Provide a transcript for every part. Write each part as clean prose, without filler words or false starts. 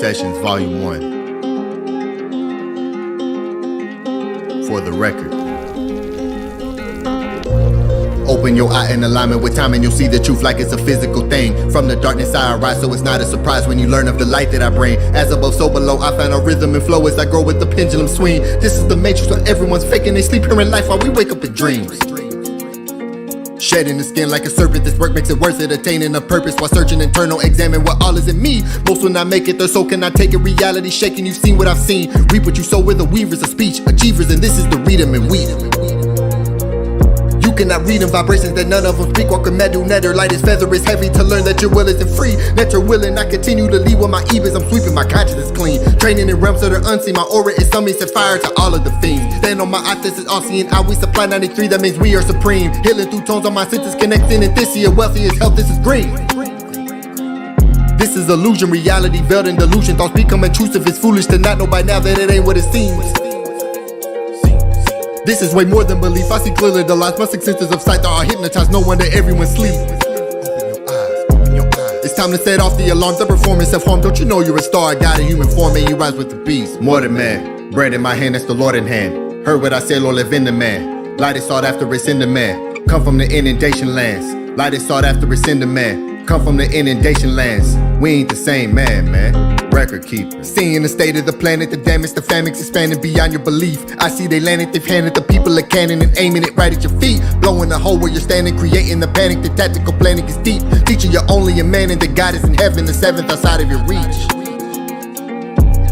Sessions Volume 1. For the record. Open your eye in alignment with time and you'll see the truth like it's a physical thing. From the darkness I arise, so it's not a surprise when you learn of the light that I bring. As above, so below, I find a rhythm and flow as I grow with the pendulum swing. This is the matrix where everyone's faking they sleep here in life while we wake up in dreams. Shedding the skin like a serpent, this work makes it worth it. Attaining a purpose while searching internal, examine what all is in me. Most will not make it there, so can I take it? Reality shaking, you've seen what I've seen. Reap what you sow with the weavers of speech, achievers, and this is the read 'em and weed 'em. You cannot read in vibrations that none of them speak. Walking mad, do netter, light is feather is heavy. To learn that your will isn't free, that you're willing. I continue to lead with my ebas, I'm sweeping my consciousness clean. Training in realms that are unseen, my aura is some set fire to all of the fiends. Stand on my eye, this is all seeing. I we supply 93, that means we are supreme. Healing through tones on my senses, connecting in this year. Wealthy is health, this is green. This is illusion, reality veiled in delusion. Thoughts become intrusive, it's foolish to not know by now that it ain't what it seems. This is way more than belief, I see clearly the lies. My six senses of sight are hypnotized, no wonder everyone sleeps. Open your eyes. It's time to set off the alarms, the performance self-harm. Don't you know you're a star, God in human form, and you rise with the beast. More than man, bread in my hand, that's the Lord in hand. Heard what I said, Lord, live in the man. Light is sought after, it's in the man. Come from the inundation lands. Light is sought after, it's in the man. Come from the inundation lands. We ain't the same man. Record keeper. Seeing the state of the planet, the damage, the famines expanding beyond your belief. I see they landed, they've handed the people a cannon and aiming it right at your feet. Blowing the hole where you're standing, creating the panic. The tactical planning is deep. Teaching you're only a man and that God is in heaven, the seventh outside of your reach.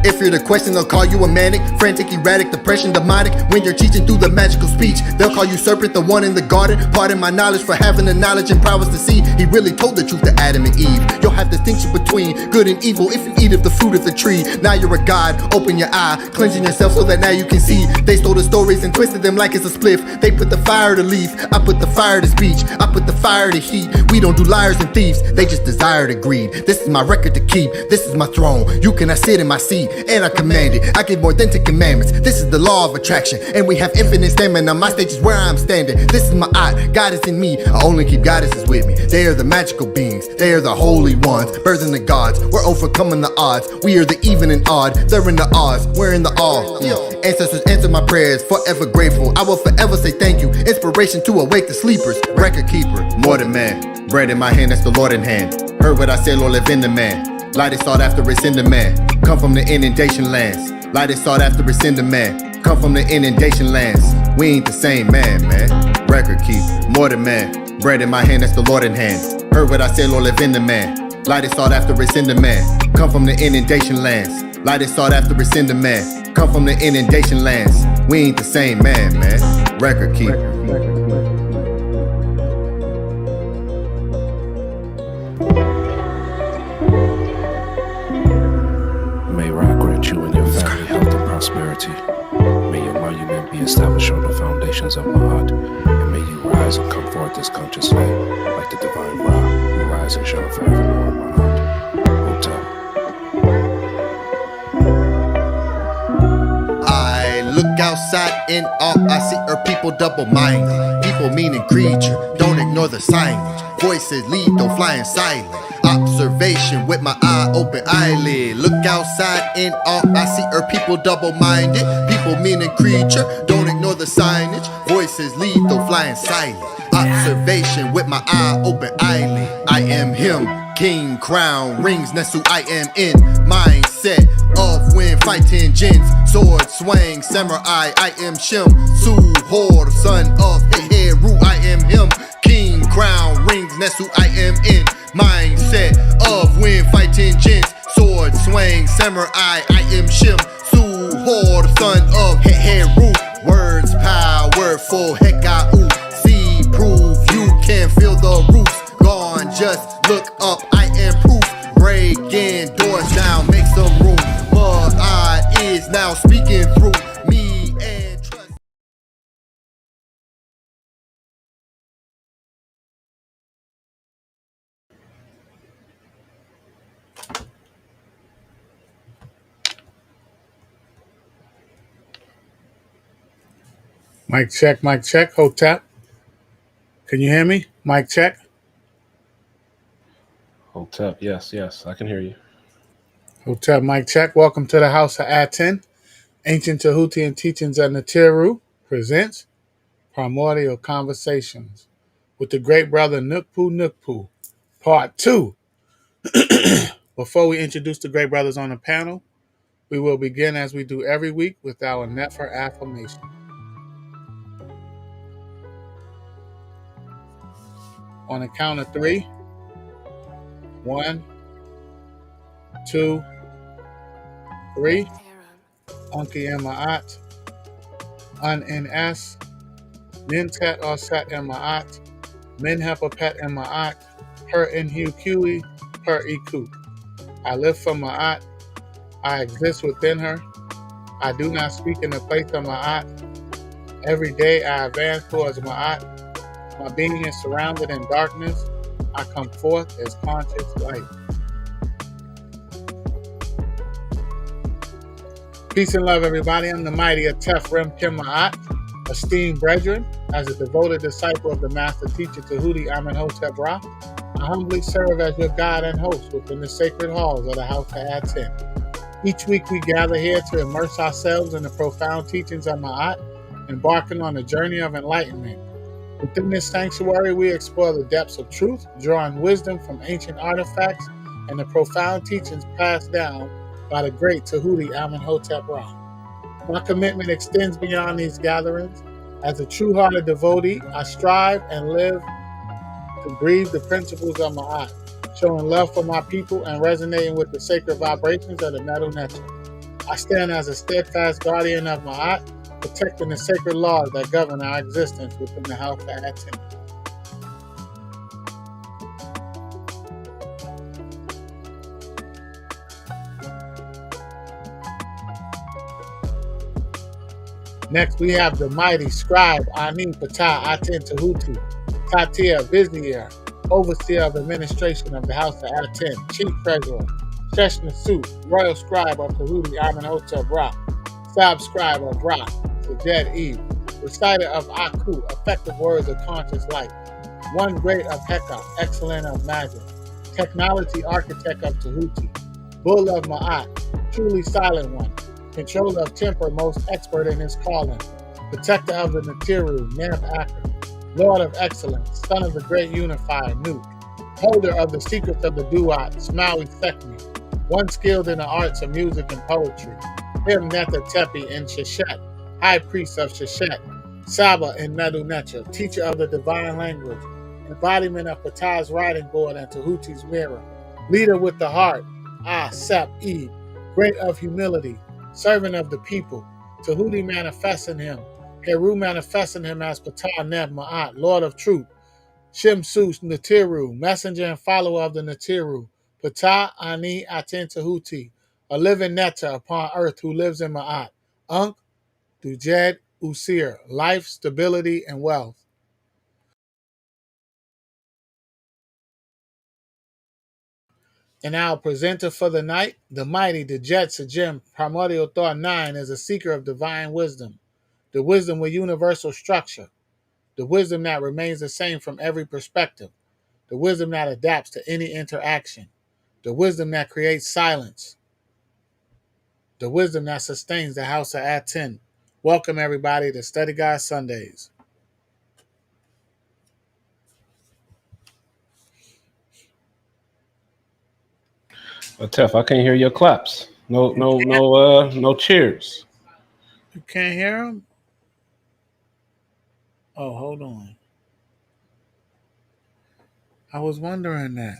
If you're the question, they'll call you a manic, frantic, erratic, depression, demonic. When you're teaching through the magical speech, they'll call you serpent, the one in the garden. Pardon my knowledge for having the knowledge and prowess to see. He really told the truth to Adam and Eve. You'll have distinction between good and evil if you eat of the fruit of the tree. Now you're a god, open your eye, cleansing yourself so that now you can see. They stole the stories and twisted them like it's a spliff. They put the fire to leaf, I put the fire to speech. I put the fire to heat. We don't do liars and thieves, they just desire to greed. This is my record to keep, this is my throne. You cannot sit in my seat, and I command it. I give more than 10 commandments. This is the law of attraction, and we have infinite stamina. My stage is where I'm standing. This is my art, God is in me. I only keep goddesses with me. They are the magical beings, they are the holy ones, birthing the gods. We're overcoming the odds. We are the even and odd. They're in the odds, we're in the all. Ancestors answer my prayers, forever grateful. I will forever say thank you. Inspiration to awake the sleepers. Record keeper, more than man. Bread in my hand, that's the Lord in hand. Heard what I said, Lord, live in the man. Light is sought after, it's in the man. Come from the inundation lands. Light is sought after, it's in the man. Come from the inundation lands. We ain't the same man. Record keeper, more than man. Bread in my hand, that's the Lord in hand. Heard what I said, Lord, live in the man. Light is sought after, it's in the man. Come from the inundation lands. Light is sought after, it's in demand. Come from the inundation lands. We ain't the same man. Record keeper. May Ra grant you and your family health and prosperity. May your monument be established on the foundations of Ma'at, and may you rise and come forth as conscious light, like the divine Ra, who rise and shine forevermore, Ma'at. Hotep. I look outside in awe, I see our people double-minded. People meaning creature, don't ignore the signage. Voices lead, don't fly in silent. Observation with my eye open eyelid. Look outside in awe, I see our people double-minded. People meaning creature, don't ignore the signage. Voices lead, don't fly in silent. Observation with my eye open eyelid. I am him, king, crown, rings, Nesu, I am in mindset of when fighting jinns, sword swang, samurai, I am Shem, Suhor, son of Heheru, I am him, king, crown, rings, Nesu, I am in mindset of when fighting jinns, sword swang, samurai, I am Shem, Suhor, son of Heheru, words powerful, Hekau, see, prove, you can feel the roots, gone, just look up, I am proof. Breaking doors down, make some room. Ma'at is now speaking through me and trust. Mic check, Hotep. Can you hear me? Mic check. Hotep, yes, I can hear you. Hotep, mic check. Welcome to the House of Aten. Ancient Tahuti and Teachings of Natiru presents Primordial Conversations with the great brother NUK PU, Part 2. Before we introduce the great brothers on the panel, we will begin as we do every week with our Nefer affirmation. On the count of 3. 1, 2, 3. Unki Ma'at, Un-Ns, Nintet Osat Ma'at, Minhepapet Ma'at, Per Inhu Kui, Per Iku. I live for Ma'at, I exist within her, I do not speak in the place of Ma'at. Every day I advance towards Ma'at, my being is surrounded in darkness, I come forth as conscious light. Peace and love, everybody. I'm the mighty Atef Rem Kim Ma'at, esteemed brethren. As a devoted disciple of the master teacher Tahuti Amenhotep Ra, I humbly serve as your guide and host within the sacred halls of the House of Aten. Each week we gather here to immerse ourselves in the profound teachings of Ma'at, embarking on a journey of enlightenment. Within this sanctuary, we explore the depths of truth, drawing wisdom from ancient artifacts and the profound teachings passed down by the great Tahuti Amenhotep Ra. My commitment extends beyond these gatherings. As a true-hearted devotee, I strive and live to breathe the principles of Ma'at, showing love for my people and resonating with the sacred vibrations of the Medu Neter. I stand as a steadfast guardian of Ma'at, protecting the sacred laws that govern our existence within the House of Aten. Next, we have the mighty scribe Ani Ptah Aten Tahuti, Tatia Vizier, overseer of administration of the House of Aten, chief treasurer, Sheshna Sut, royal scribe of Tahuti Amenhotep Ra, scribe of Ra, Sajed Eve, reciter of Aku, effective words of conscious light, one great of Heka, excellent of magic, technology architect of Tahuti, bull of Ma'at, truly silent one, controller of temper, most expert in his calling, protector of the Natiru, Namp Akher, Lord of excellence, son of the great unifier, NUK, holder of the secrets of the Duat, Smaui Sekmi, one skilled in the arts of music and poetry, Him Netha Tepi in Sheshet, high priest of Sheshet, Saba in Medu Neter, teacher of the divine language, embodiment of Ptah's writing board and Tahuti's mirror, leader with the heart, Sep E, great of humility, servant of the people. Tahuti manifesting him. Heru manifesting him as Ptah Neb Ma'at, Lord of truth. Shimsus Natiru, messenger and follower of the Natiru. Ptah Ani Aten Tahuti, a living nectar upon earth who lives in Ma'at. Unk Dujed Usir, life, stability, and wealth. And our presenter for the night, the mighty Dejed Sajim, Primordial Thought 9, is a seeker of divine wisdom, the wisdom with universal structure, the wisdom that remains the same from every perspective, the wisdom that adapts to any interaction, the wisdom that creates silence, the wisdom that sustains the house of Aten. Welcome, everybody, to Study Guide Sundays. Tef, I can't hear your claps. No cheers. You can't hear him? Oh, hold on. I was wondering that.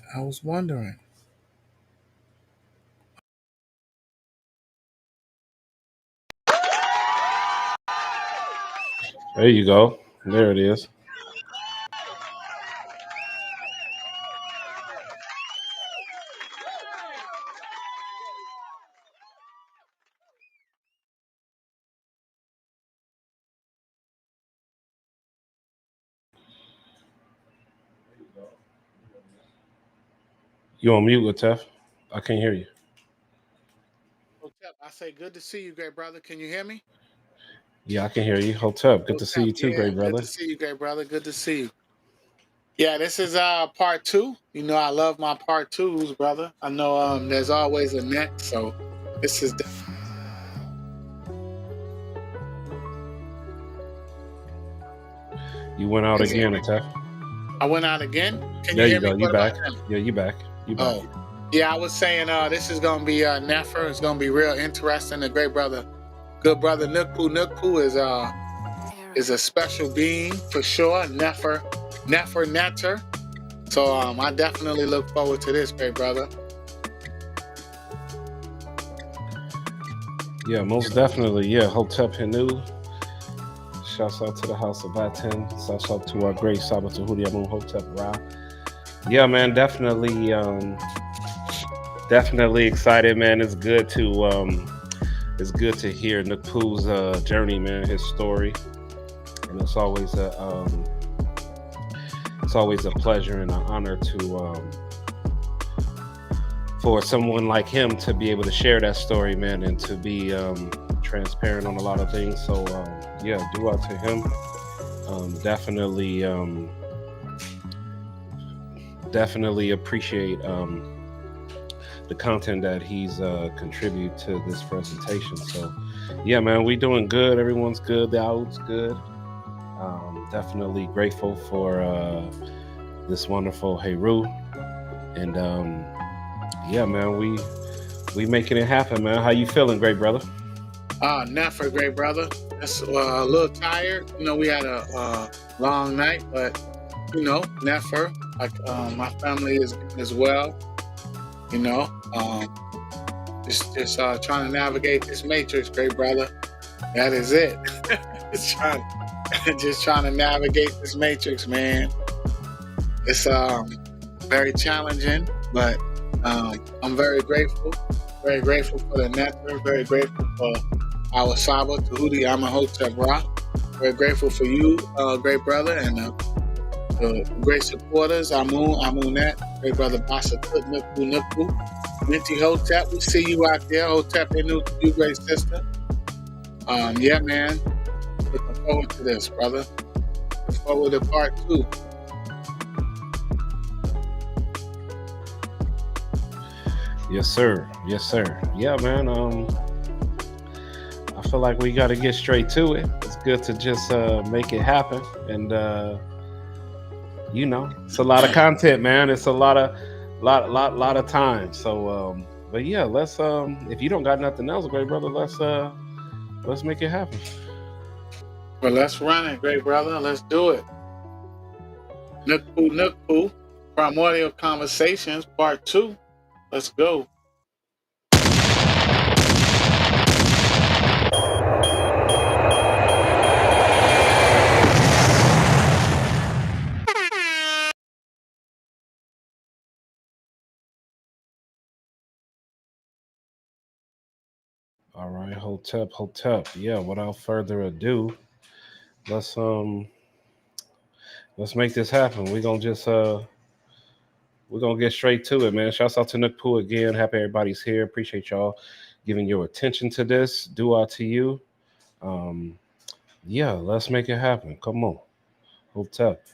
There you go. There it is. You on mute, Tef? I can't hear you. I say, good to see you, great brother. Can you hear me? Yeah, I can hear you. Hotep, good to see you too, Yeah, great brother. good to see you, great brother. Good to see you. Yeah, this is part 2. You know, I love my part 2s, brother. I know there's always a next, so this is. You went out again, Tef. I went out again. Can There you you hear go. me? You What back? about now? Yeah, you back. You back. Oh, yeah. I was saying this is gonna be Nefer. It's gonna be real interesting. The great brother, good brother NUK PU NUK PU is a special being for sure. Nefer Netter. So I definitely look forward to this, great brother. Yeah, most definitely. Yeah, Hotep Henu. Shouts out to the House of Aten. Shouts out to our great Sabbath Tahuti Amun Hotep Ra. Yeah, man, definitely excited, man. It's good to hear NUK PU's journey, man, his story. And it's always a pleasure and an honor to for someone like him to be able to share that story, man, and to be transparent on a lot of things. So yeah, due out to him. Definitely appreciate the content that he's contributed to this presentation. So yeah, man, we doing good. Everyone's good. The out's good. Definitely grateful for this wonderful Heru. And yeah, man, we making it happen, man. How you feeling, great brother? Nefer, great brother. Just a little tired. You know, we had a long night, but you know, Nefer. Like my family is as well. You know, just trying to navigate this matrix, great brother. That is it. just trying to navigate this matrix, man. It's very challenging, but I'm very grateful. Very grateful for the network. Very grateful for our Saba, Tahuti, Amahotep Ra. Very grateful for you, great brother, and the great supporters, Amunet, great brother Basa Tut, NUK PU NUK PU, Minty Hotep. We see you out there, Hotep Inu, you great sister. Yeah, man. Looking forward to this, brother. Looking forward to part 2. Yes, sir. Yes, sir. Yeah, man. I feel like we got to get straight to it. It's good to just make it happen, and you know, it's a lot of content, man. It's a lot of time. So, but yeah, let's. If you don't got nothing else, great brother, let's make it happen. Well, let's run it, great brother. Let's do it. NUK PU NUK PU, Primordial Conversations, part 2. Let's go. All right, Hotep, Hotep. Yeah, without further ado, let's um let's make this happen. We're gonna get straight to it, man. Shouts out to NUK PU again. Happy everybody's here. Appreciate y'all giving your attention to this. Dua to you. Um, yeah, let's make it happen. Come on. Hotep.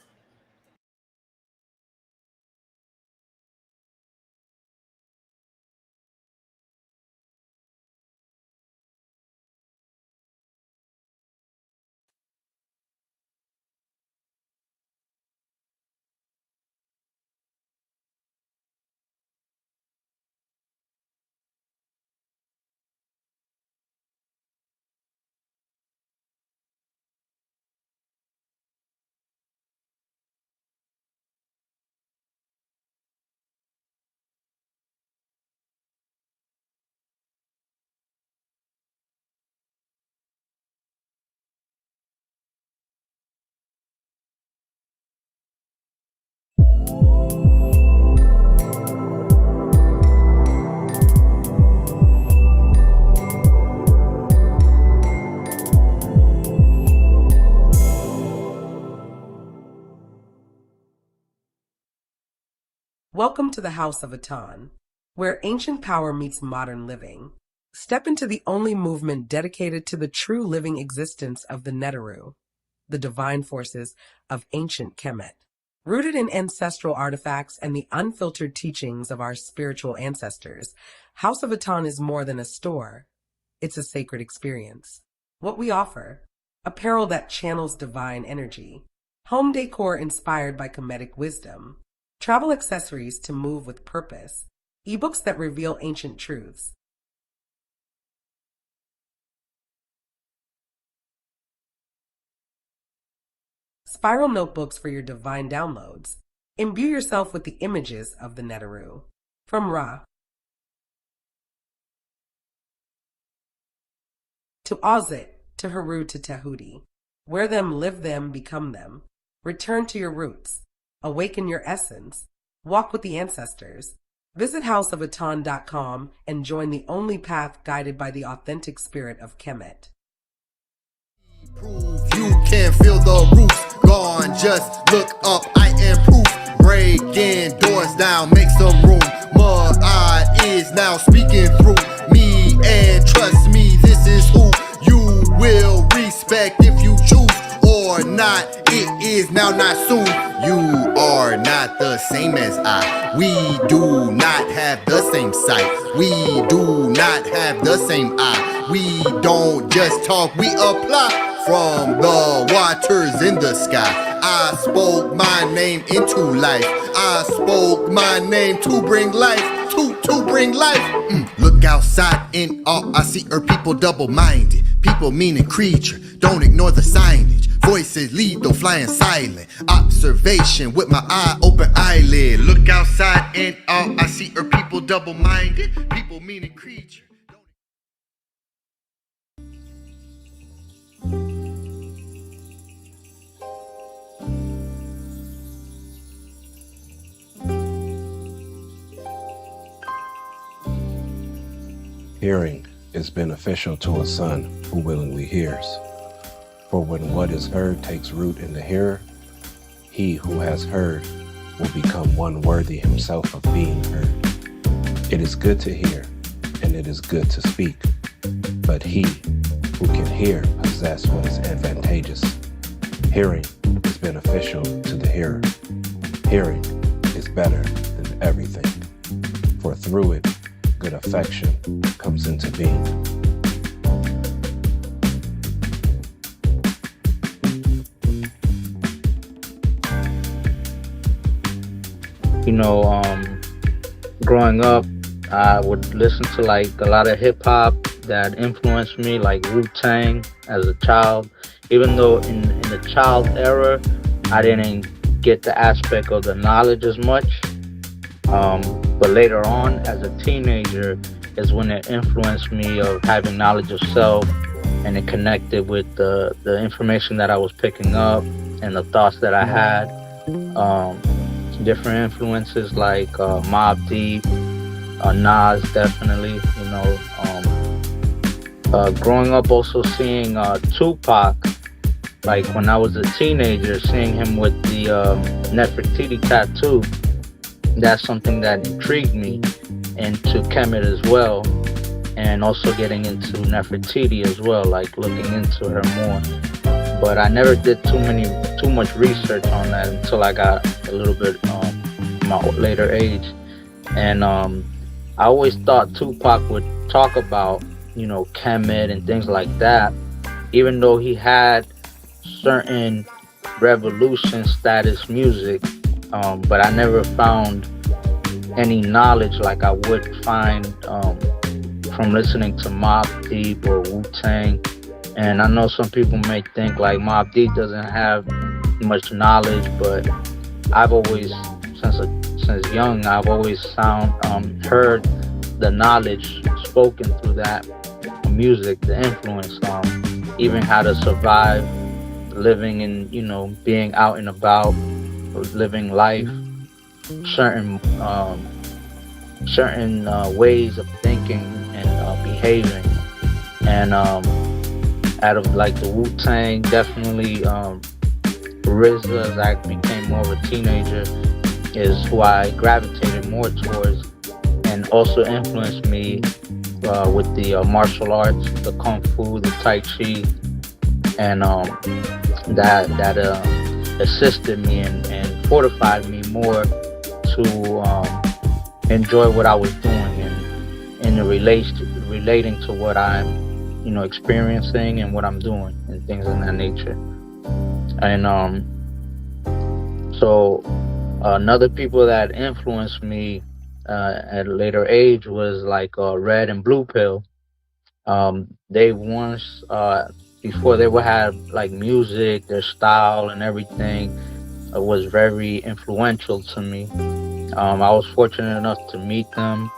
Welcome to the House of Atan, where ancient power meets modern living. Step into the only movement dedicated to the true living existence of the Neteru, the divine forces of ancient Kemet. Rooted in ancestral artifacts and the unfiltered teachings of our spiritual ancestors, House of Atan is more than a store. It's a sacred experience. What we offer: apparel that channels divine energy, home decor inspired by Kemetic wisdom, travel accessories to move with purpose, ebooks that reveal ancient truths, spiral notebooks for your divine downloads. Imbue yourself with the images of the Neteru. From Ra to Ozit to Heru to Tahuti. Wear them, live them, become them. Return to your roots. Awaken your essence. Walk with the ancestors. Visit houseofatan.com and join the only path guided by the authentic spirit of Kemet. Prove you can feel the roots gone. Just look up, I am proof. Breaking doors down, make some room. Ma'at is now speaking through me, and trust me, this is who you will respect if you choose or not. It is now, not soon. You are not the same as I. We do not have the same sight. We do not have the same eye. We don't just talk, we apply. From the waters in the sky, I spoke my name into life. I spoke my name to bring life, to bring life. Look outside, in all I see are people double-minded. People meaning creature, don't ignore the signage. Voices lead though flying silent. Observation with my eye open eyelid. Look outside, and all I see are people double-minded. People meaning creature. Hearing is beneficial to a son who willingly hears. For when what is heard takes root in the hearer, he who has heard will become one worthy himself of being heard. It is good to hear, and it is good to speak, but he who can hear possess what is advantageous. Hearing is beneficial to the hearer. Hearing is better than everything, for through it, good affection comes into being. Growing up, I would listen to like a lot of hip hop that influenced me, like Wu-Tang as a child. Even though in the child era, I didn't get the aspect of the knowledge as much. But later on, as a teenager, is when it influenced me of having knowledge of self, and it connected with the information that I was picking up and the thoughts that I had. Different influences like Mobb Deep, Nas definitely, Growing up, also seeing Tupac, like when I was a teenager, seeing him with the Nefertiti tattoo, that's something that intrigued me into Kemet as well, and also getting into Nefertiti as well, like looking into her more. But I never did too much research on that until I got a little bit my later age, and I always thought Tupac would talk about Kemet and things like that, even though he had certain revolution status music, but I never found any knowledge like I would find from listening to Mobb Deep or Wu Tang. And I know some people may think like Mobb Deep doesn't have much knowledge, but I've always, since young, I've always heard the knowledge spoken through that music, the influence, even how to survive, living and being out and about, living life, certain ways of thinking and behaving, and out of like the Wu Tang, definitely RZA, as I became more of a teenager, is who I gravitated more towards, and also influenced me with the martial arts, the kung fu, the tai chi, and that assisted me and fortified me more to enjoy what I was doing and relating to what I'm experiencing and what I'm doing and things of that nature. And so another people that influenced me at a later age was like Red and Blue Pill. They once before they would have like music, their style and everything was very influential to me. I was fortunate enough to meet them.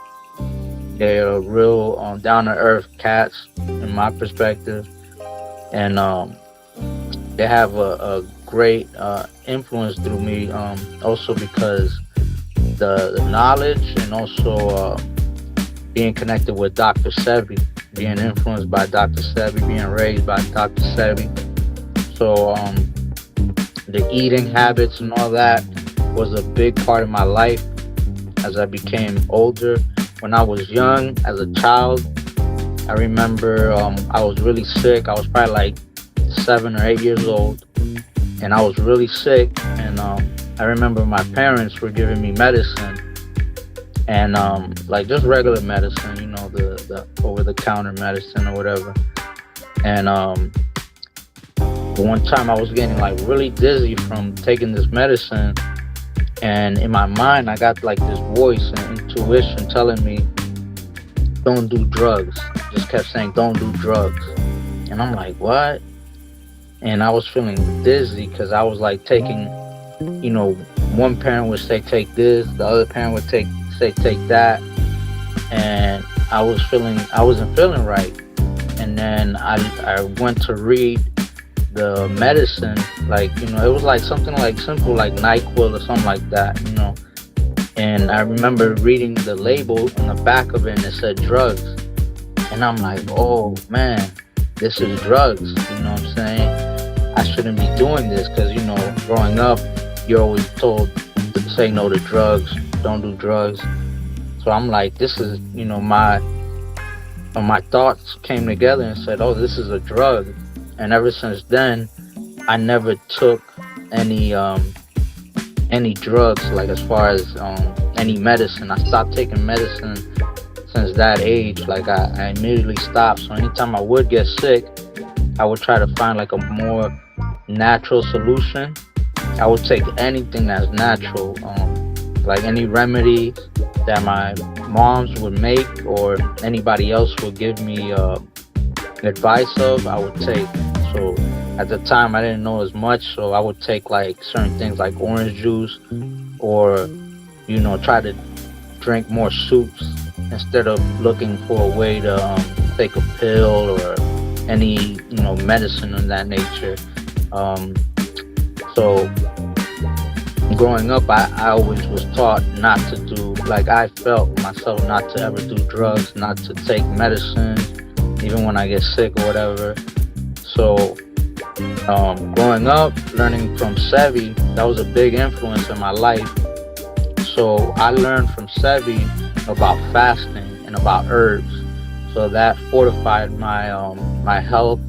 They're real down to earth cats in my perspective, and they have a great influence through me. Also because the knowledge, and also being connected with Dr. Sebi, being influenced by Dr. Sebi, being raised by Dr. Sebi. So the eating habits and all that was a big part of my life as I became older. When I was young, as a child, I remember I was really sick. I was probably like 7 or 8 years old, and I was really sick. And I remember my parents were giving me medicine, and like just regular medicine, the over-the-counter medicine or whatever. And one time I was getting like really dizzy from taking this medicine, and in my mind I got like this voice and intuition telling me, don't do drugs. Just kept saying, don't do drugs. And I'm like, what? And I was feeling dizzy because I was like taking, one parent would say take this, the other parent would say take that, and I wasn't feeling right. And then I went to read the medicine, like it was like something like simple, like NyQuil or something like that, And I remember reading the label on the back of it, and it said drugs. And I'm like, oh man, this is drugs. You know what I'm saying? I shouldn't be doing this because, growing up, you're always told to say no to drugs, don't do drugs. So I'm like, this is, my thoughts came together and said, oh, this is a drug. And ever since then, I never took any drugs, like as far as any medicine. I stopped taking medicine since that age. Like I immediately stopped. So anytime I would get sick, I would try to find like a more natural solution. I would take anything that's natural, like any remedy that my moms would make or anybody else would give me advice of, I would take. So at the time I didn't know as much, so I would take like certain things like orange juice, or try to drink more soups instead of looking for a way to take a pill or any medicine of that nature. So growing up, I always was taught not to do, like I felt myself not to ever do drugs, not to take medicine, even when I get sick or whatever. So growing up, learning from Sevi, that was a big influence in my life. So I learned from Sevi about fasting and about herbs. So that fortified my health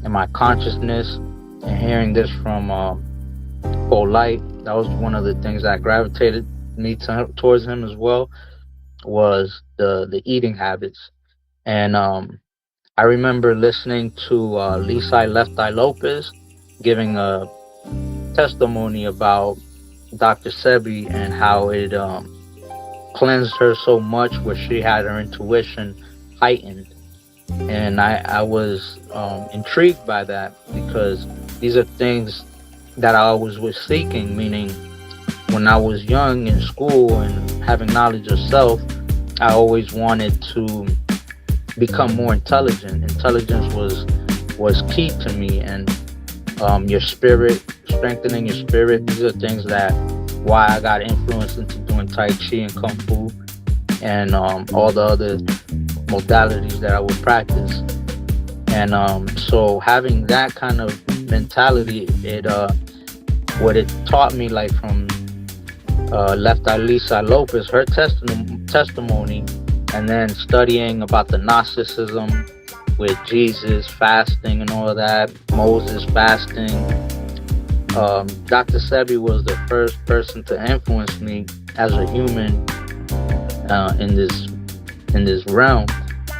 and my consciousness. And hearing this from Light, that was one of the things that gravitated me towards him as well, was the eating habits. And I remember listening to Lisa Left Eye Lopez giving a testimony about Dr. Sebi and how it cleansed her so much where she had her intuition heightened. And I was intrigued by that, because these are things that I always was seeking, meaning when I was young in school and having knowledge of self, I always wanted to become more intelligent. Intelligence was key to me, and your spirit, strengthening your spirit. These are things that why I got influenced into doing Tai Chi and Kung Fu and all the other modalities that I would practice. And so having that kind of mentality, what it taught me, like from Left Eye Lisa Lopez, her testimony, and then studying about the Gnosticism with Jesus fasting and all of that, Moses fasting. Dr. Sebi was the first person to influence me as a human in this realm,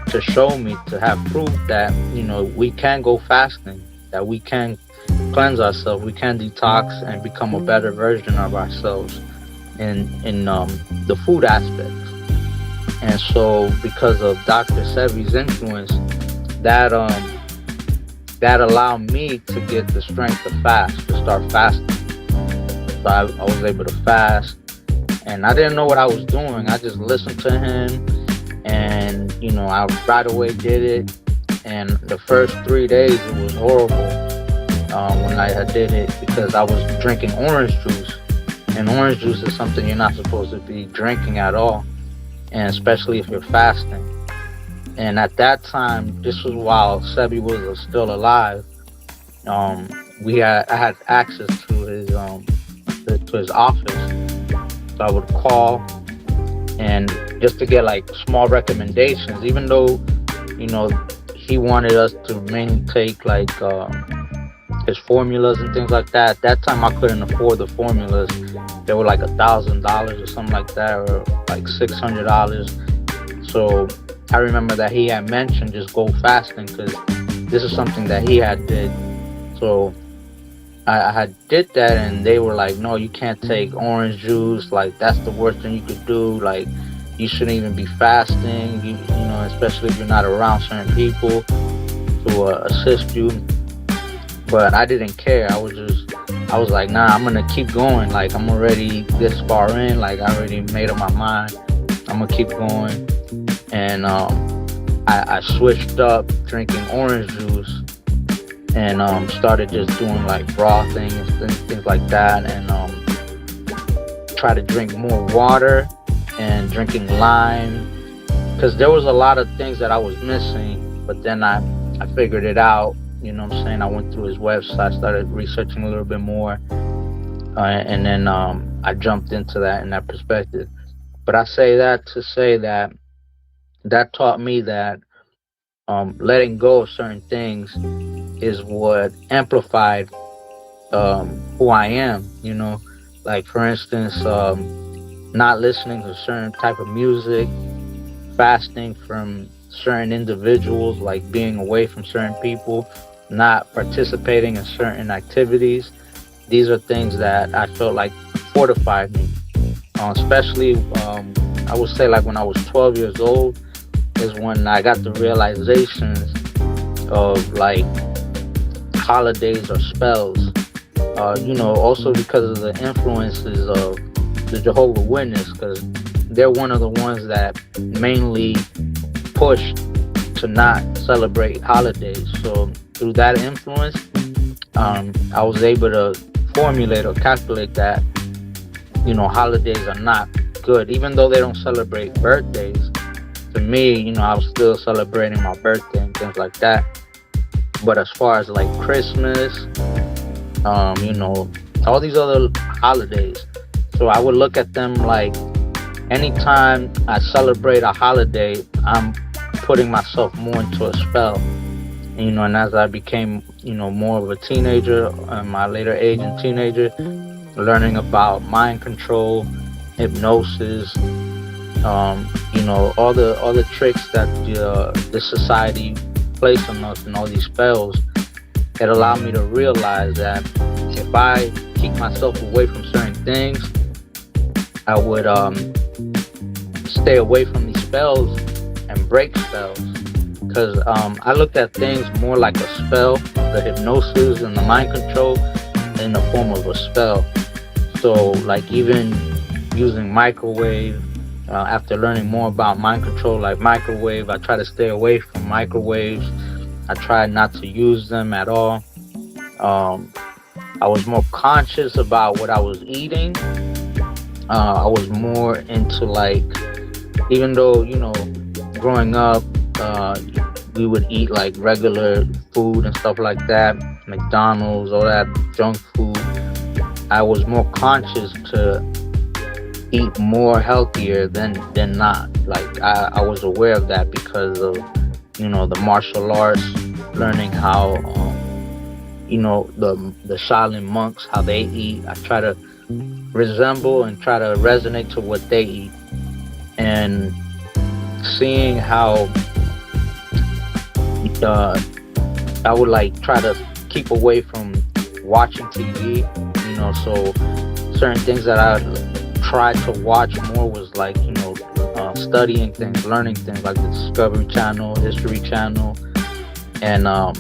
to show me, to have proof that, you know, we can go fasting, that we can cleanse ourselves, we can detox and become a better version of ourselves in the food aspect. And so because of Dr. Sebi's influence, that allowed me to get the strength to fast, to start fasting. So I was able to fast, and I didn't know what I was doing. I just listened to him, and you know, I right away did it. And the first 3 days it was horrible when I did it, because I was drinking orange juice, and orange juice is something you're not supposed to be drinking at all, and especially if you're fasting. And at that time, this was while Sebi was still alive. I had access to his office, so I would call and just to get like small recommendations. Even though, you know, he wanted us to mainly take like his formulas and things like that. At that time, I couldn't afford the formulas. They were like $1,000 or something like that, or like $600. So I remember that he had mentioned just go fasting, because this is something that he had did. So I had did that, and they were like, no, you can't take orange juice. Like, that's the worst thing you could do. Like, you shouldn't even be fasting, you know, especially if you're not around certain people to assist you. But I didn't care. I was like, nah, I'm gonna keep going. Like, I'm already this far in. Like, I already made up my mind. I'm gonna keep going. And I switched up drinking orange juice, and started just doing like raw things and things like that, and try to drink more water and drinking lime, because there was a lot of things that I was missing. But then I figured it out, you know what I'm saying. I went through his website, started researching a little bit more, and then I jumped into that in that perspective. But I say that to say that taught me that letting go of certain things is what amplified who I am, you know. Like, for instance, not listening to certain type of music, fasting from certain individuals, like being away from certain people, not participating in certain activities. These are things that I felt like fortified me. Especially, I would say, like when I was 12 years old is when I got the realizations of like holidays or spells. You know, also because of the influences of the Jehovah's Witness, because they're one of the ones that mainly push to not celebrate holidays. So through that influence, I was able to formulate or calculate that, you know, holidays are not good, even though they don't celebrate birthdays. to me, I was still celebrating my birthday and things like that. But as far as like Christmas, all these other holidays, so I would look at them like anytime I celebrate a holiday, I'm putting myself more into a spell. And as I became, more of a teenager, my later age and teenager, learning about mind control, hypnosis, all the tricks that the society placed on us and all these spells, it allowed me to realize that if I keep myself away from certain things, I would stay away from these spells and break spells. Because I looked at things more like a spell, the hypnosis and the mind control in the form of a spell. So like even using microwave, after learning more about mind control, like microwave, I try to stay away from microwaves. I try not to use them at all. I was more conscious about what I was eating. I was more into like, even though, growing up, we would eat like regular food and stuff like that, McDonald's, all that junk food. I was more conscious to eat more healthier than not. Like I was aware of that because of, the martial arts, learning how, the Shaolin monks, how they eat. I try to resemble and try to resonate to what they eat, and seeing how I would like try to keep away from watching TV, so certain things that I tried to watch more was like, studying things, learning things like the Discovery Channel, History Channel, and I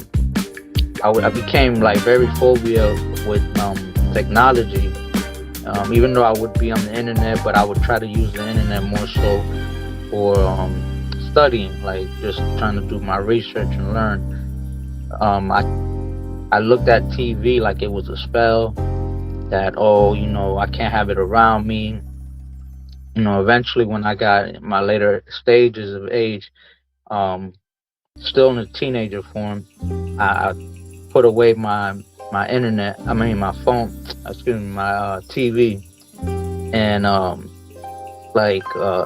became like very phobia with technology, even though I would be on the internet, but I would try to use the internet more so for studying, like just trying to do my research and learn. I looked at TV like it was a spell, that I can't have it around me. Eventually when I got in my later stages of age, still in a teenager form, I put away my internet, my phone, my TV, and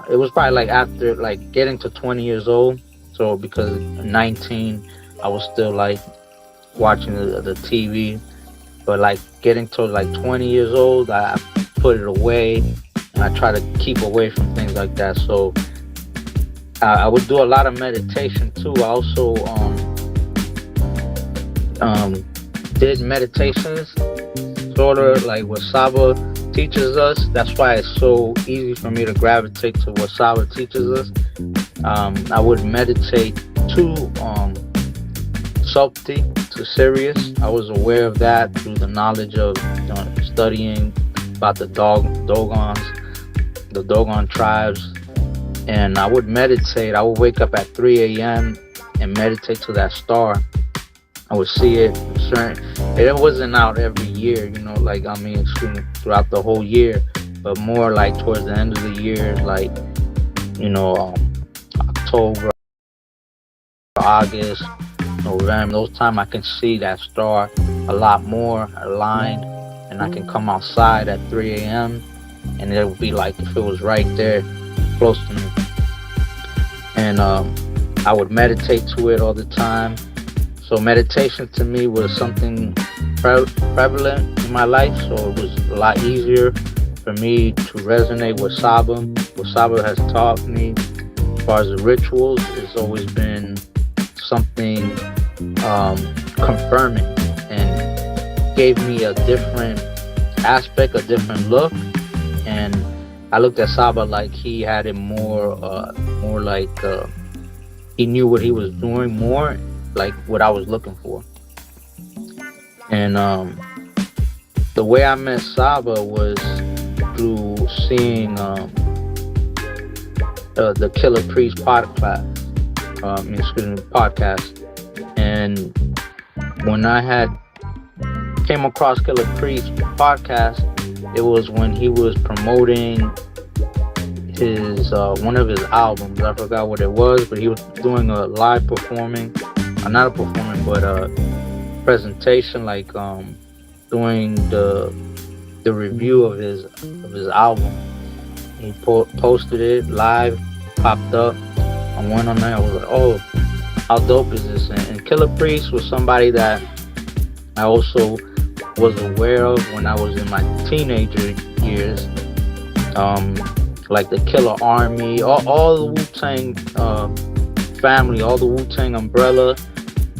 it was probably like after like getting to 20 years old. So because 19, I was still like watching the TV, but like getting to like 20 years old, I put it away, and I try to keep away from things like that. So I would do a lot of meditation too. I also did meditations, sort of like what Saba teaches us. That's why it's so easy for me to gravitate to what Saba teaches us. I would meditate too subtly to serious. I was aware of that through the knowledge of studying about the Dogon tribes. And I would meditate. I would wake up at 3 a.m. and meditate to that star. I would see it. It wasn't out every year, throughout the whole year, but more like towards the end of the year, like, October, August, November, those times I can see that star a lot more aligned, and I can come outside at 3 a.m. and it would be like if it was right there close to me. And I would meditate to it all the time. So meditation to me was something prevalent in my life, so it was a lot easier for me to resonate with Saba. What Saba has taught me as far as the rituals, it's always been something confirming and gave me a different aspect, a different look. And I looked at Saba like he had it more like he knew what he was doing, more like what I was looking for. And the way I met Saba was through seeing the Killer Priest podcast. And when I had came across Killer Priest podcast, it was when he was promoting his one of his albums. I forgot what it was, but he was doing a live performing, not a performing, but a presentation, like doing the review of his album. He posted it live, popped up. I went on there. I was like, oh, how dope is this? And Killer Priest was somebody that I also was aware of when I was in my teenager years. Like the Killer Army, all the Wu-Tang family, all the Wu-Tang umbrella.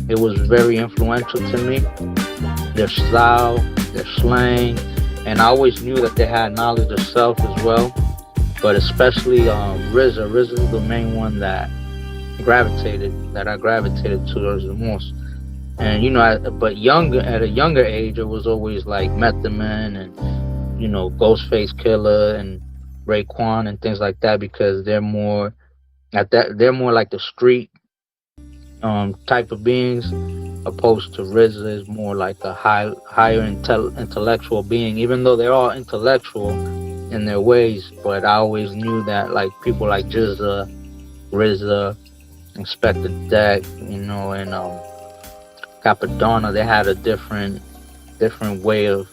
It was very influential to me. Their style, their slang, and I always knew that they had knowledge of self as well. But especially RZA. RZA is the main one that I gravitated towards the most. And but at a younger age, it was always like Method Man and Ghostface Killer and Raekwon and things like that, because they're more like the street type of beings, opposed to RZA is more like a higher intellectual being. Even though they're all intellectual in their ways, but I always knew that like people like RZA, Inspector Deck, and Capadonna, they had a different way of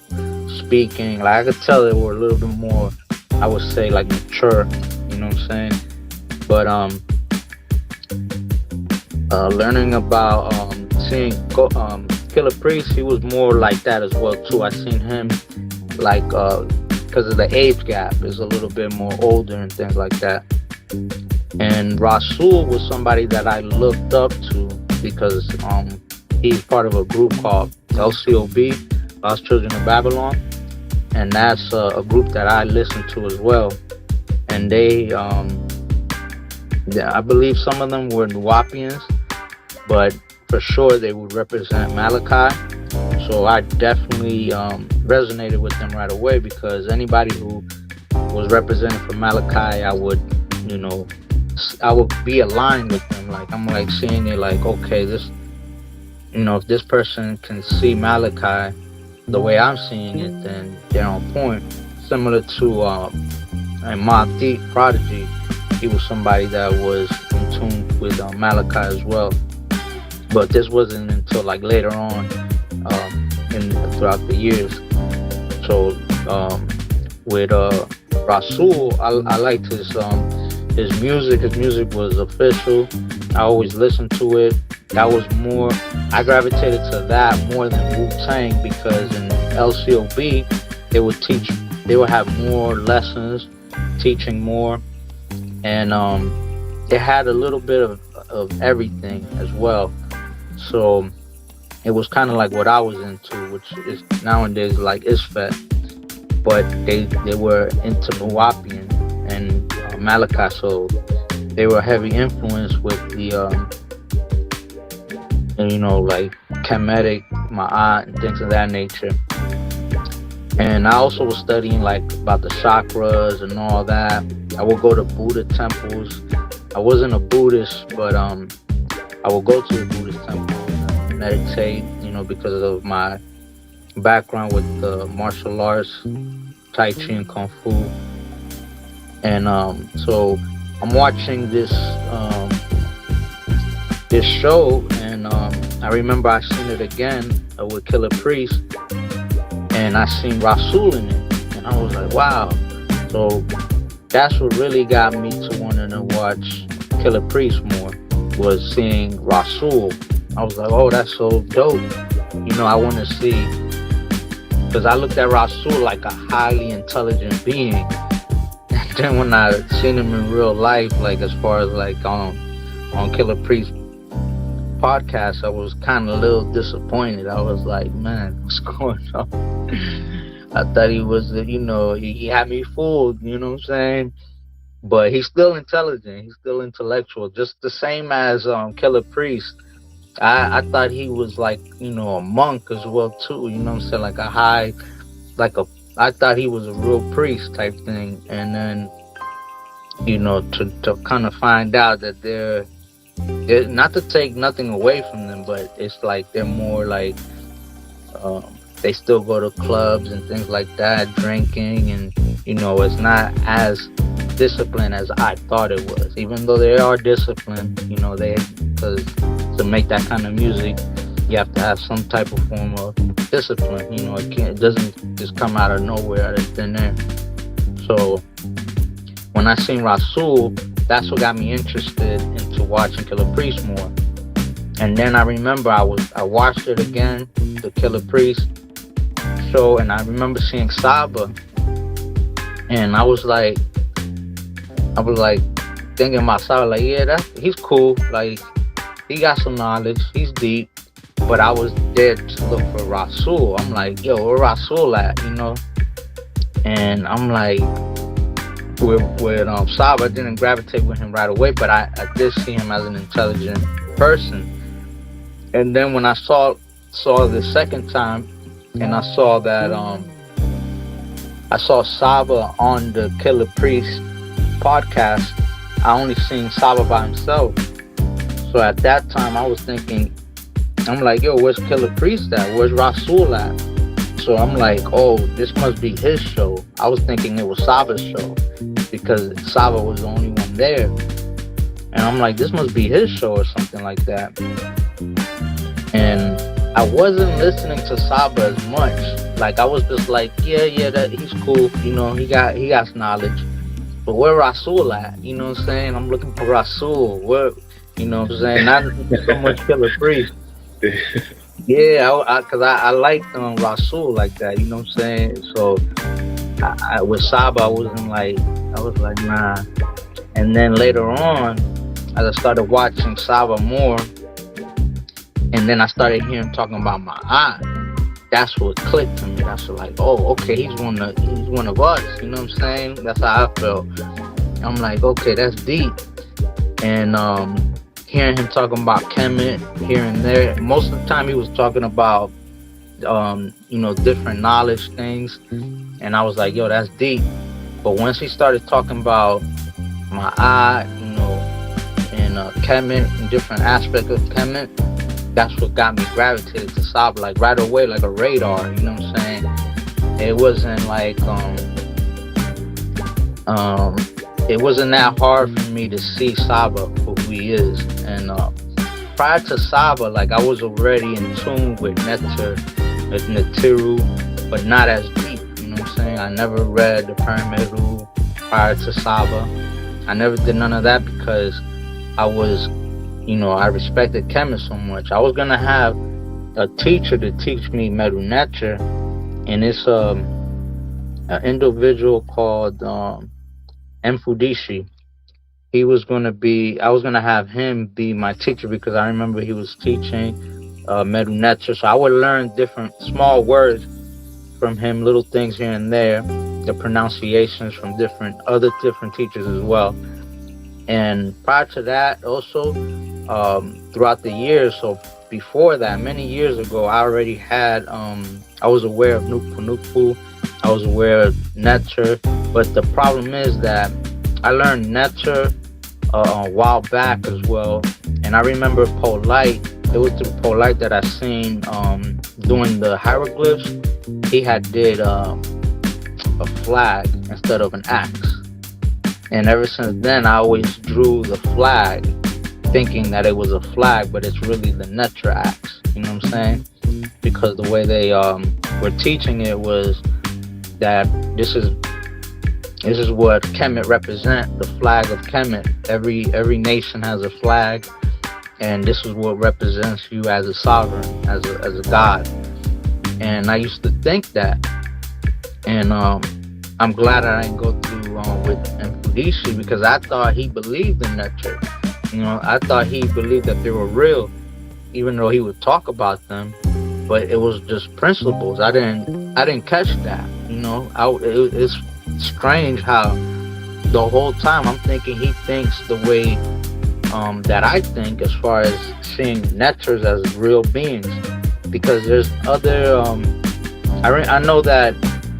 speaking. Like I could tell they were a little bit more, I would say, like mature. You know what I'm saying? But learning about seeing Killer Priest, he was more like that as well too. I seen him like because of the age gap, is a little bit more older and things like that. And Rasul was somebody that I looked up to because he's part of a group called LCOB, Lost Children of Babylon, and that's a group that I listen to as well. And they, I believe some of them were Nuwapians, but for sure they would represent Malachi. So I definitely resonated with them right away, because anybody who was represented for Malachi, I would be aligned with them. Like I'm like seeing it like, okay, this, if this person can see Malachi the way I'm seeing it, then they're on point. Similar to and Mobb Deep, Prodigy, he was somebody that was in tune with Malachi as well. But this wasn't until like later on throughout the years. So with Rasul, I liked his music. His music was official. I always listened to it. That was more, I gravitated to that more than Wu-Tang, because in LCOB they would have more lessons, teaching more, and it had a little bit of everything as well. So it was kind of like what I was into, which is nowadays like Isfet, but they were into Nuwapian and Malachi, so they were heavy influence with the like Kemetic, Ma'at, and things of that nature. And I also was studying like about the chakras and all that. I would go to Buddha temples. I wasn't a Buddhist, but I would go to the Buddhist temple and meditate, because of my background with the martial arts, Tai Chi and Kung Fu. And so I'm watching this show, and I remember I seen it again with Killer Priest, and I seen Rasul in it, and I was like, wow. So that's what really got me to wanting to watch Killer Priest more, was seeing Rasul. I was like, oh, that's so dope. I want to see, because I looked at Rasul like a highly intelligent being. And then when I seen him in real life, like as far as like on Killer Priest podcast, I was kind of a little disappointed. I was like, man, what's going on? I thought he was, he had me fooled, you know what I'm saying? But he's still intelligent. He's still intellectual, just the same as Killer Priest. I thought he was like, a monk as well too, you know what I'm saying? Like a high, I thought he was a real priest type thing. And then, to kind of find out that they're not to take nothing away from them, but it's like they're more like, they still go to clubs and things like that, drinking, and it's not as disciplined as I thought it was. Even though they are disciplined, you know, because to make that kind of music, you have to have some type of form of discipline. You know, it doesn't just come out of nowhere out of thin air. So when I seen Rasul, that's what got me interested into watching Killer Priest more. And then I remember I watched it again, the Killer Priest show, and I remember seeing Saba, and I was like thinking about Saba, like, yeah, he's cool, like he got some knowledge, he's deep. But I was there to look for Rasul. I'm like, yo, where Rasul at, you know? And I'm like, with Saba, I didn't gravitate with him right away, but I did see him as an intelligent person. And then when I saw the second time, and I saw that I saw Saba on the Killer Priest podcast, I only seen Saba by himself. So at that time, I was thinking, I'm like, yo, where's Killer Priest at? Where's Rasul at? So I'm like, oh, this must be his show. I was thinking it was Saba's show because Saba was the only one there. And I'm like, this must be his show or something like that. And I wasn't listening to Saba as much. Like, I was just like, yeah, that he's cool. You know, he got knowledge. But where Rasul at? You know what I'm saying? I'm looking for Rasul. Where, you know what I'm saying? Not so much Killer Priest. Yeah, because I liked Rasul like that. You know what I'm saying? So I with Saba, I was like, nah. And then later on, as I started watching Saba more, and then I started hearing talking about my aunt. That's what clicked to me. That's like, oh, okay, he's one of us. You know what I'm saying? That's how I felt. I'm like, okay, that's deep. And hearing him talking about Kemet here and there, most of the time he was talking about different knowledge things, and I was like, yo, that's deep. But once he started talking about my eye, and Kemet and different aspects of Kemet, that's what got me gravitated to Saba, like right away, like a radar, you know what I'm saying? It wasn't like it wasn't that hard for me to see Saba for who he is. And prior to Saba, like, I was already in tune with Netiru, but not as deep, you know what I'm saying? I never read the Pyramid Rule prior to Saba. I never did none of that because I was, I respected Kemet so much. I was gonna have a teacher to teach me Medu Neter, and it's an individual called Mfudishi. I was gonna have him be my teacher because I remember he was teaching Medu Neter. So I would learn different small words from him, little things here and there, the pronunciations from different teachers as well. And prior to that, also throughout the years, so before that, many years ago, I already had I was aware of NUK PU NUK PU. I was aware of Neter, but the problem is that I learned Neter a while back as well. And I remember Polite. It was through Polite that I seen doing the hieroglyphs. He had did a flag instead of an axe. And ever since then, I always drew the flag, thinking that it was a flag, but it's really the Neter axe. You know what I'm saying? Because the way they were teaching it was that this is what Kemet represent, the flag of Kemet. Every nation has a flag, and this is what represents you as a sovereign, as a god. And I used to think that, and I'm glad I didn't go through with Mfudishi because I thought he believed in Neter. I thought he believed that they were real, even though he would talk about them, but it was just principles. I didn't catch that. It's strange how the whole time I'm thinking he thinks the way that I think, as far as seeing Neters as real beings, because there's other I know that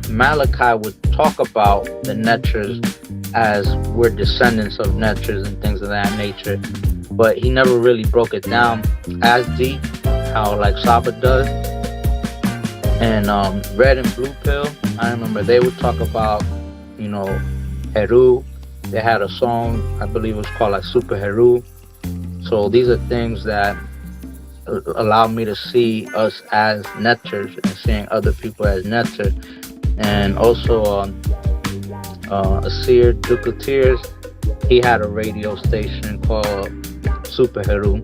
Malachi would talk about the Neters as we're descendants of Neters and things of that nature, but he never really broke it down as deep how like Saba does. And Red and Blue Pill, I remember they would talk about Heru They had a song, I believe it was called like Super Heru. So these are things that allow me to see us as netters and seeing other people as netter. And also Asir Dukateers, he had a radio station called Super Heru.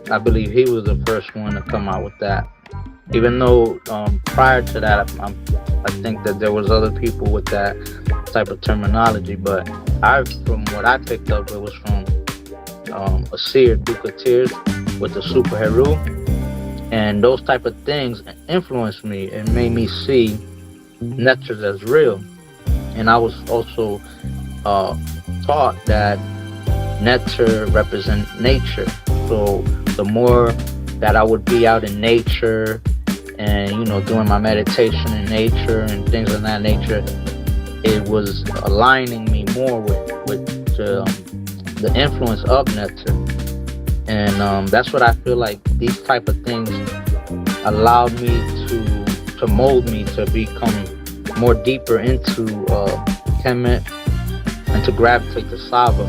I believe he was the first one to come out with that. Even though prior to that, I think that there was other people with that type of terminology, but from what I picked up, it was from Asir Dukateers with the Super Heru, and those type of things influenced me and made me see nectar as real. And I was also taught that nectar represent nature. So the more that I would be out in nature and doing my meditation in nature and things of that nature, it was aligning me more with the influence of nectar. And that's what I feel like these type of things allowed me to mold me to become more deeper into Kemet and to gravitate to Saba.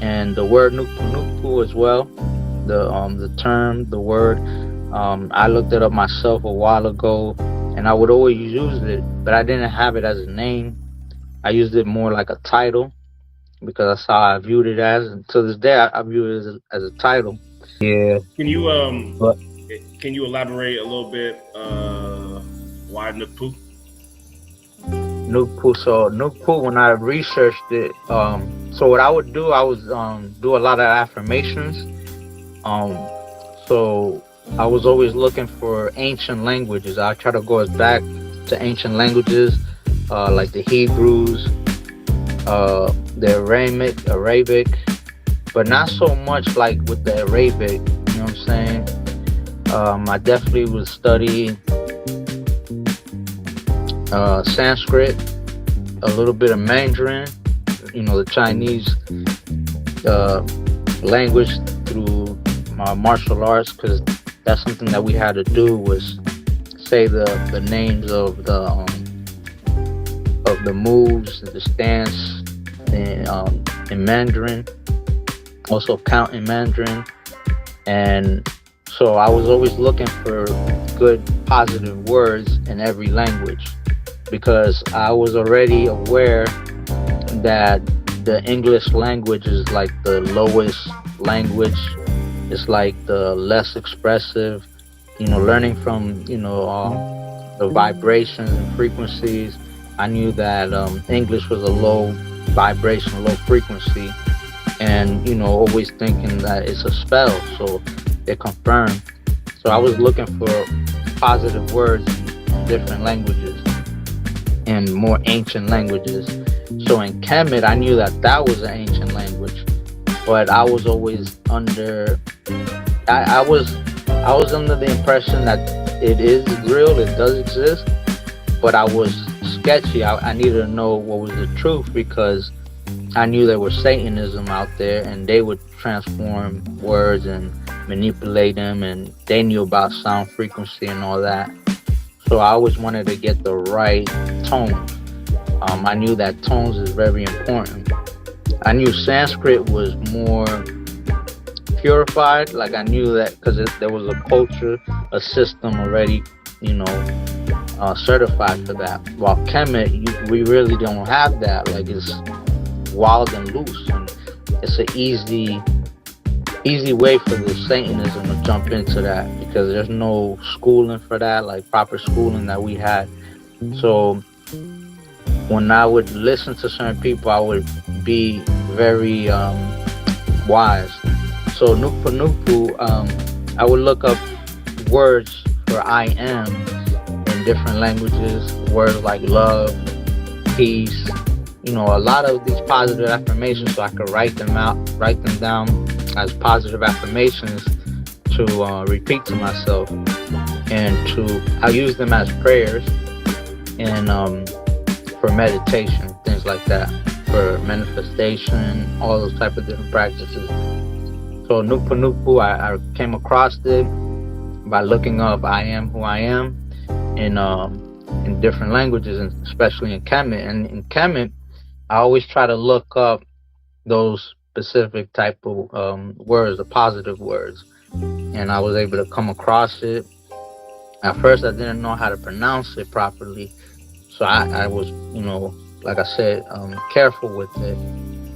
And the word NUK PU NUK PU as well, the term, the word, I looked it up myself a while ago, and I would always use it, but I didn't have it as a name. I used it more like a title because that's how I viewed it as. And to this day, I view it as a title. Yeah. But Can you elaborate a little bit? Why NUK PU? NUK PU. So NUK PU, when I researched it, so what I would do, I would do a lot of affirmations. So I was always looking for ancient languages. I try to go back to ancient languages, like the Hebrews, the Arabic, but not so much like with the Arabic. You know what I'm saying? I definitely would study Sanskrit, a little bit of Mandarin, the Chinese language through my martial arts, because that's something that we had to do, was say the names of the moves, the stance in Mandarin, also count in Mandarin. And so I was always looking for good positive words in every language, because I was already aware that the English language is like the lowest language. It's like the less expressive, learning from, the vibrations and frequencies. I knew that English was a low vibration, low frequency, and, always thinking that it's a spell. So it confirmed. So I was looking for positive words in different languages and more ancient languages. So in Kemet, I knew that was an ancient language, but I was always under the impression that it is real, it does exist, but I was sketchy. I needed to know what was the truth, because I knew there was Satanism out there, and they would transform words and manipulate them, and they knew about sound frequency and all that. So I always wanted to get the right tone. I knew that tones is very important. I knew Sanskrit was more purified. Like I knew that because there was a culture, a system already, certified for that. While Kemet, we really don't have that. Like it's wild and loose, and it's an easy way for the Satanism to jump into that, because there's no schooling for that, like proper schooling that we had. So when I would listen to certain people, I would be very wise. So NUK PU NUK PU, I would look up words for I am in different languages, words like love, peace, a lot of these positive affirmations, so I could write them down as positive affirmations to repeat to myself, and I use them as prayers and for meditation, things like that, for manifestation, all those type of different practices. So NUK PU NUK PU, I came across it by looking up I am who I am in different languages, and especially in Kemet. And in Kemet, I always try to look up those specific type of words, the positive words, and I was able to come across it. At first, I didn't know how to pronounce it properly, so I was, like I said, careful with it.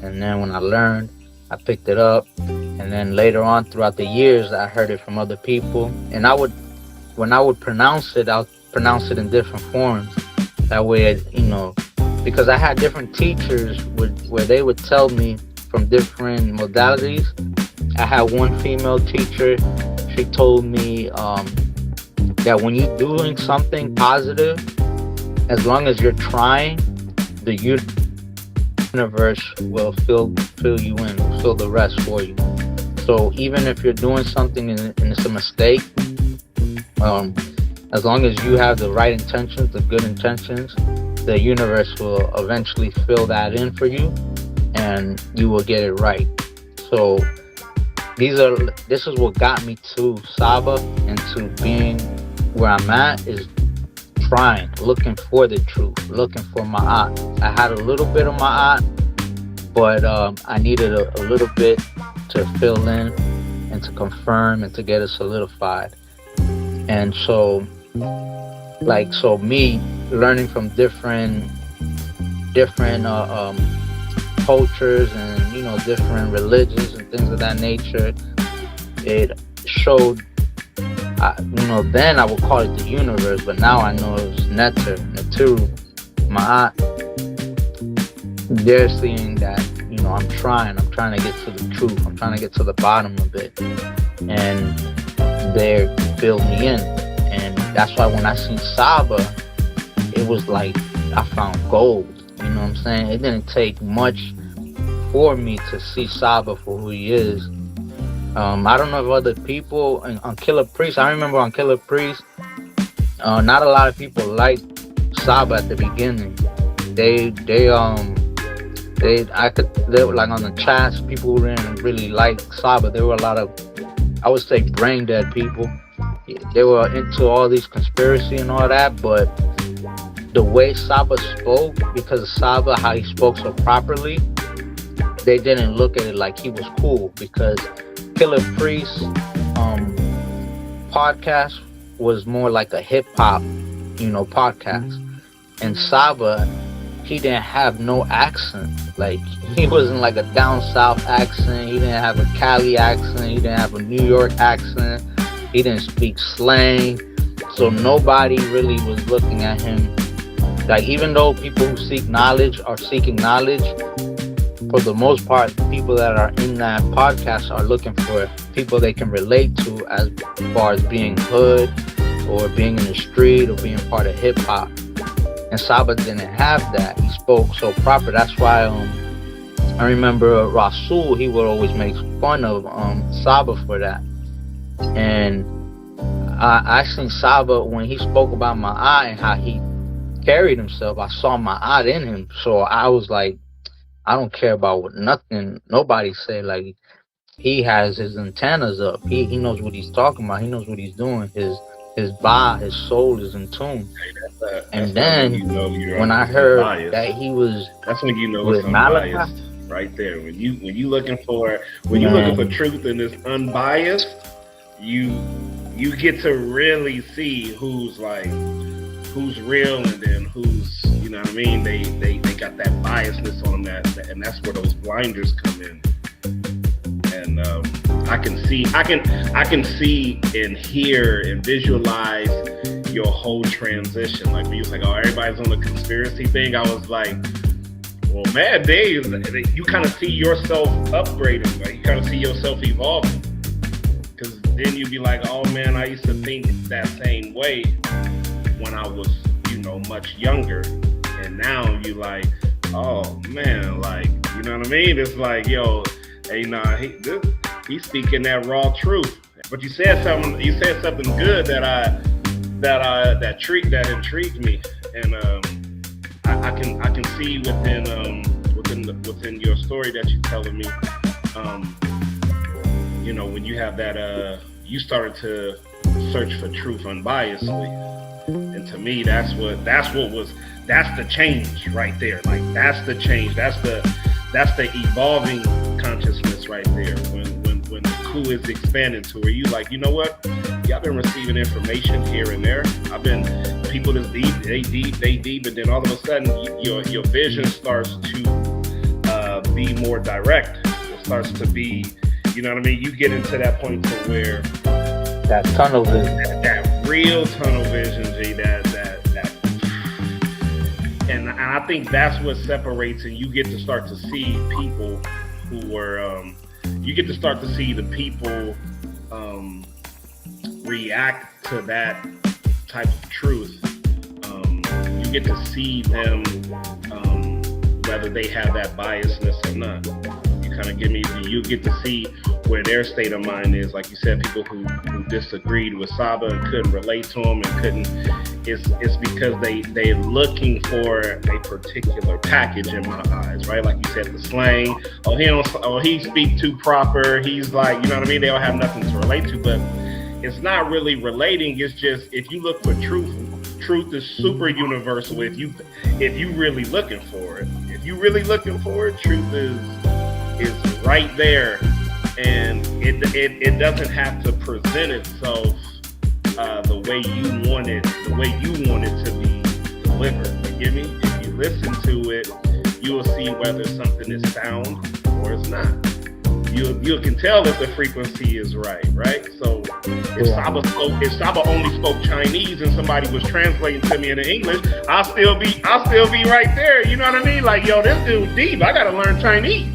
And then when I learned, I picked it up. And then later on, throughout the years, I heard it from other people. And when I would pronounce it, I'll pronounce it in different forms. That way, because I had different teachers where they would tell me from different modalities. I had one female teacher. She told me that when you're doing something positive, as long as you're trying, the universe will fill you in, will fill the rest for you. So even if you're doing something and it's a mistake, as long as you have the right intentions, the good intentions, the universe will eventually fill that in for you, and you will get it right. So this is what got me to Saba and to being where I'm at, is trying, looking for the truth, looking for Ma'at. I had a little bit of Ma'at, but I needed a little bit to fill in and to confirm and to get it solidified. And so me learning from different cultures and different religions and things of that nature, it showed. Then I would call it the universe, but now I know it's Netiru, Ma'at. They're seeing that, I'm trying to get to the truth. I'm trying to get to the bottom of it. And they filled me in. And that's why when I seen Saba, it was like I found gold. You know what I'm saying? It didn't take much for me to see Saba for who he is. I don't know if other people on Killer Priest. I remember on Killer Priest, not a lot of people liked Saba at the beginning. They were like on the chats. People who didn't really like Saba. There were a lot of, I would say, brain dead people. They were into all these conspiracy and all that, but the way Saba spoke, because of Saba, how he spoke so properly, they didn't look at it like he was cool, because Killer Priest podcast was more like a hip hop, podcast. And Saba, he didn't have no accent. Like, he wasn't like a down south accent. He didn't have a Cali accent. He didn't have a New York accent. He didn't speak slang. So nobody really was looking at him. Like, even though people who seek knowledge are seeking knowledge, for the most part, people that are in that podcast are looking for people they can relate to, as far as being hood or being in the street or being part of hip hop. And Saba didn't have that. He spoke so proper. That's why I remember Rasul, he would always make fun of Saba for that. And I seen Saba when he spoke about Ma'at and how he carried himself. I saw Ma'at in him. So I was like, I don't care about what nobody say. Like, he has his antennas up. He knows what he's talking about. He knows what he's doing. His soul is in tune. And then when I heard that he was, that's when you know it's unbiased, right there. When you looking for truth and it's unbiased, you get to really see who's real and then who's, you know what I mean, they got that biasness on that, and that's where those blinders come in. And I can see and hear and visualize your whole transition. Like, when you was like, oh, everybody's on the conspiracy thing, I was like, well, man, Dave, you kind of see yourself upgrading, like, you kind of see yourself evolving. Because then you'd be like, oh man, I used to think that same way when I was, much younger. And now you like, oh man, like, you know what I mean? It's like, yo, hey, nah, he's speaking that raw truth. But you said something good that intrigued me. And I can see within your story that you're telling me, when you have that, you started to search for truth unbiasedly. And to me, that's the change right there. Like, that's the change. That's that's the evolving consciousness right there. When the coup is expanding to where you like, you know what? Yeah, I've been receiving information here and there. I've been people that's deep, they deep, and then all of a sudden your vision starts to be more direct. It starts to be, you know what I mean? You get into that point to where that tunnel vision, that real tunnel vision, G. And I think that's what separates, and you get to start to see people who were, you get to start to see the people react to that type of truth. You get to see them, whether they have that biasness or not. You kind of you get to see where their state of mind is. Like you said, people who disagreed with Saba and couldn't relate to him and couldn't. It's because they're looking for a particular package in my eyes, right? Like you said, the slang. He speak too proper. He's like, you know what I mean? They don't have nothing to relate to, but it's not really relating. It's just if you look for truth is super universal. If you really looking for it, truth is right there, and it doesn't have to present itself the way you want it to be delivered. You get me? If you listen to it, you will see whether something is sound or it's not. You can tell if the frequency is right? So if Saba only spoke Chinese and somebody was translating to me into English, I'll still be right there. You know what I mean? Like, yo, this dude deep. I gotta learn Chinese.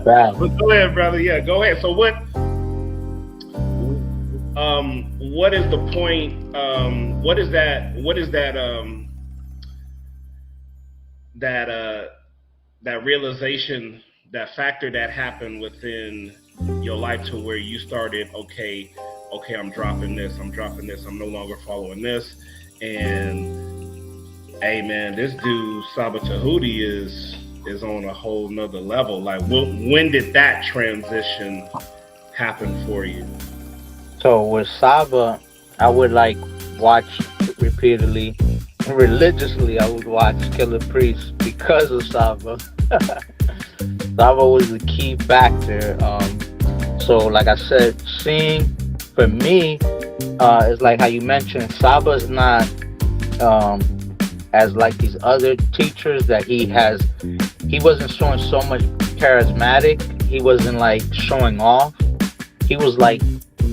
But go ahead, brother. Yeah, go ahead. So what is the point? What is that realization, that factor that happened within your life to where you started, okay, I'm dropping this, I'm no longer following this, and hey man, this dude Saba Tahuti is on a whole nother level. Like, when did that transition happen for you? So with Saba, I would like watch repeatedly, religiously. I would watch Killer Priest because of Saba. Saba was the key factor. So like I said, seeing for me is like how you mentioned, Saba's not as like these other teachers that he wasn't showing so much charismatic. He wasn't like showing off. He was like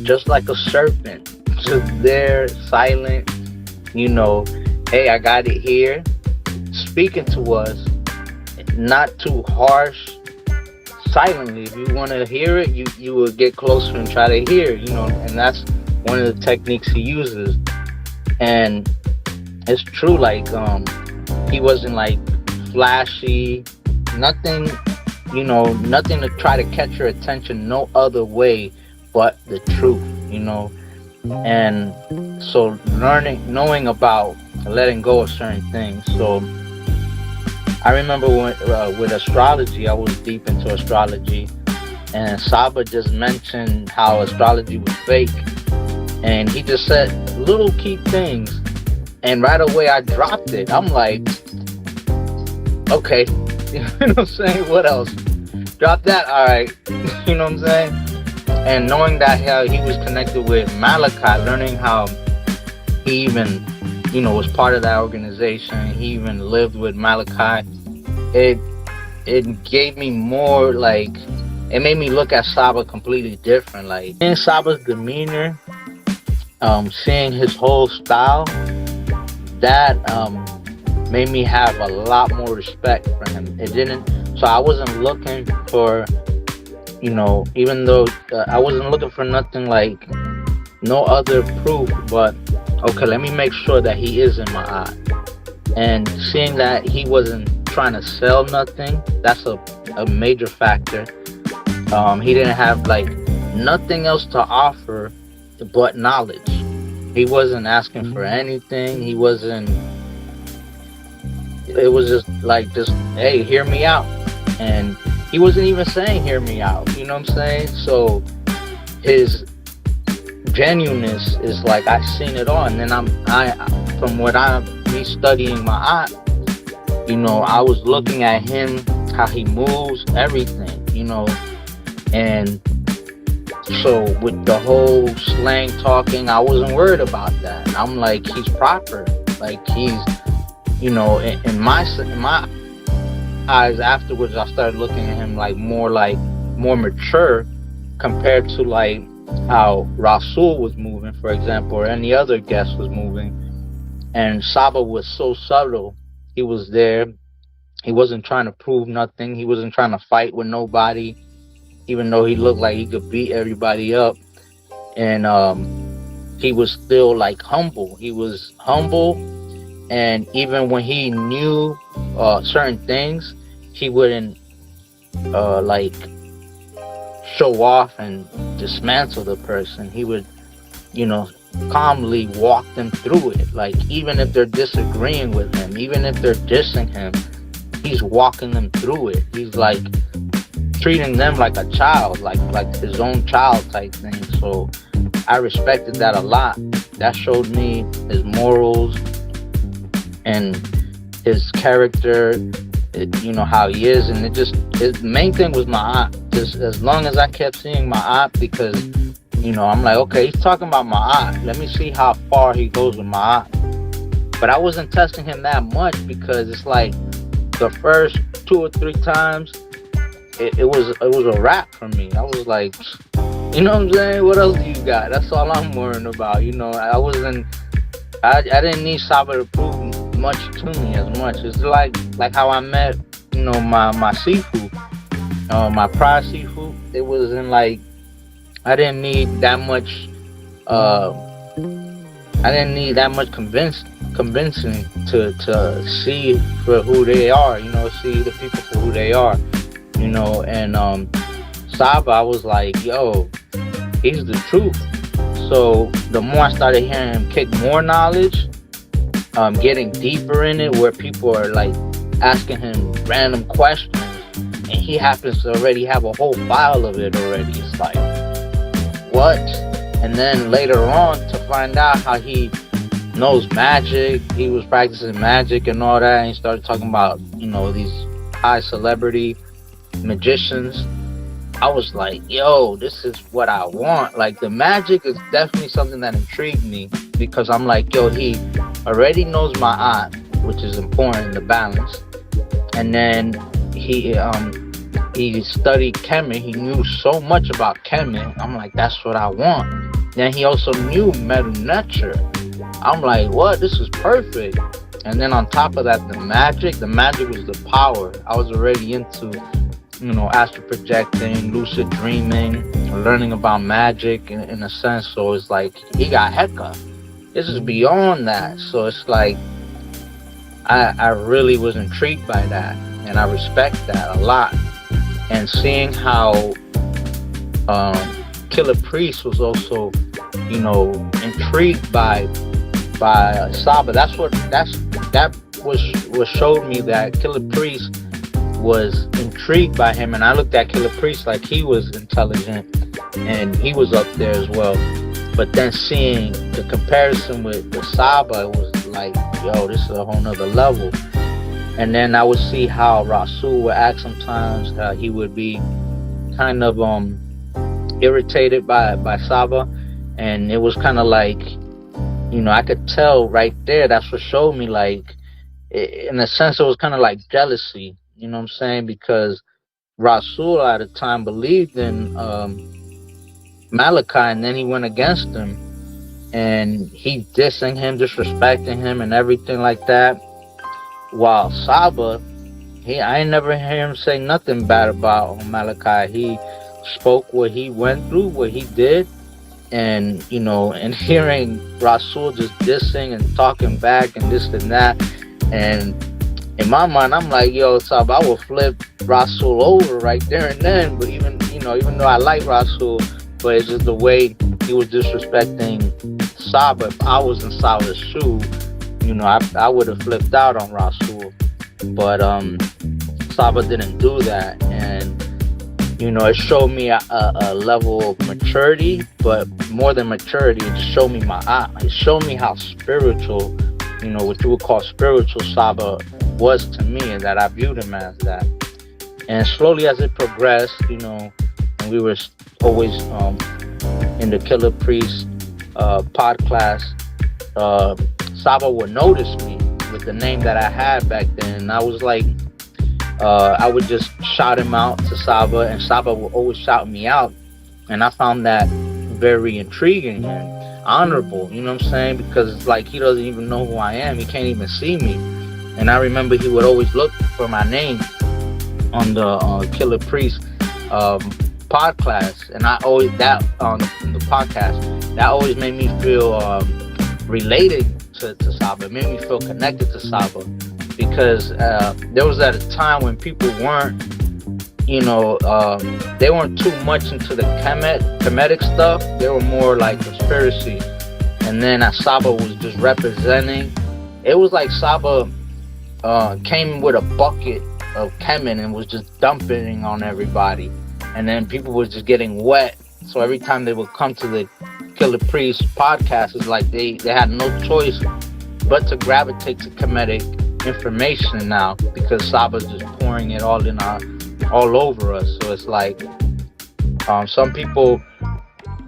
just like a serpent, just there, silent, hey, I got it here, speaking to us, not too harsh, silently. If you want to hear it, you will get closer and try to hear, and that's one of the techniques he uses. And it's true, like, he wasn't like flashy, nothing to try to catch your attention no other way but the truth, and so knowing about letting go of certain things. So I remember with astrology, I was deep into astrology, and Saba just mentioned how astrology was fake, and he just said little key things, and right away I dropped it. I'm like, okay, you know what I'm saying? What else? Drop that, all right. You know what I'm saying? And knowing that how he was connected with Malachi, learning how he even, was part of that organization, he even lived with Malachi, it gave me more, like, it made me look at Saba completely different. Like, seeing Saba's demeanor, seeing his whole style, that made me have a lot more respect for him. So I wasn't looking for, even though I wasn't looking for nothing, like no other proof, but okay, let me make sure that he is in my eye. And seeing that he wasn't trying to sell nothing, that's a major factor. He didn't have like nothing else to offer but knowledge. He wasn't asking for anything. It was just like, hey, hear me out. And he wasn't even saying, hear me out. You know what I'm saying? So his genuineness is like, I've seen it all. And then from what me studying my art, I was looking at him, how he moves, everything, and so with the whole slang talking, I wasn't worried about that. I'm like, he's proper, like he's, in my eyes afterwards, I started looking at him like more mature compared to like how Rasul was moving, for example, or any other guest was moving. And Saba was so subtle. He was there. He wasn't trying to prove nothing. He wasn't trying to fight with nobody, even though he looked like he could beat everybody up. And he was still like humble. He was humble, and even when he knew certain things, he wouldn't like show off and dismantle the person. He would, calmly walk them through it. Like, even if they're disagreeing with him, even if they're dissing him, he's walking them through it. He's like treating them like a child, like his own child type thing. So I respected that a lot. That showed me his morals and his character, how he is. And his main thing was my aunt. Just as long as I kept seeing my aunt, because I'm like, okay, he's talking about my aunt, let me see how far he goes with my aunt. But I wasn't testing him that much, because it's like the first 2 or 3 times it was a wrap for me. I was like, you know what I'm saying, what else do you got? That's all I'm worrying about. I didn't need Saba to prove much to me as much. It's like how I met, my seafood, my prize seafood. It wasn't like I didn't need that much. I didn't need that much convincing to see for who they are. See the people for who they are. And Saba, I was like, yo, he's the truth. So the more I started hearing him kick more knowledge, getting deeper in it, where people are like asking him random questions, and he happens to already have a whole file of it already. It's like, what? And then later on to find out how he knows magic, he was practicing magic and all that, and he started talking about, these high celebrity magicians. I was like, yo, this is what I want. Like, the magic is definitely something that intrigued me, because I'm like, yo, he already knows my aunt, which is important in the balance. And then he studied chemi. He knew so much about chemi. I'm like, that's what I want. Then he also knew metal nature. I'm like, what? This is perfect. And then on top of that, the magic was the power. I was already into astral projecting, lucid dreaming, learning about magic in a sense. So it's like, he got hecka. This is beyond that. So it's like, I really was intrigued by that, and I respect that a lot. And seeing how Killer Priest was also, intrigued by Saba. That was showed me that Killer Priest was intrigued by him, and I looked at Killer Priest like he was intelligent and he was up there as well. But then seeing the comparison with Saba, it was like, yo, this is a whole nother level. And then I would see how Rasul would act sometimes. He would be kind of irritated by Saba, and it was kind of like, I could tell right there. That's what showed me, like, in a sense, it was kind of like jealousy. You know what I'm saying? Because Rasul at the time believed in Malachi, and then he went against him, and he dissing him, disrespecting him, and everything like that. While Saba, I ain't never hear him say nothing bad about Malachi. He spoke what he went through, what he did, and and hearing Rasul just dissing and talking back and this and that, and in my mind, I'm like, yo, Saba, I will flip Rasul over right there and then. But even though I like Rasul, but it's just the way he was disrespecting Saba. If I was in Saba's shoe, I would have flipped out on Rasul. But Saba didn't do that, and it showed me a level of maturity. But more than maturity, it showed me it showed me how spiritual, what you would call spiritual Saba was to me, and that I viewed him as that. And slowly as it progressed, and we were always in the Killer Priest pod class, Saba would notice me with the name that I had back then. And I was like, I would just shout him out to Saba, and Saba would always shout me out. And I found that very intriguing and honorable, you know what I'm saying? Because it's like he doesn't even know who I am. He can't even see me. And I remember he would always look for my name on the Killer Priest pod class, and I always that on the podcast that always made me feel related to Saba. It made me feel connected to Saba, because there was at a time when people weren't, they weren't too much into the Kemetic stuff. They were more like conspiracy. And then as Saba was just representing, it was like Saba came with a bucket of Kemet and was just dumping on everybody. And then people were just getting wet. So every time they would come to the Killer Priest podcast, it's like they had no choice but to gravitate to Kemetic information now, because Saba's just pouring it all over us. So it's like some people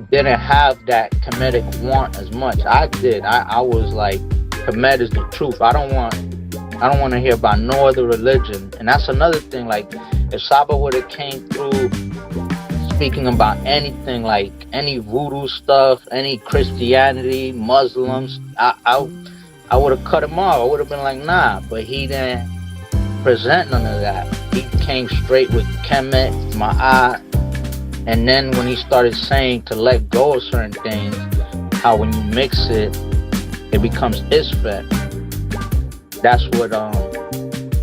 didn't have that Kemetic want as much. I did. I was like, Kemet is the truth. I don't want to hear about no other religion. And that's another thing. Like, if Saba would have came through speaking about anything, like any voodoo stuff, any Christianity, Muslims, I would have cut him off. I would have been like, nah. But he didn't present none of that. He came straight with Kemet, Ma'at. And then when he started saying to let go of certain things, how when you mix it, it becomes Isfet. That's what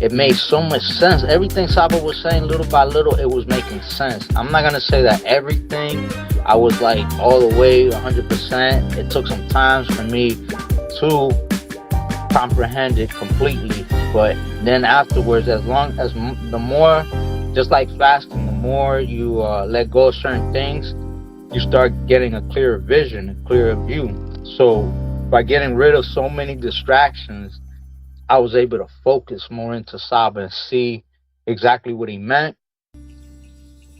it made so much sense. Everything Saba was saying, little by little, it was making sense. I'm not gonna say that everything I was like all the way 100%. It took some time for me to comprehend it completely. But then afterwards, as long as the more, just like fasting, the more you let go of certain things, you start getting a clearer vision, a clearer view. So by getting rid of so many distractions, I was able to focus more into Saba and see exactly what he meant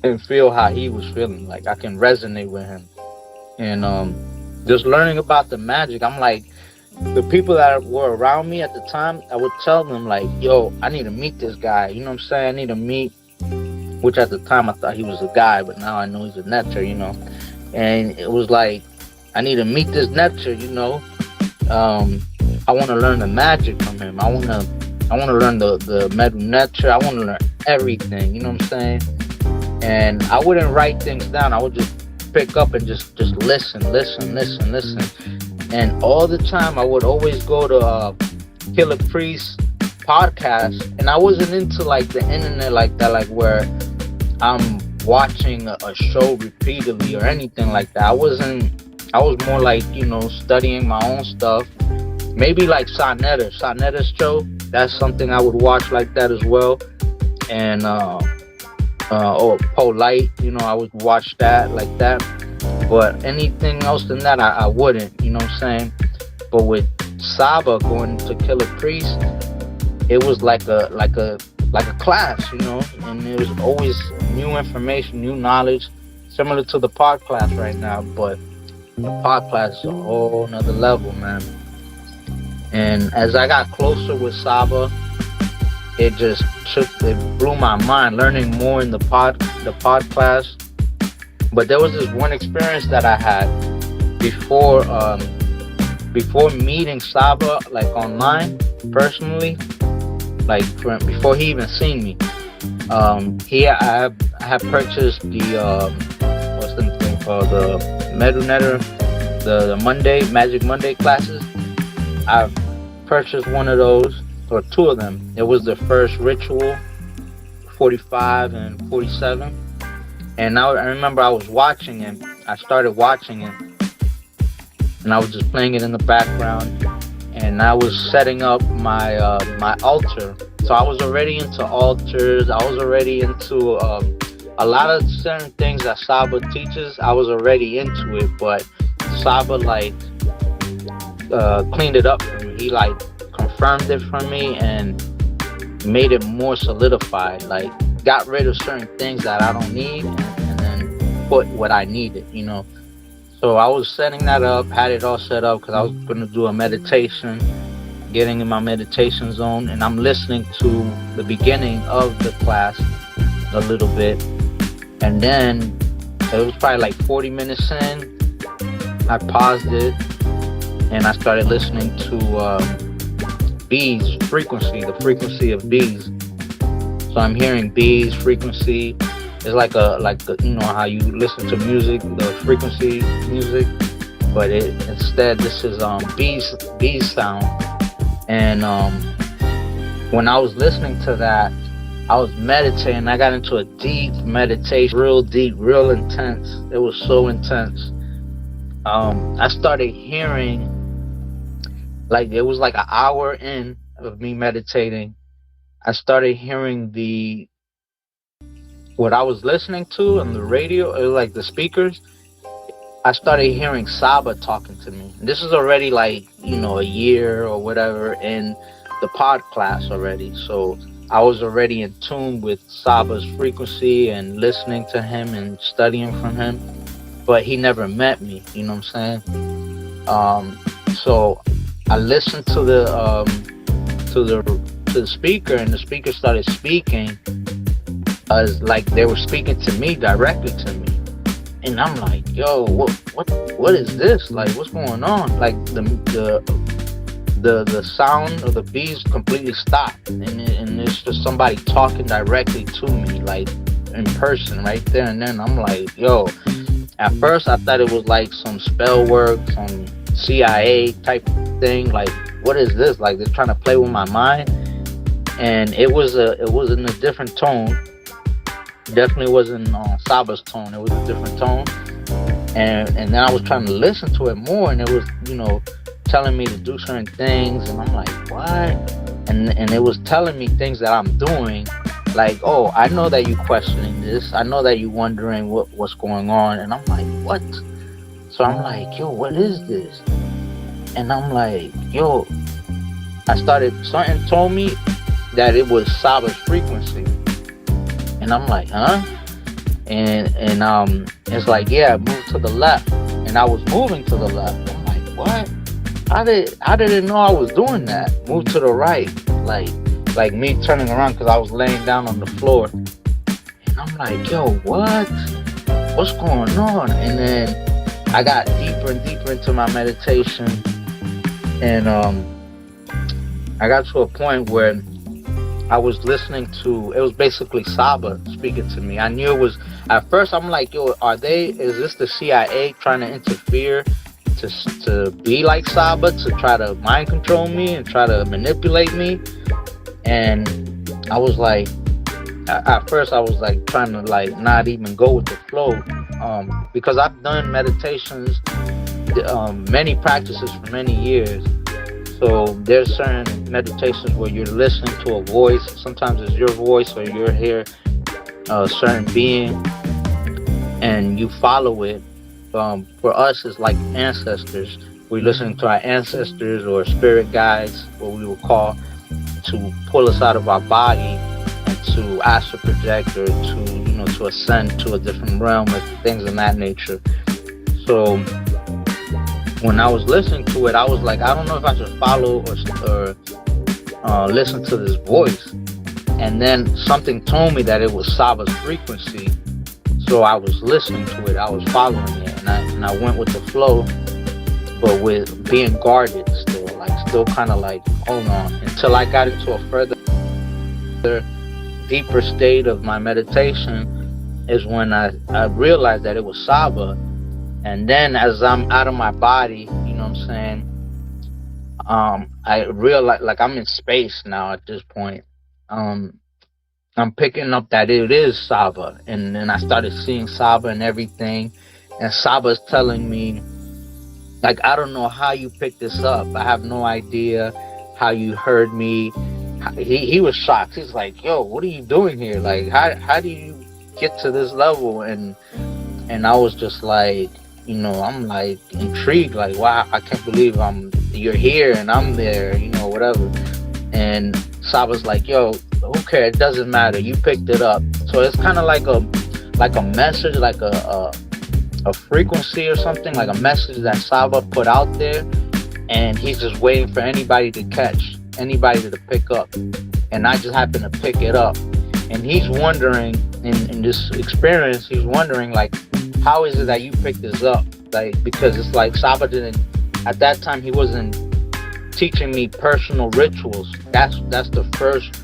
and feel how he was feeling. Like, I can resonate with him. And just learning about the magic, I'm like, the people that were around me at the time, I would tell them like, yo, I need to meet this guy. You know what I'm saying? I need to meet, which at the time I thought he was a guy, but now I know he's a netter, And it was like, I need to meet this netter, I want to learn the magic from him. I want to learn the metal netter. I want to learn everything, you know what I'm saying? And I wouldn't write things down. I would just pick up and just listen. And all the time I would always go to Killer Priest podcast, and I wasn't into like the internet like that, like where I'm watching a show repeatedly or anything like that. I was more like, studying my own stuff. Maybe like Sanetta's show. That's something I would watch like that as well. And Polite, I would watch that like that. But anything else than that, I wouldn't, you know what I'm saying? But with Saba going to Killer Priest, it was like a class, and it was always new information, new knowledge, similar to the pod class right now. But the pod class is a whole nother level, man. And as I got closer with Saba, it blew my mind, learning more in the pod class. But there was this one experience that I had before meeting Saba, like online, personally, like before he even seen me. I had purchased the what's the thing called, the Metal Netter, the Magic Monday classes. I purchased one of those, or two of them. It was the first ritual, 45 and 47. And I remember I was watching it. I started watching it, and I was just playing it in the background. And I was setting up my my altar. So I was already into altars. I was already into a lot of certain things that Saba teaches. I was already into it, but Saba cleaned it up for me. He confirmed it for me, and made it more solidified. Like, got rid of certain things that I don't need, and then put what I needed, you know. So I was setting that up, had it all set up because I was going to do a meditation, getting in my meditation zone, and I'm listening to the beginning of the class a little bit, and then it was probably like 40 minutes in. I paused it and I started listening to bees frequency, the frequency of bees. So I'm hearing bees frequency. It's like a you know how you listen to music, the frequency music, but instead this is bees sound. And when I was listening to that, I was meditating. I got into a deep meditation, real deep, real intense. It was so intense. I started hearing, like, it was like an hour in of me meditating. I started hearing what I was listening to on the radio, or like the speakers. I started hearing Saba talking to me. This is already like, you know, a year or whatever in the pod class already. So I was already in tune with Saba's frequency and listening to him and studying from him. But he never met me, you know what I'm saying? So I listened to the speaker, and the speaker started speaking as like they were speaking to me, directly to me. And I'm like, yo, what is this? Like, what's going on? Like the sound of the bees completely stopped, and it's just somebody talking directly to me, like in person, right there and then. I'm like, yo. At first, I thought it was like some spell work, some CIA type thing. Like, what is this? Like, they're trying to play with my mind. And it was in a different tone. Definitely wasn't Saba's tone. It was a different tone. And then I was trying to listen to it more, and it was, you know, telling me to do certain things, and I'm like, what? And it was telling me things that I'm doing. Like, oh, I know that you questioning this. I know that you wondering what's going on. And I'm like, what? So I'm like, yo, what is this? And I'm like, yo, something told me that it was Saba's frequency. And I'm like, huh? And it's like, yeah, move to the left. And I was moving to the left. I'm like, what? I didn't know I was doing that. Move to the right. Like me turning around because I was laying down on the floor. And I'm like, yo, what? What's going on? And then I got deeper and deeper into my meditation. And I got to a point where I was listening to, it was basically Saba speaking to me. I knew it was, at first I'm like, yo, is this the CIA trying to interfere to be like Saba, to try to mind control me and try to manipulate me? And I was like, at first I was like trying to like not even go with the flow, because I've done meditations, many practices for many years. So there's certain meditations where you're listening to a voice. Sometimes it's your voice, or you're hear a certain being and you follow it. For us, it's like ancestors. We're listening to our ancestors or spirit guides, what we would call, to pull us out of our body and to astral project, or to ascend to a different realm, and things of that nature. So when I was listening to it, I was like, I don't know if I should follow or listen to this voice. And then something told me that it was Saba's frequency. So I was listening to it, I was following it, and I went with the flow, but with being guarded still kind of like, hold on, until I got into a further, deeper state of my meditation is when I realized that it was Saba. And then as I'm out of my body, you know what I'm saying, I realized, like, I'm in space now at this point. I'm picking up that it is Saba, and then I started seeing Saba and everything, and Saba's telling me, like, I don't know how you picked this up. I have no idea how you heard me. He was shocked. He's like, yo, what are you doing here? Like, how do you get to this level? And I was just like, I'm like intrigued, like, wow, I can't believe you're here and I'm there, whatever. And Saba's like, yo, okay, it doesn't matter. You picked it up. So it's kind of like a message, like a frequency or something, like a message that Saba put out there, and he's just waiting for anybody to catch, anybody to pick up. And I just happen to pick it up. And he's wondering, in this experience, he's wondering, like, how is it that you picked this up? Like, because it's like Saba didn't, at that time, he wasn't teaching me personal rituals. That's the first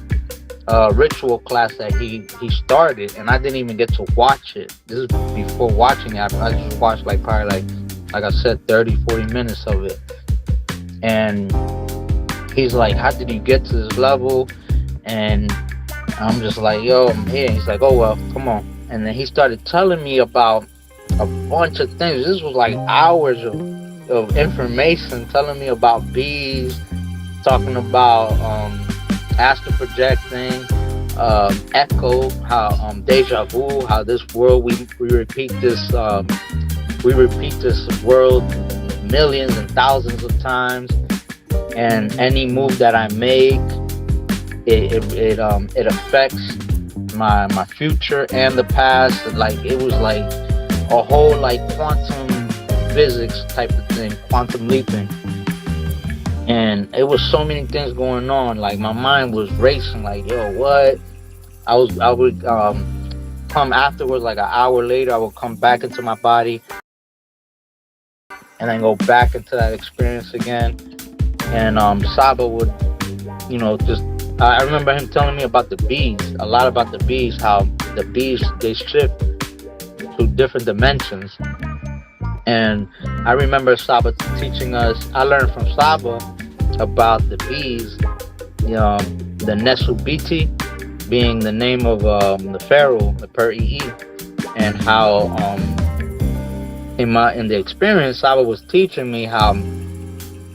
ritual class that he started, and I didn't even get to watch it. This is before watching it. I just watched like probably like I said, 30-40 minutes of it. And he's like, how did you get to this level? And I'm just like, yo, I'm here. And he's like, oh well, come on. And then he started telling me about a bunch of things. This was like hours of information, telling me about bees, talking about astral projecting, echo, how deja vu, how this world we repeat this world millions and thousands of times, and any move that I make, it affects my future and the past. Like it was like a whole like quantum physics type of thing, quantum leaping. And it was so many things going on. Like my mind was racing. Like, yo, what? I would come afterwards, like an hour later. I would come back into my body, and then go back into that experience again. And Saba would, just. I remember him telling me about the bees. A lot about the bees. How the bees, they shift to different dimensions. And I remember Saba teaching us. I learned from Saba about the bees, the Nesubiti being the name of the pharaoh, the Per-Ii, and how in the experience, Saba was teaching me how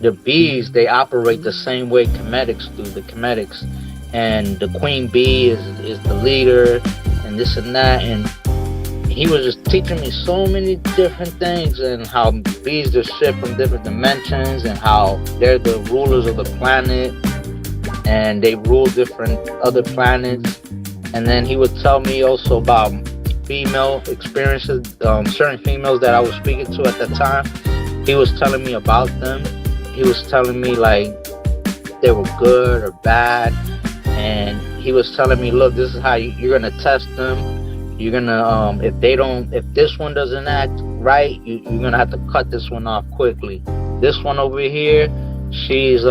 the bees, they operate the same way Cometics do. The Cometics, and the queen bee is the leader, and this and that, and he was just teaching me so many different things, and how bees just shift from different dimensions, and how they're the rulers of the planet, and they rule different other planets. And then he would tell me also about female experiences, certain females that I was speaking to at the time. He was telling me about them. He was telling me like they were good or bad, and he was telling me, look, this is how you're gonna test them. You're gonna if this one doesn't act right, you're gonna have to cut this one off quickly. This one over here, she's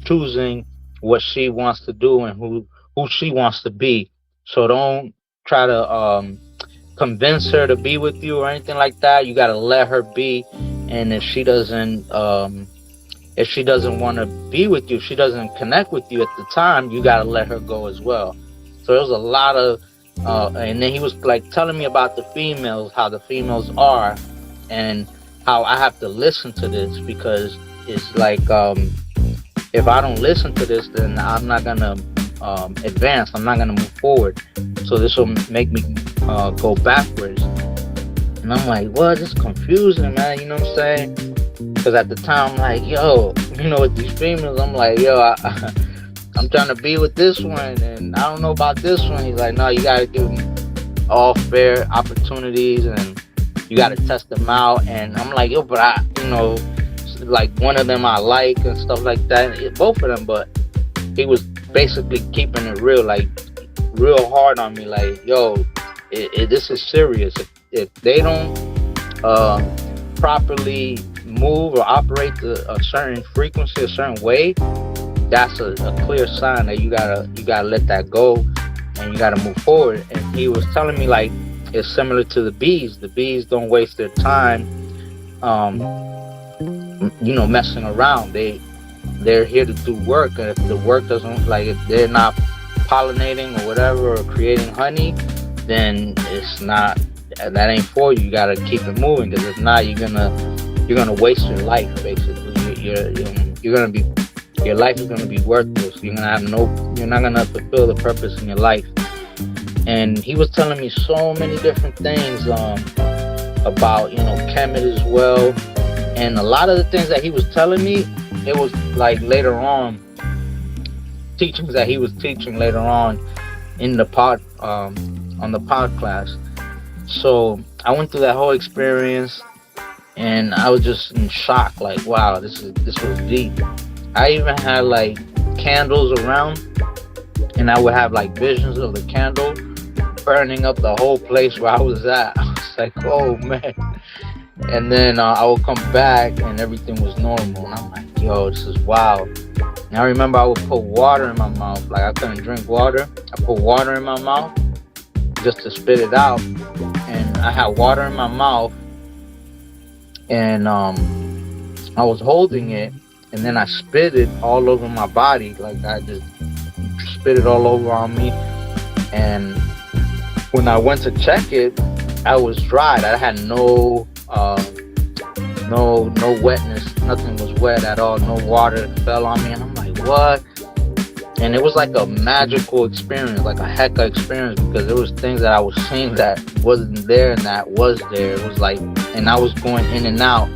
choosing what she wants to do and who she wants to be. So don't try to convince her to be with you or anything like that. You gotta let her be. And if she doesn't want to be with you, if she doesn't connect with you at the time, you gotta let her go as well. So there was a lot of and then he was like telling me about the females, how the females are, and how I have to listen to this, because it's like if I don't listen to this, then I'm not gonna advance. I'm not gonna move forward. So this will make me go backwards. And I'm like, what? This is confusing, man. You know what I'm saying? Because at the time, I'm like, yo, with these females, I'm like, yo, I'm trying to be with this one, and I don't know about this one. He's like, no, you gotta give them all fair opportunities, and you gotta test them out. And I'm like, yo, but I, like one of them I like and stuff like that, both of them. But he was basically keeping it real, like real hard on me, like, yo, this is serious. If they don't properly move or operate a certain frequency, a certain way, that's a clear sign that you gotta let that go, and you gotta move forward. And he was telling me like it's similar to the bees. The bees don't waste their time, messing around. They're here to do work, and if the work doesn't, like if they're not pollinating or whatever or creating honey, then that ain't for you. You gotta keep it moving, because if not, you're gonna waste your life. Basically, your life is gonna be worthless. You're not gonna fulfill the purpose in your life. And he was telling me so many different things about Kemet as well. And a lot of the things that he was telling me, it was like later on teachings that he was teaching later on in the pod on the pod class. So I went through that whole experience, and I was just in shock. Like, wow, this was deep. I even had like candles around, and I would have like visions of the candle burning up the whole place where I was at. I was like, oh man. And then I would come back, and everything was normal. And I'm like, yo, this is wild. And I remember I would put water in my mouth. Like, I couldn't drink water. I put water in my mouth just to spit it out. And I had water in my mouth, and I was holding it, and then I spit it all over my body. Like, I just spit it all over on me. And when I went to check it, I was dried. I had no wetness. Nothing was wet at all. No water fell on me, and I'm like, what? And it was like a magical experience, like a hecka experience, because there was things that I was seeing that wasn't there and that was there. It was like, and I was going in and out,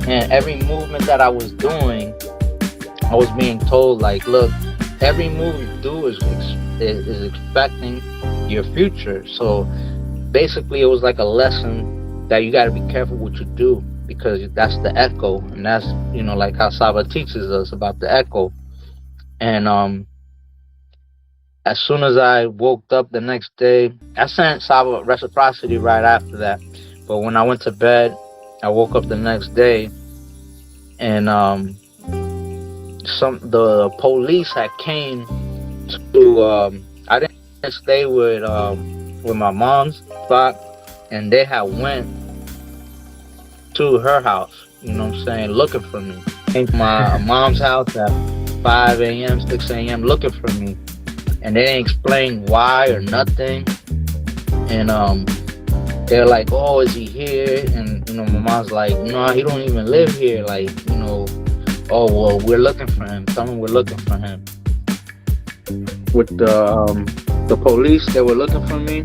and every movement that I was doing, I was being told, like, look, every move you do is expecting your future. So basically, it was like a lesson that you got to be careful what you do, because that's the echo, and that's, you know, like how Saba teaches us about the echo. And as soon as I woke up the next day, I sent Saba reciprocity right after that. But when I went to bed, I woke up the next day, and the police had came to I didn't stay with my mom's spot, and they had went to her house, you know what I'm saying, looking for me. Came to my mom's house at 5 a.m., 6 a.m. looking for me. And they didn't explain why or nothing. And they're like, oh, is he here? And, you know, my mom's like, no, he don't even live here. Like, you know, oh, well, we're looking for him. Tell him we're looking for him. With the police, they were looking for me.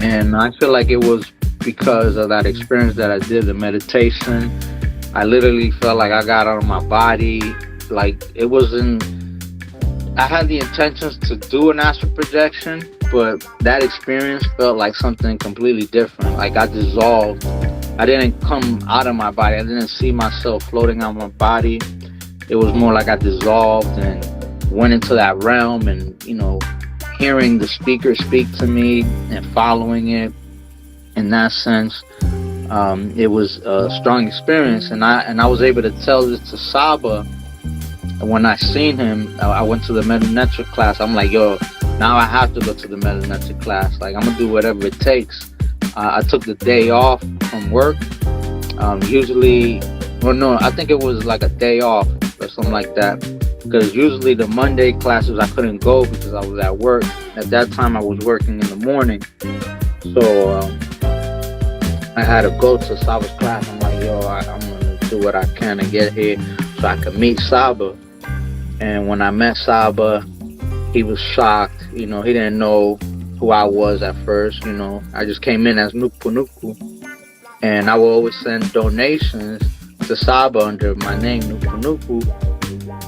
And I feel like it was because of that experience that I did, the meditation. I literally felt like I got out of my body. Like, it wasn't, I had the intentions to do an astral projection, but that experience felt like something completely different. Like, I dissolved. I didn't come out of my body. I didn't see myself floating out of my body. It was more like I dissolved and went into that realm, and, you know, hearing the speaker speak to me and following it. In that sense, it was a strong experience, and I was able to tell this to Saba. When I seen him, I went to the Metanetra class. I'm like, yo, now I have to go to the Metanetra class. Like, I'm gonna do whatever it takes. I took the day off from work. Usually, well, no, I think it was like a day off or something like that. Because usually the Monday classes I couldn't go because I was at work. At that time, I was working in the morning. So I had to go to Saba's class. I'm like, yo, I'm gonna do what I can to get here so I could meet Saba. And when I met Saba, he was shocked. You know, he didn't know who I was at first. You know, I just came in as NUK PU NUK PU. And I would always send donations to Saba under my name, NUK PU NUK PU.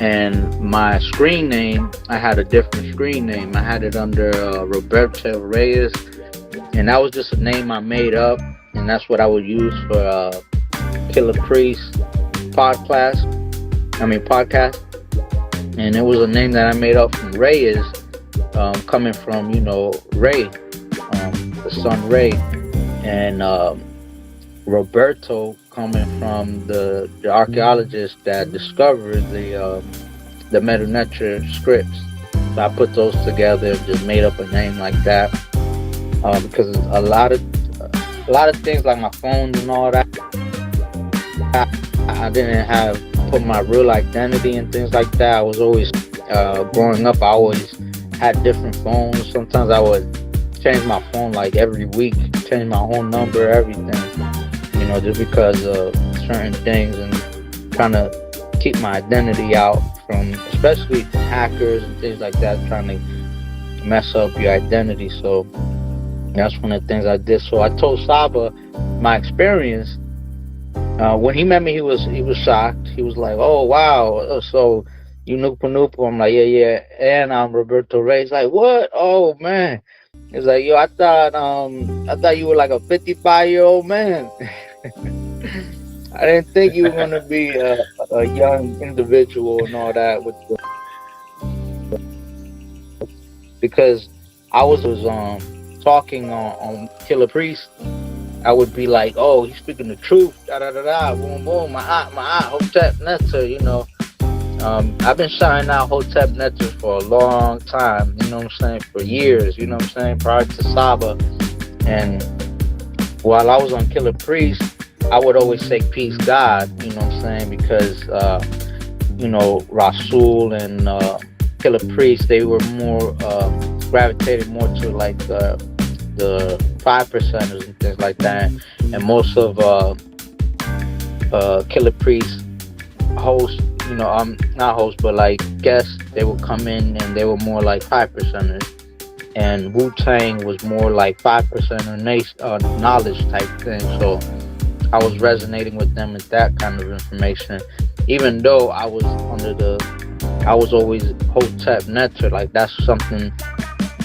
And my screen name, I had a different screen name. I had it under Roberto Reyes. And that was just a name I made up. And that's what I would use for Killer Priest podcast. And it was a name that I made up from Reyes, coming from, you know, Ray, the son Ray. And Roberto coming from the archaeologist that discovered the Metanetra scripts. So I put those together and just made up a name like that, because a lot of things like my phone and all that, I didn't have put my real identity and things like that. I was always growing up, I always had different phones. Sometimes I would change my phone like every week, change my whole number, everything, you know, just because of certain things, and trying to keep my identity out from, especially hackers and things like that, trying to mess up your identity. So that's one of the things I did. So I told Saba my experience. When he met me, he was shocked. He was like, "Oh wow, so you NUK PU NUK PU. I'm like, yeah. And I'm Roberto Reyes. Like, what? Oh man. It's like, yo, I thought you were like a 55-year-old man. I didn't think you were gonna be a young individual and all that because I was talking on Killer Priest. I would be like, oh, he's speaking the truth, da da da da, boom boom, my aunt, Hotep Netter, you know. I've been shouting out Hotep Netter for a long time, you know what I'm saying, for years, you know what I'm saying, prior to Saba. And while I was on Killer Priest, I would always say peace God, you know what I'm saying, because you know, Rasul and Killer Priest, they were more gravitated more to like the 5%ers and things like that. And most of Killer Priest hosts, you know, not hosts, but like guests, they would come in and they were more like 5%ers. And Wu-Tang was more like 5% knowledge type thing. So I was resonating with them with that kind of information. Even though I was always Hotep Netter, like that's something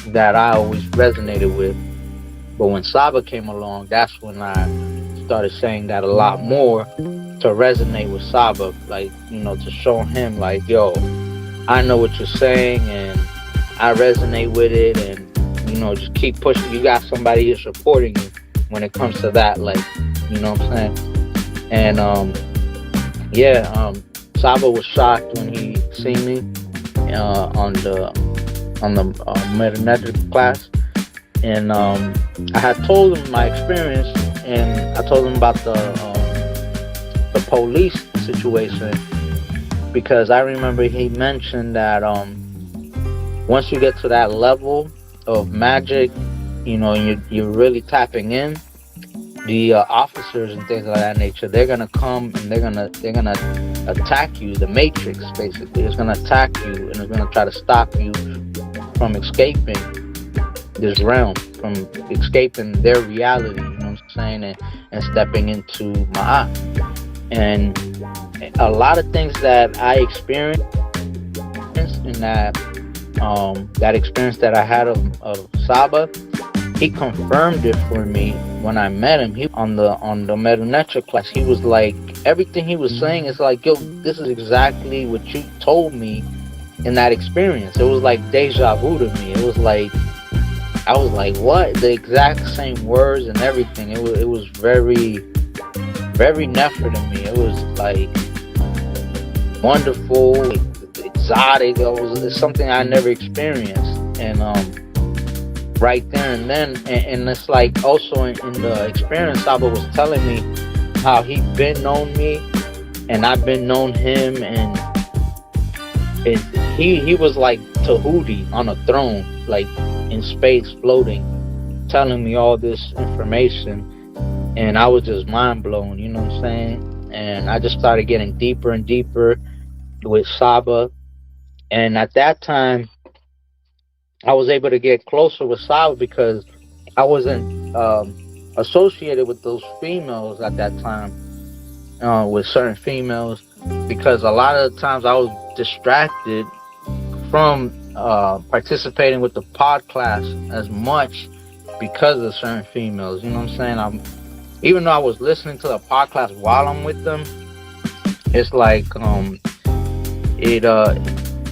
that I always resonated with. But when Saba came along, that's when I started saying that a lot more to resonate with Saba, like, you know, to show him like, yo, I know what you're saying and I resonate with it, and you know, just keep pushing. You got somebody who's supporting you when it comes to that, like, you know what I'm saying? And Saba was shocked when he seen me on the Metanetic class, and I had told him my experience, and I told him about the police situation, because I remember he mentioned that once you get to that level of magic, you know, you're really tapping in. The officers and things of that nature, they're gonna come and they're gonna attack you. The Matrix basically is gonna attack you and it's gonna try to stop you from escaping this realm, from escaping their reality. You know what I'm saying? And stepping into Ma'at. And a lot of things that I experienced in that experience that I had of Saba, he confirmed it for me when I met him. He on the Metanetra class, he was like, everything he was saying is like, yo, this is exactly what you told me in that experience. It was like deja vu to me. It was like, I was like, what? The exact same words and everything. It was very, very Nefer to me. It was like wonderful, exotic. It's something I never experienced. And right there and then, and it's like also in the experience, Saba was telling me how he been known me and I've been known him, and he was like Tahuti on a throne, like in space floating, telling me all this information, and I was just mind blown, you know what I'm saying? And I just started getting deeper and deeper with Saba, and at that time I was able to get closer with Saba because I wasn't associated with those females at that time, with certain females, because a lot of the times I was distracted from participating with the pod class as much because of certain females. You know what I'm saying? Even though I was listening to the pod class while I'm with them, it's like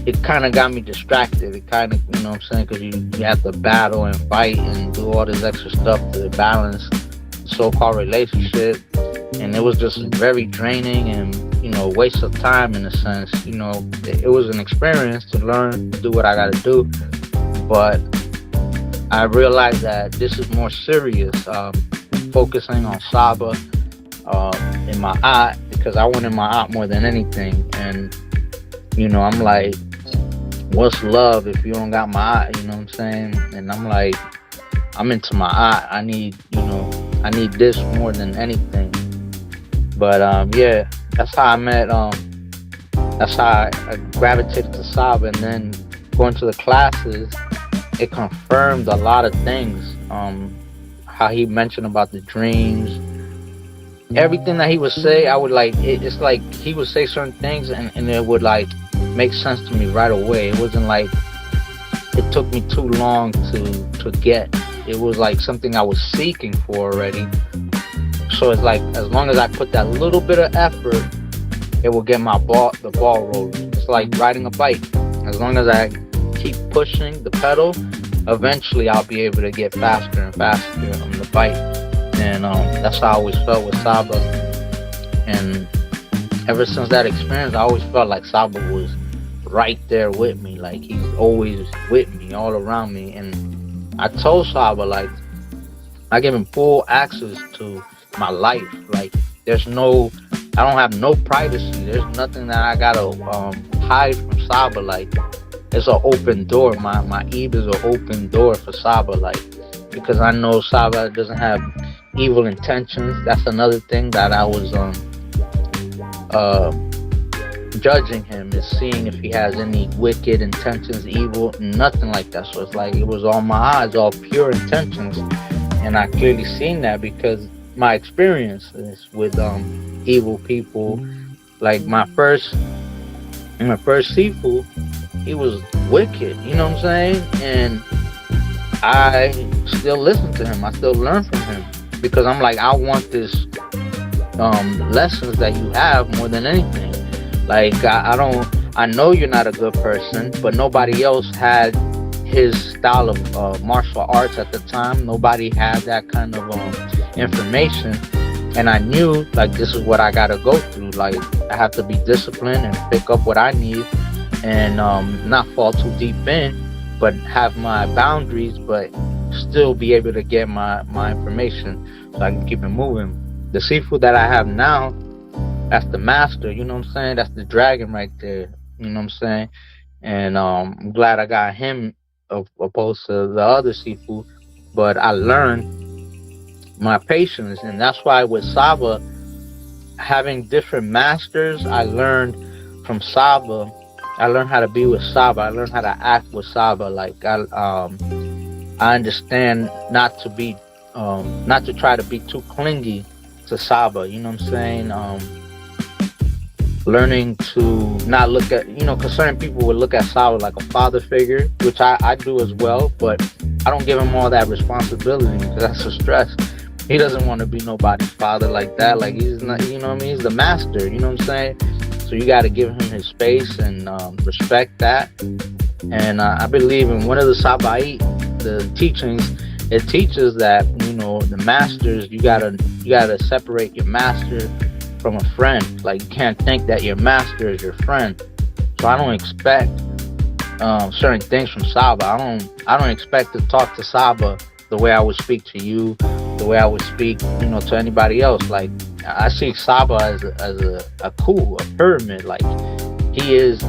it kind of got me distracted. It kind of, you know what I'm saying, because you have to battle and fight and do all this extra stuff to balance so-called relationship, and it was just very draining and, you know, waste of time in a sense. You know, it was an experience to learn to do what I got to do, but I realized that this is more serious, focusing on Saba in my art, because I wanted my art more than anything. And, you know, I'm like, what's love if you don't got my art? You know what I'm saying? And I'm like, I'm into my art. I need this more than anything. But yeah, that's how I met. That's how I gravitated to Saba, and then going to the classes, it confirmed a lot of things. How he mentioned about the dreams, everything that he would say, I would like. It's like he would say certain things, and it would like make sense to me right away. It wasn't like it took me too long to get. It was like something I was seeking for already. So it's like as long as I put that little bit of effort, it will get the ball rolling. It's like riding a bike. As long as I keep pushing the pedal, eventually I'll be able to get faster and faster on the bike. And that's how I always felt with Saba. And ever since that experience, I always felt like Saba was right there with me. Like he's always with me, all around me. And I told Saba, like, I give him full access to my life. Like I don't have no privacy. There's nothing that I gotta hide from Saba. Like it's an open door. My Eve is an open door for Saba. Like because I know Saba doesn't have evil intentions. That's another thing that I was judging him, is seeing if he has any wicked intentions, evil, nothing like that. So it's like it was all my eyes, all pure intentions, and I clearly seen that because my experiences with evil people. Like my first Sifu, he was wicked, you know what I'm saying? And I still listen to him. I still learn from him because I'm like, I want this lessons that you have more than anything. Like I know you're not a good person, but nobody else had his style of martial arts at the time. Nobody had that kind of information. And I knew, like, this is what I gotta go through. Like, I have to be disciplined and pick up what I need and not fall too deep in, but have my boundaries, but still be able to get my information so I can keep it moving. The Sifu that I have now, that's the master, you know what I'm saying? That's the dragon right there, you know what I'm saying? And I'm glad I got him opposed to the other Sifu, but I learned my patience, and that's why with Saba, having different masters, I learned from Saba. I learned how to be with Saba. I learned how to act with Saba. Like I understand not to try to be too clingy to Saba. You know what I'm saying? Learning to not look at, because certain people would look at Saba like a father figure, which I do as well, but I don't give him all that responsibility because that's a stress. He doesn't want to be nobody's father like that. Like he's not, you know what I mean? He's the master, you know what I'm saying? So you got to give him his space and respect that. And I believe in one of the Sabai, the teachings, it teaches that, the masters, you gotta separate your master from a friend. Like you can't think that your master is your friend. So I don't expect certain things from Saba. I don't expect to talk to Saba the way I would speak to you, the way I would speak, to anybody else. Like I see Saba as a coup, a pyramid. Like he is,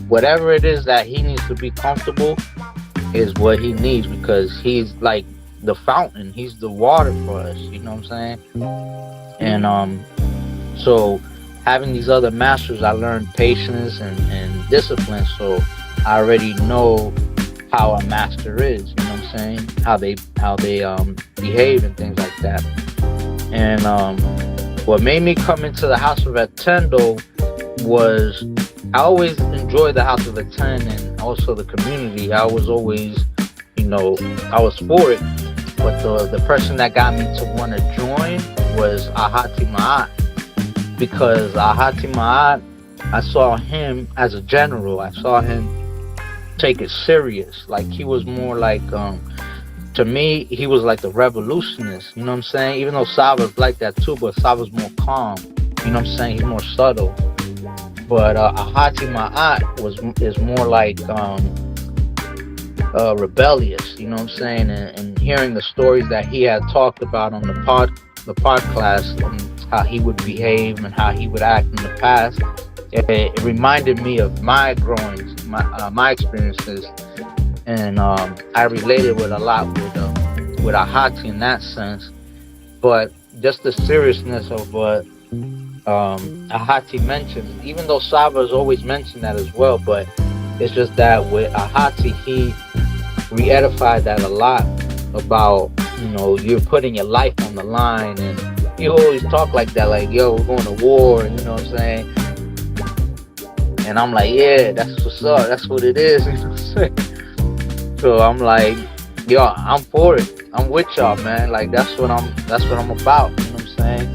whatever it is that he needs to be comfortable is what he needs, because he's like the fountain. He's the water for us. You know what I'm saying? And so having these other masters, I learned patience and discipline. So I already know how a master is, you know what I'm saying? How they behave and things like that. And what made me come into the House of Attendo was I always enjoyed the House of Attend and also the community. I was always, I was for it. But the person that got me to want to join was Ahati Ma'at, because Ahati Ma'at, I saw him as a general. I saw him take it serious. Like he was more like, to me, he was like the revolutionist. You know what I'm saying? Even though Saba's like that too, but Saba's more calm. You know what I'm saying? He's more subtle. But Ahati Ma'at is more like rebellious. You know what I'm saying? And hearing the stories that he had talked about on the podcast, how he would behave and how he would act in the past, it reminded me of my growing, my experiences, and I related with a lot with Ahati in that sense. But just the seriousness of what Ahati mentioned, even though Saba has always mentioned that as well, but it's just that with Ahati, he re-edified that a lot about, you're putting your life on the line, and you always talk like that, like, yo, we're going to war, you know what I'm saying? And I'm like, yeah, that's what's up. That's what it is. You know what I'm saying? So I'm like, yo, I'm for it. I'm with y'all, man. Like that's what I'm about. You know what I'm saying?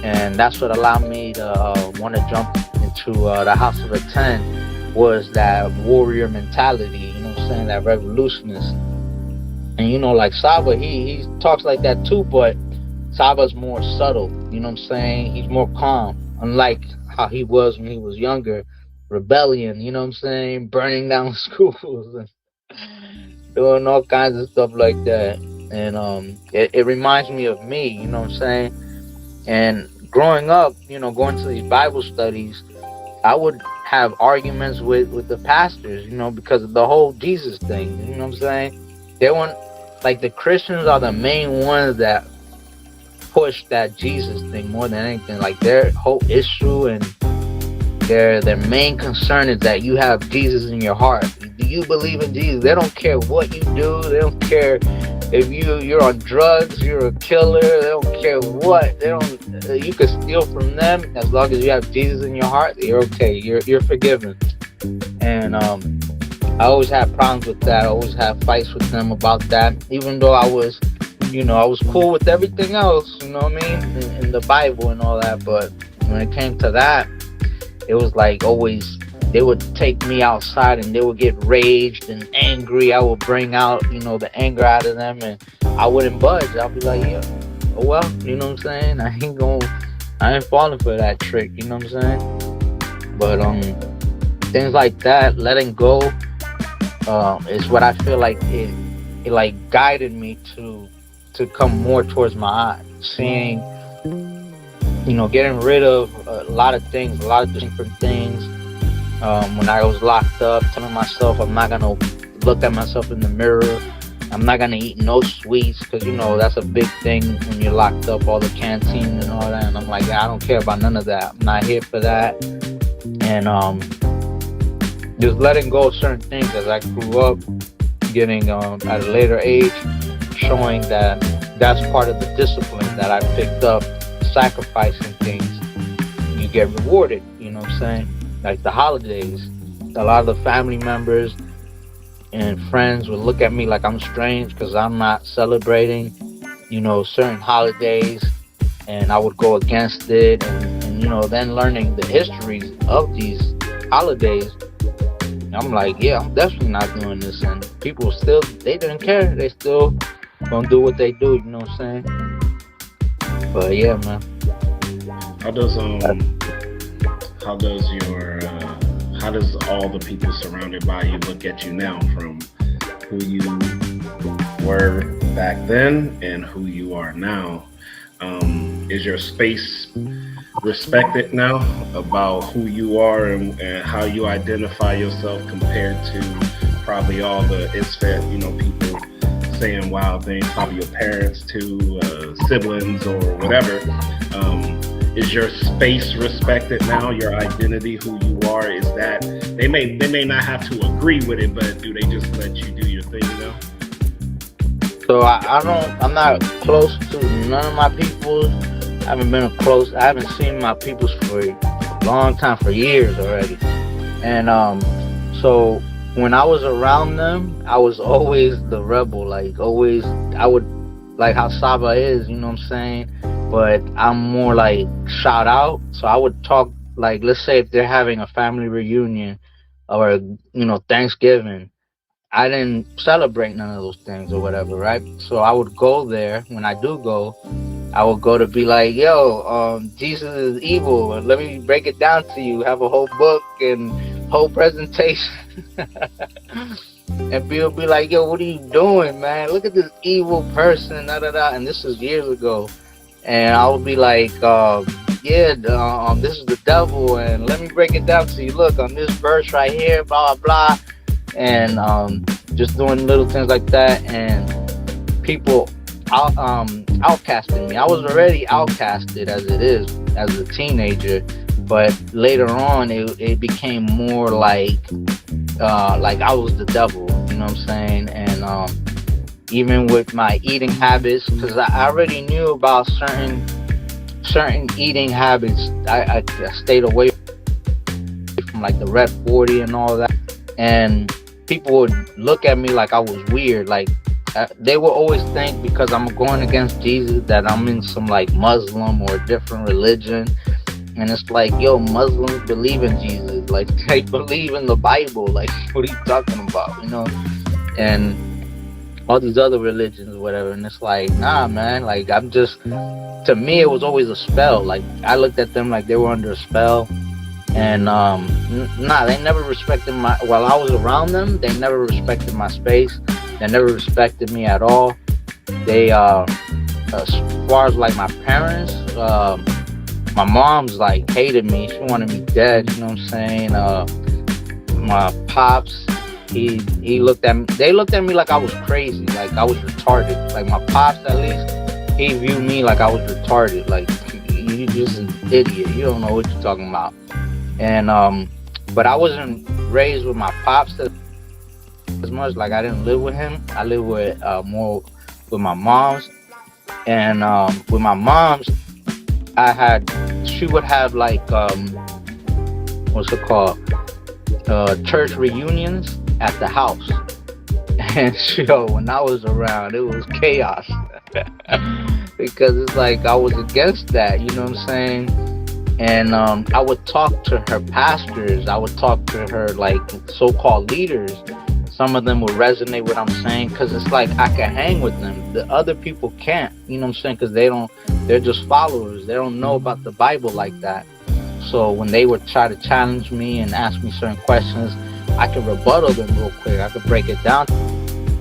And that's what allowed me to want to jump into the House of the Ten, was that warrior mentality. You know what I'm saying? That revolutionist. And like Saba, he talks like that too, but Saba's more subtle. You know what I'm saying? He's more calm, unlike how he was when he was younger. Rebellion, you know what I'm saying? Burning down schools and doing all kinds of stuff like that. And it reminds me of me, you know what I'm saying? And growing up, going to these Bible studies, I would have arguments with the pastors, because of the whole Jesus thing. You know what I'm saying? They weren't like, the Christians are the main ones that push that Jesus thing more than anything. Like, their whole issue and their main concern is that you have Jesus in your heart. Do you believe in Jesus? They don't care what you do. They don't care if you're on drugs, you're a killer. They don't care what. They don't. You can steal from them as long as you have Jesus in your heart. You're okay. You're forgiven. And I always had problems with that. I always had fights with them about that. Even though I was cool with everything else. You know what I mean? In the Bible and all that. But when it came to that, it was like always they would take me outside and they would get raged and angry. I would bring out, the anger out of them, and I wouldn't budge. I'll be like, yeah, oh well, you know what I'm saying? I ain't falling for that trick, you know what I'm saying? But things like that, letting go, is what I feel like it like guided me to come more towards my eye, seeing, getting rid of a lot of things, a lot of different things. When I was locked up, telling myself I'm not gonna look at myself in the mirror. I'm not gonna eat no sweets, because that's a big thing when you're locked up, all the canteen and all that. And I'm like, yeah, I don't care about none of that. I'm not here for that. And just letting go of certain things as I grew up, getting at a later age, showing that that's part of the discipline that I picked up. Sacrificing things, you get rewarded. You know what I'm saying? Like the holidays, a lot of the family members and friends would look at me like I'm strange because I'm not celebrating, certain holidays, and I would go against it. And then learning the histories of these holidays, I'm like, yeah, I'm definitely not doing this. And people still, they didn't care. They still gonna do what they do. You know what I'm saying? But yeah, man. How does all the people surrounded by you look at you now, from who you were back then and who you are now? Is your space respected now about who you are and how you identify yourself, compared to probably all the people saying wild things, probably your parents too, siblings or whatever? Is your space respected now? Your identity, who you are, is that they may not have to agree with it, but do they just let you do your thing, So I'm not close to none of my peoples. I haven't seen my peoples for a long time, for years already. And so when I was around them, I was always the rebel. Like, always, I would, like how Saba is, you know what I'm saying? But I'm more like shout out. So I would talk, like, let's say if they're having a family reunion or, Thanksgiving, I didn't celebrate none of those things or whatever, right? So I would go there. When I do go, I would go to be like, yo, Jesus is evil. Let me break it down to you. Have a whole book and whole presentation. And people be like, yo, what are you doing, man? Look at this evil person, da da da. And this was years ago. And I would be like, this is the devil, and let me break it down to you. Look, on this verse right here, blah, blah, blah. And just doing little things like that. And people outcasting me. I was already outcasted as it is, as a teenager. But later on, it became more like I was the devil, you know what I'm saying? And even with my eating habits, because I already knew about certain eating habits, I stayed away from from like the Red 40 and all that. And people would look at me like I was weird. Like they would always think because I'm going against Jesus that I'm in some like Muslim or different religion. And it's like, yo, Muslims believe in Jesus. Like they believe in the Bible. Like what are you talking about? You know? And all these other religions or whatever. And it's like, nah, man. Like I'm just, to me, it was always a spell. Like I looked at them like they were under a spell. And nah, they never respected while I was around them, they never respected my space. They never respected me at all. They as far as like my parents, my mom's like hated me. She wanted me dead, you know what I'm saying? My pops, he looked at me, they looked at me like I was crazy, like I was retarded. Like my pops, at least, he viewed me like I was retarded. Like you just an idiot, you don't know what you're talking about. And but I wasn't raised with my pops as much. Like I didn't live with him. I lived with more with my mom's. And with my mom's, she would have like what's it called, church reunions at the house. And yo, when I was around, it was chaos. Because it's like I was against that, you know what I'm saying? And I would talk to her pastors. I would talk to her like so-called leaders. Some of them would resonate with what I'm saying, because it's like I can hang with them. The other people can't, you know what I'm saying? Because they're just followers. They don't know about the Bible like that. So when they would try to challenge me and ask me certain questions, I could rebuttal them real quick. I could break it down.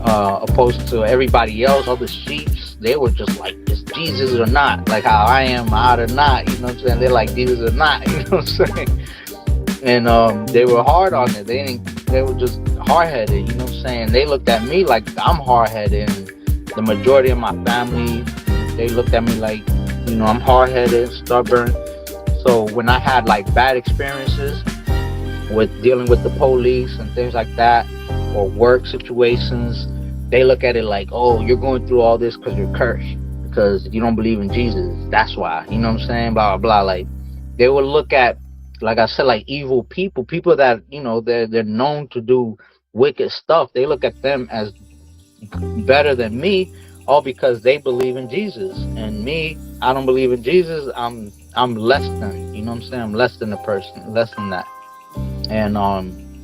Opposed to everybody else, other sheeps, they were just like, it's Jesus or not. Like how I am, out or not, you know what I'm saying? They're like, Jesus or not, you know what I'm saying? And they were hard on it. They were just hard-headed, you know what I'm saying? They looked at me like I'm hard-headed, and the majority of my family, they looked at me like, you know, I'm hard-headed, stubborn. So when I had like bad experiences with dealing with the police and things like that, or work situations, they look at it like, oh, you're going through all this because you're cursed, because you don't believe in Jesus. That's why, you know what I'm saying? Blah, blah, blah. Like, they would look at, like I said, like evil people that, you know, they're known to do wicked stuff. They look at them as better than me, all because they believe in Jesus. And me, I don't believe in Jesus. I'm less than, you know what I'm saying? I'm less than a person, less than that. And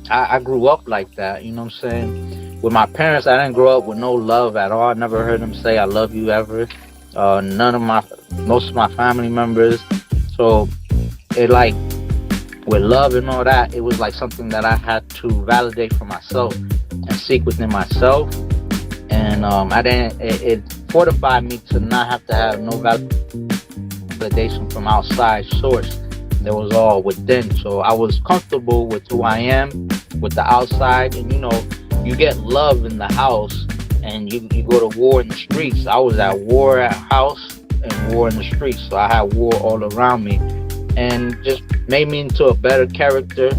I grew up like that, you know what I'm saying? With my parents, I didn't grow up with no love at all. I never heard them say I love you ever. Most of my family members. So it like, with love and all that, it was like something that I had to validate for myself and seek within myself. And it fortified me to not have to have no validation from outside source. That was all within. So I was comfortable with who I am, with the outside. And you know, you get love in the house and you go to war in the streets. I was at war at house and war in the streets. So I had war all around me, and just made me into a better character.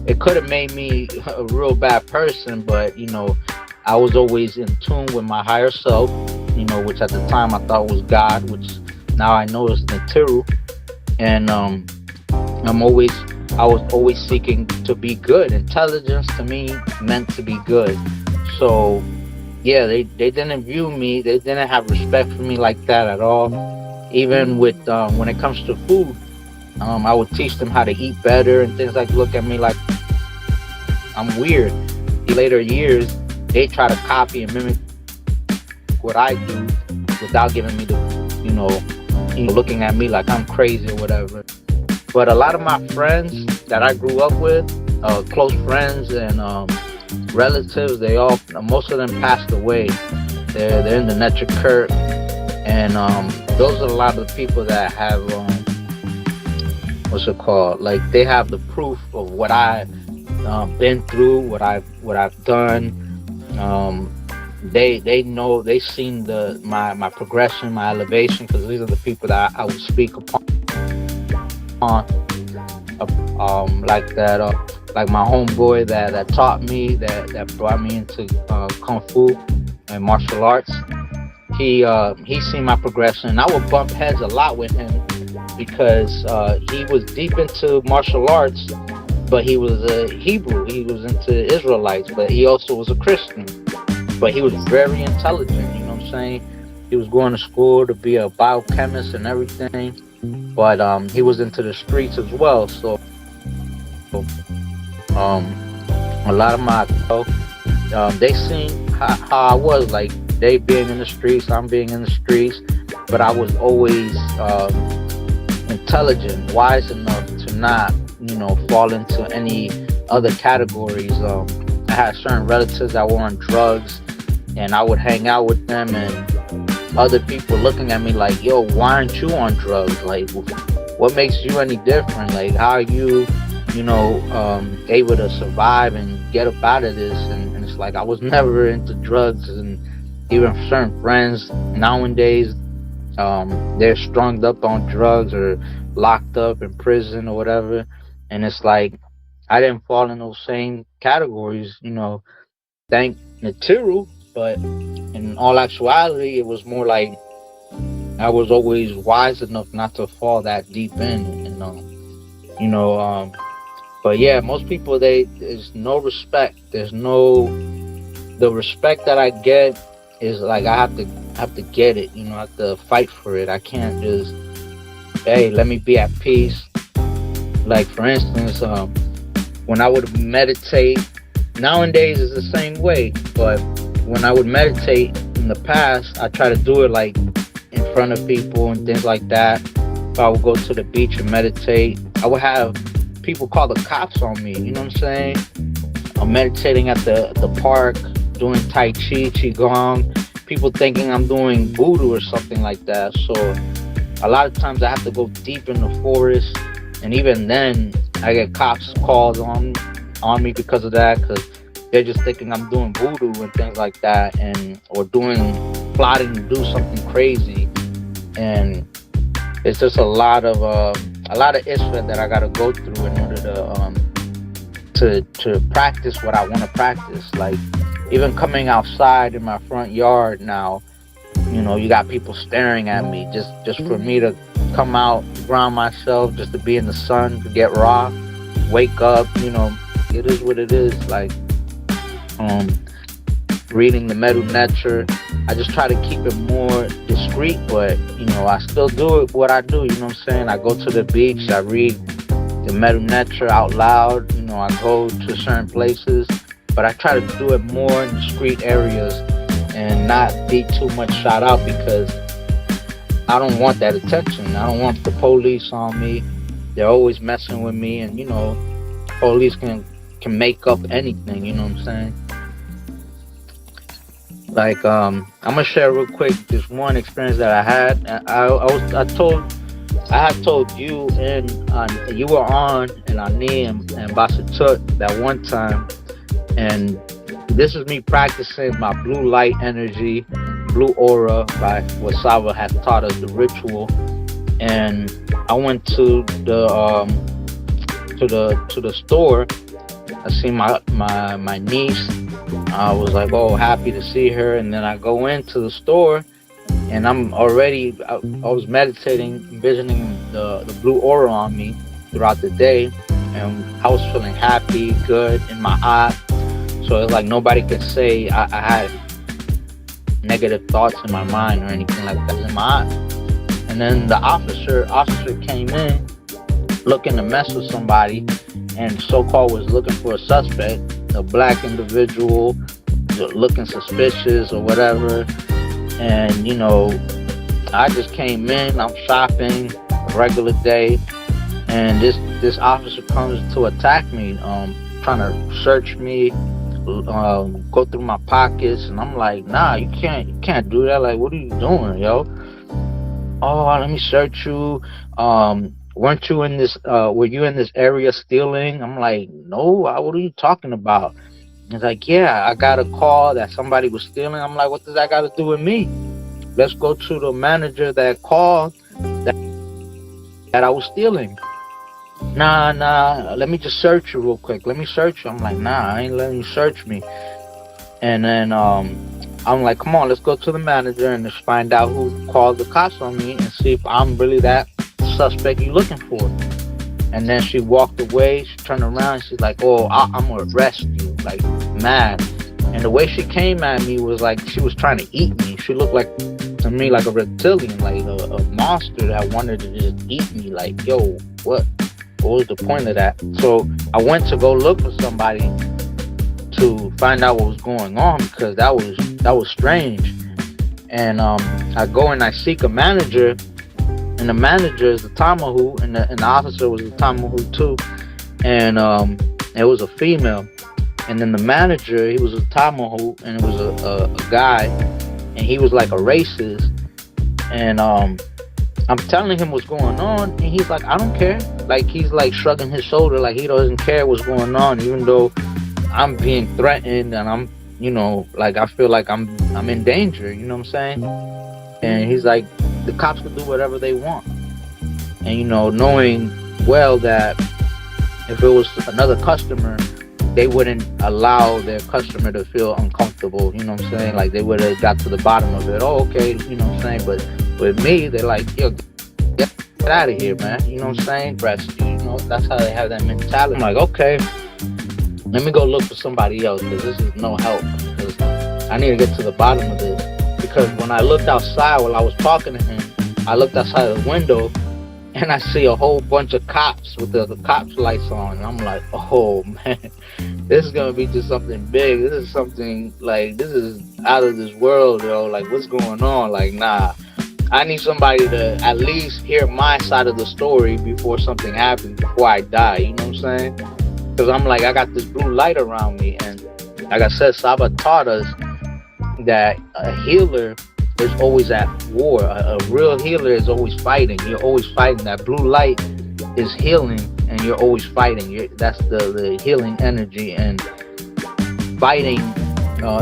It could have made me a real bad person, but you know, I was always in tune with my higher self, you know, which at the time I thought was God, which now I know is Natiru. And I was always seeking to be good. Intelligence to me meant to be good. So yeah, they didn't view me, they didn't have respect for me like that at all. Even with when it comes to food, I would teach them how to eat better and things, like look at me like I'm weird. In later years, they try to copy and mimic what I do without giving me the, you know, looking at me like I'm crazy or whatever. But a lot of my friends that I grew up with, close friends and relatives, most of them passed away. They're in the Netra Kirk, and those are a lot of the people that have what's it called? Like they have the proof of what I've been through, what I've done. They know, they've seen my progression, my elevation, because these are the people that I would speak upon. Like that, like my homeboy that taught me, that brought me into kung fu and martial arts. He seen my progression. I would bump heads a lot with him because he was deep into martial arts, but he was a Hebrew. He was into Israelites, but he also was a Christian. But he was very intelligent. You know what I'm saying? He was going to school to be a biochemist and everything, but he was into the streets as well. So um, a lot of my they seen how I was, like they being in the streets, I'm being in the streets, but I was always intelligent, wise enough to not, fall into any other categories. I had certain relatives that were on drugs, and I would hang out with them, and other people looking at me like, "Yo, why aren't you on drugs? Like, what makes you any different? Like, how are you, able to survive and get up out of this?" And it's like I was never into drugs, and even certain friends nowadays, they're strung up on drugs or locked up in prison or whatever, and it's like I didn't fall in those same categories, thank Natiru, but in all actuality, it was more like I was always wise enough not to fall that deep in, you know. But yeah, most people, there's no respect. There's no the respect that I get is like I have to get it. I have to fight for it. I can't just, hey, let me be at peace. Like for instance, when I would meditate, nowadays is the same way. But when I would meditate in the past, I try to do it like in front of people and things like that. If I would go to the beach and meditate, I would have people call the cops on me. You know what I'm saying? I'm meditating at the park, doing Tai Chi, Qigong. People thinking I'm doing voodoo or something like that. So a lot of times I have to go deep in the forest, and even then I get cops calls on me because of that, because they're just thinking I'm doing voodoo and things like that, and or plotting to do something crazy. And it's just a lot of issues that I gotta go through in order to practice what I want to practice. Like even coming outside in my front yard now, you got people staring at me just for me to come out, ground myself, just to be in the sun, to get raw, wake up. It is what it is. Like reading the Medu Netter, I just try to keep it more discreet, but I still do it what I do. You know what I'm saying? I go to the beach, I read the Medu Netter out loud. I go to certain places, but I try to do it more in discreet areas and not be too much shot out, because I don't want that attention. I don't want the police on me. They're always messing with me, and police can make up anything. You know what I'm saying? Like I'm gonna share real quick this one experience that I had. I had told you, and you were on, and Ani and Basitut that one time, and this is me practicing my blue light energy, blue aura, by what Sava had taught us, the ritual. And I went to the store. I see my niece. I was like, oh, happy to see her. And then I go into the store, and I was meditating, envisioning the blue aura on me throughout the day, and I was feeling happy, good in my eye. So it's like nobody could say I had negative thoughts in my mind or anything like that in my eye. And then the officer came in looking to mess with somebody, and so-called was looking for a suspect, a black individual looking suspicious or whatever. And I just came in, I'm shopping a regular day, and this officer comes to attack me, trying to search me, go through my pockets, and I'm like, nah, you can't do that. Like, what are you doing, yo? Oh, let me search you. Weren't you in this? Were you in this area stealing? I'm like, no. What are you talking about? He's like, yeah, I got a call that somebody was stealing. I'm like, what does that got to do with me? Let's go to the manager that called that I was stealing. Nah, let me just search you real quick. Let me search you. I'm like, nah, I ain't letting you search me. And then I'm like, come on, let's go to the manager and just find out who called the cops on me and see if I'm really that suspect you looking for. And then she walked away. She turned around and she's like, "Oh, I'm gonna arrest you," like mad. And the way she came at me was like she was trying to eat me. She looked like to me like a reptilian, like a monster that wanted to just eat me. Like, yo, what was the point of that? So I went to go look for somebody to find out what was going on, because that was strange. And I go and I seek a manager, and the manager is the Tamahu, and the officer was the Tamahu too, and it was a female. And then the manager, he was a Tamahu, and it was a guy, and he was like a racist. And I'm telling him what's going on, and he's like, "I don't care." Like, he's like shrugging his shoulder, like he doesn't care what's going on, even though I'm being threatened, and I'm, like I feel like I'm in danger. You know what I'm saying? And he's like, the cops can do whatever they want. And knowing well that if it was another customer, they wouldn't allow their customer to feel uncomfortable. You know what I'm saying? Like, they would have got to the bottom of it. Oh, okay. You know what I'm saying? But with me, they're like, "Yo, get out of here, man." You know what I'm saying? Rest. That's how they have that mentality. I'm like, okay, let me go look for somebody else, because this is no help. Because I need to get to the bottom of this. Because when I looked outside while I was talking to him, I looked outside the window, and I see a whole bunch of cops with the cops lights on. And I'm like, oh man, this is gonna be just something big. This is something like, this is out of this world, yo. Like, what's going on? Like, nah, I need somebody to at least hear my side of the story before something happens, before I die. You know what I'm saying? Because I'm like, I got this blue light around me, and like I said, Saba taught us that a healer is always at war. A real healer is always fighting. You're always fighting. That blue light is healing, and you're always fighting. That's the healing energy. And fighting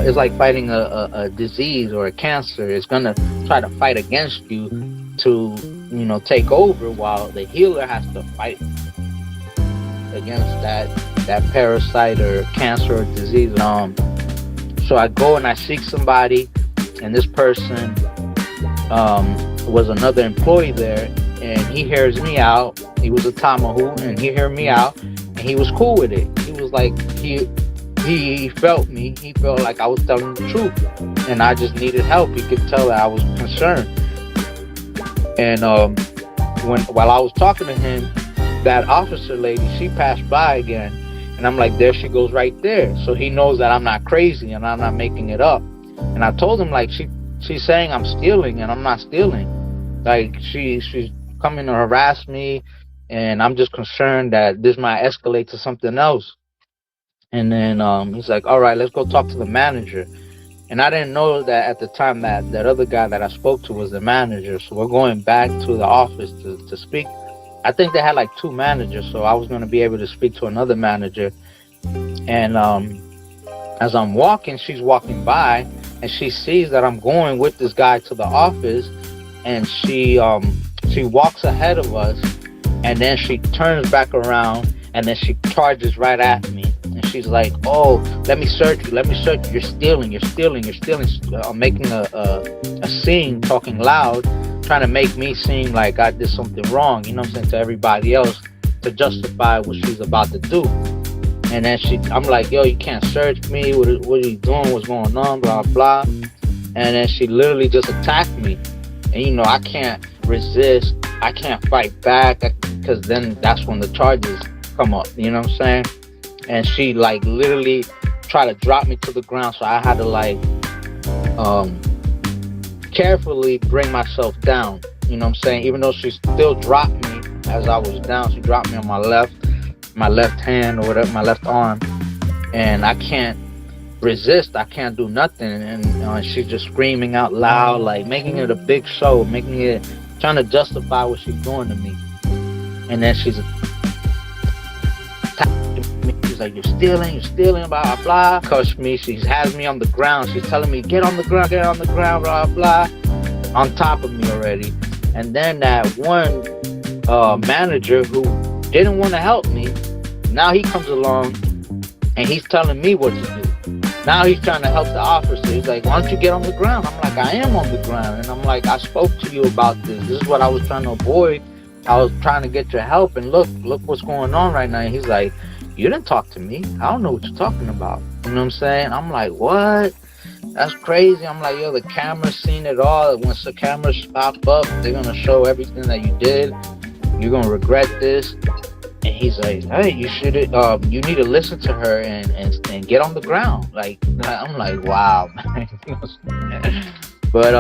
is like fighting a disease or a cancer. It's gonna try to fight against you to take over, while the healer has to fight against that parasite or cancer or disease. So I go and I seek somebody, and this person was another employee there, and he hears me out. He was a Tamahu, and he heard me out, and he was cool with it. He was like, he felt me. He felt like I was telling the truth, and I just needed help. He could tell that I was concerned. And while I was talking to him, that officer lady, she passed by again, and I'm like, there she goes right there. So he knows that I'm not crazy and I'm not making it up. And I told him, like, she's saying I'm stealing, and I'm not stealing. Like, she's coming to harass me, and I'm just concerned that this might escalate to something else. And then he's like, all right, let's go talk to the manager. And I didn't know that at the time that other guy that I spoke to was the manager. So we're going back to the office to speak. I think they had like 2 managers, so I was going to be able to speak to another manager. And as I'm walking, she's walking by, and she sees that I'm going with this guy to the office, and she walks ahead of us, and then she turns back around, and then she charges right at me. And she's like, "Oh, let me search you. You're stealing. Making a scene, talking loud, trying to make me seem like I did something wrong, you know what I'm saying, to everybody else, to justify what she's about to do." And then I'm like, "Yo, you can't search me. What are you doing? What's going on? Blah, blah." And then she literally just attacked me. And, I can't resist. I can't fight back, because then that's when the charges come up, you know what I'm saying? And she, like, literally tried to drop me to the ground. So I had to, like, carefully bring myself down, you know what I'm saying? Even though she still dropped me as I was down, she dropped me on my left hand or whatever, my left arm, and I can't resist. I can't do nothing. And she's just screaming out loud, like making it a big show, trying to justify what she's doing to me. And then she's attacking me. She's like, you're stealing, blah, blah, blah. Cuss me. She has me on the ground. She's telling me, get on the ground, blah, blah, on top of me already. And then that one manager who didn't want to help me, now he comes along and he's telling me what to do. Now he's trying to help the officer. He's like, why don't you get on the ground? I'm like, I am on the ground. And I'm like, I spoke to you about this. This is what I was trying to avoid I was trying to get your help, and look what's going on right now. And he's like, you didn't talk to me. I don't know what you're talking about. You know what I'm saying? I'm like, what? That's crazy. I'm like, yo, the camera's seen it all. Once the cameras pop up, they're gonna show everything that you did. You're gonna regret this. And he's like, hey, you should you need to listen to her and get on the ground. Like, I'm like, wow, man. But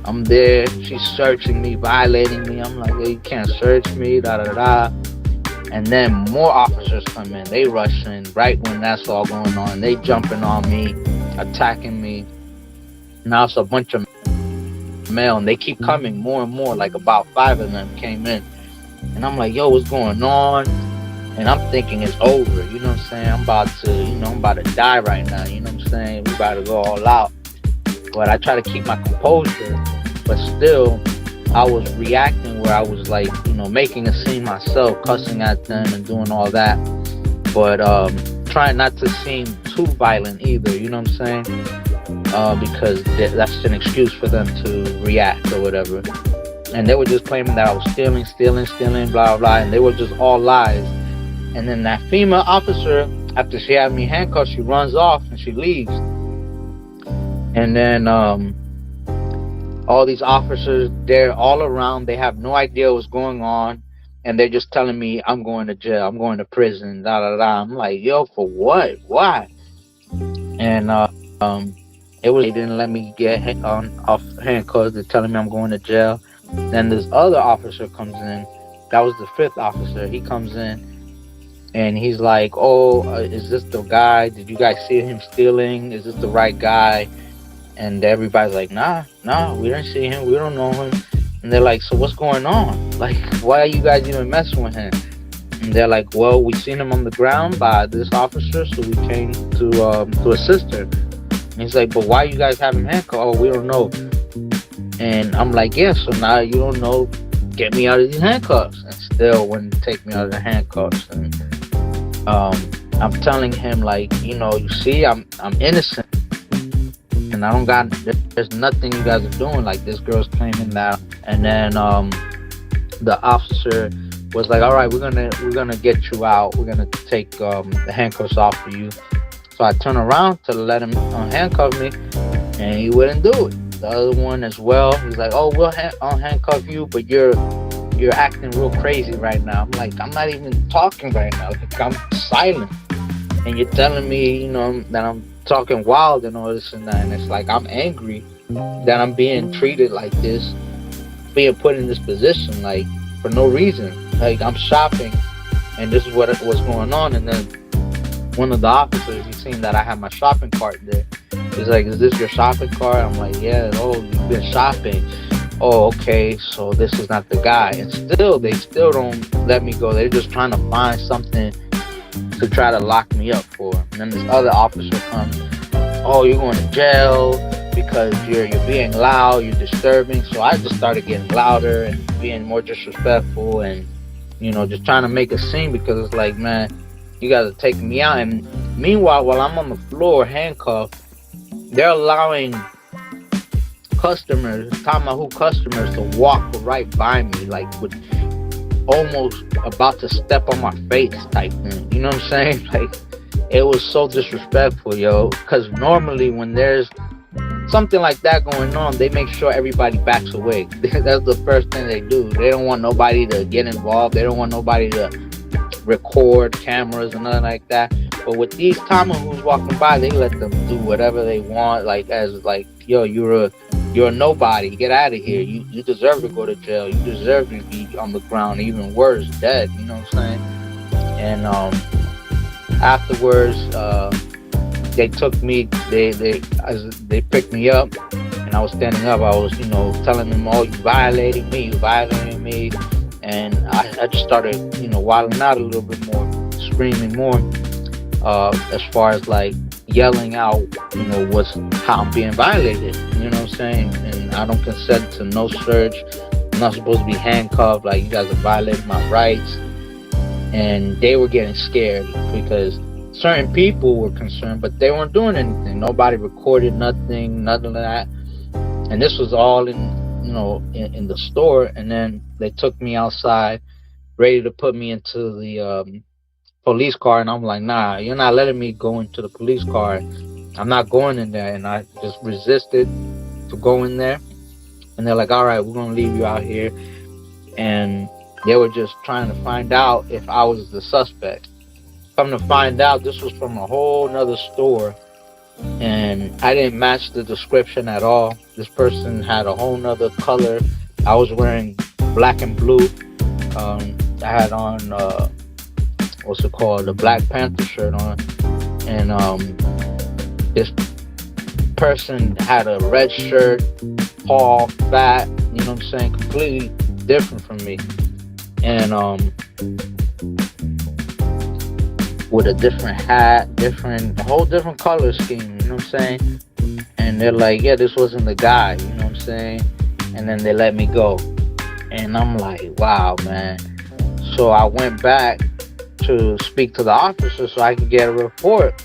I'm there, she's searching me, violating me. I'm like, hey, you can't search me, da da da. And then more officers come in. They rush in right when that's all going on. They jumping on me, attacking me. Now it's a bunch of male, and they keep coming more and more. Like about 5 of them came in. And I'm like, yo, what's going on? And I'm thinking it's over. You know what I'm saying? I'm about to die right now. You know what I'm saying? We about to go all out. But I try to keep my composure. But still, I was reacting where I was like, making a scene myself, cussing at them and doing all that. But trying not to seem too violent either. You know what I'm saying? Because that's an excuse for them to react or whatever. And they were just claiming that I was stealing, blah, blah, and they were just all lies. And then that female officer, after she had me handcuffed, she runs off and she leaves. And then all these officers, they're all around. They have no idea what's going on. And they're just telling me, I'm going to jail, I'm going to prison, da, da, da. I'm like, yo, for what? Why? And they didn't let me get off handcuffs. They're telling me I'm going to jail. Then this other officer comes in. That was the 5th officer. He comes in and he's like, oh, is this the guy? Did you guys see him stealing? Is this the right guy? And everybody's like, nah, we didn't see him. We don't know him. And they're like, so what's going on? Like, why are you guys even messing with him? And they're like, well, we seen him on the ground by this officer, so we came to assist her. And he's like, but why you guys have him handcuffed? Oh, we don't know. And I'm like, yeah, so now you don't know, get me out of these handcuffs. And still wouldn't take me out of the handcuffs. And I'm telling him, like, you see, I'm innocent. And I don't got, there's nothing you guys are doing. Like, this girl's claiming that. And then the officer was like, all right, we're gonna get you out. We're gonna take the handcuffs off of you. So I turn around to let him handcuff me, and he wouldn't do it. The other one as well, he's like, oh, we'll handcuff you, but you're acting real crazy right now. I'm like, I'm not even talking right now. Like, I'm silent. And you're telling me, that I'm talking wild and all this and that. And it's like, I'm angry that I'm being treated like this, being put in this position, like, for no reason. Like, I'm shopping, and this is what's going on. And then one of the officers, he's seen that I have my shopping cart there. He's like, is this your shopping cart? I'm like, yeah. Oh, you've been shopping. Oh, okay, so this is not the guy. And they still don't let me go. They're just trying to find something to try to lock me up for. And then this other officer comes, oh, you're going to jail because you're being loud, you're disturbing. So I just started getting louder and being more disrespectful and, just trying to make a scene, because it's like, man, you guys are taking me out. And meanwhile, while I'm on the floor handcuffed, they're allowing customers to walk right by me, like with almost about to step on my face type thing. You know what I'm saying? Like, it was so disrespectful, yo. Because normally when there's something like that going on, they make sure everybody backs away. That's the first thing they do. They don't want nobody to get involved. They don't want nobody to record cameras and nothing like that. But with these Tama who's walking by, they let them do whatever they want. Like, as like, yo, you're a nobody. Get out of here. You deserve to go to jail. You deserve to be on the ground, even worse, dead. You know what I'm saying? And afterwards, they took me. They picked me up, and I was standing up. I was, telling them, "Oh, you violating me," and I just started, wilding out a little bit more, screaming more. As far as like yelling out, how I'm being violated, you know what I'm saying? And I don't consent to no search. I'm not supposed to be handcuffed. Like, you guys are violating my rights. And they were getting scared because certain people were concerned, but they weren't doing anything. Nobody recorded nothing of that. And this was all in, in the store, and then they took me outside, ready to put me into the police car, and I'm like, nah, you're not letting me go into the police car. I'm not going in there, and I just resisted to go in there, and they're like, all right, we're gonna leave you out here, and they were just trying to find out if I was the suspect. Come to find out, this was from a whole nother store, and I didn't match the description at all. This person had a whole nother color. I was wearing black and blue. I had on what's it called, the Black Panther shirt on, and this person had a red shirt, tall, fat. You know what I'm saying? Completely different from me, and with a different hat, a whole different color scheme, you know what I'm saying? And they're like, yeah, this wasn't the guy, you know what I'm saying? And then they let me go. And I'm like, wow, man. So I went back to speak to the officer so I could get a report.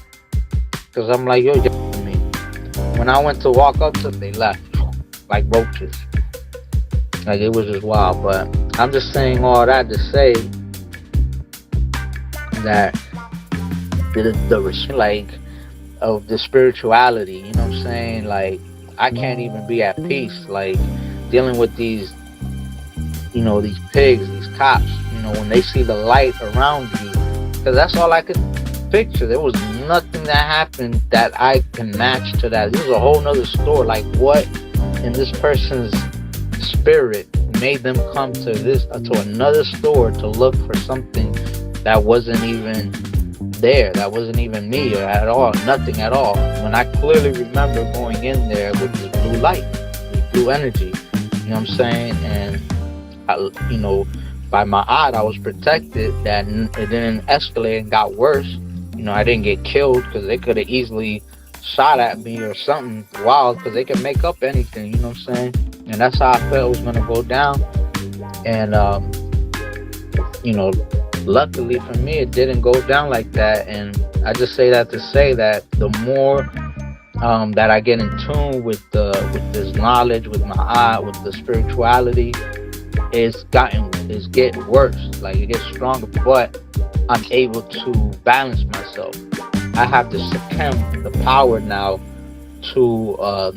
Because I'm like, yo, me. When I went to walk up to them, they left like roaches. Like, it was just wild. But I'm just saying all that to say that the like of the spirituality, you know what I'm saying? Like, I can't even be at peace, like dealing with these, these pigs, these cops, when they see the light around you, because that's all I could picture. There was nothing that happened that I can match to that. This is a whole nother store. Like, what in this person's spirit made them come to another store to look for something that wasn't even there, that wasn't even me or at all, nothing at all, when I clearly remember going in there with this blue light, this blue energy, you know what I'm saying? And I, by my odd, I was protected that it didn't escalate and got worse. I didn't get killed, because they could have easily shot at me or something wild, because they can make up anything, you know what I'm saying? And that's how I felt it was going to go down. And luckily for me, it didn't go down like that. And I just say that to say that the more that I get in tune with this knowledge, with my eye, with the spirituality, it's getting worse. Like, it gets stronger, but I'm able to balance myself. I have to succumb the power now to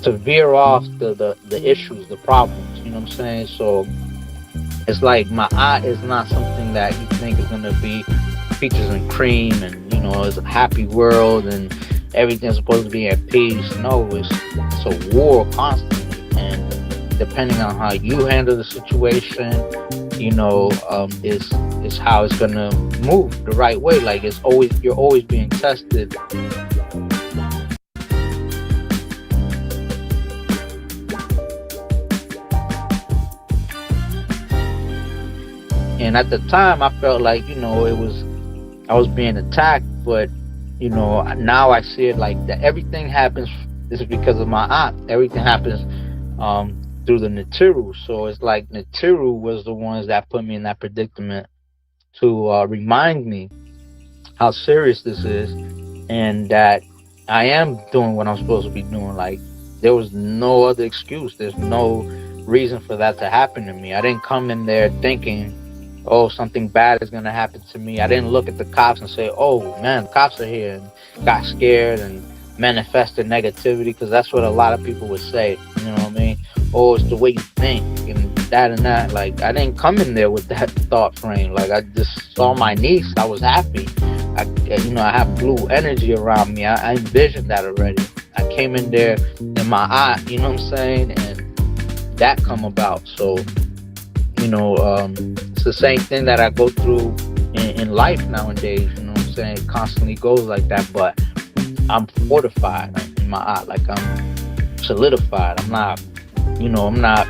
veer off the issues, the problems. You know what I'm saying? So it's like my eye is not something that you think is gonna be peaches and cream, and it's a happy world and everything's supposed to be at peace. No, it's a war constantly, and depending on how you handle the situation, is how it's gonna move the right way. Like, you're always being tested. And at the time, I felt like, I was being attacked, but, now I see it like that everything happens is because of my aunt. Everything happens through the Natiru. So it's like Natiru was the ones that put me in that predicament to remind me how serious this is, and that I am doing what I'm supposed to be doing. Like, there was no other excuse. There's no reason for that to happen to me. I didn't come in there thinking, oh, something bad is going to happen to me. I didn't look at the cops and say, oh, man, the cops are here, and got scared and manifested negativity, because that's what a lot of people would say. You know what I mean? Oh, it's the way you think and that. Like, I didn't come in there with that thought frame. Like, I just saw my niece. I was happy. I have blue energy around me. I envisioned that already. I came in there in my eye, you know what I'm saying? And that come about. So, it's the same thing that I go through in life nowadays, you know what I'm saying? It constantly goes like that, but I'm fortified in my eye. Like, I'm solidified. I'm not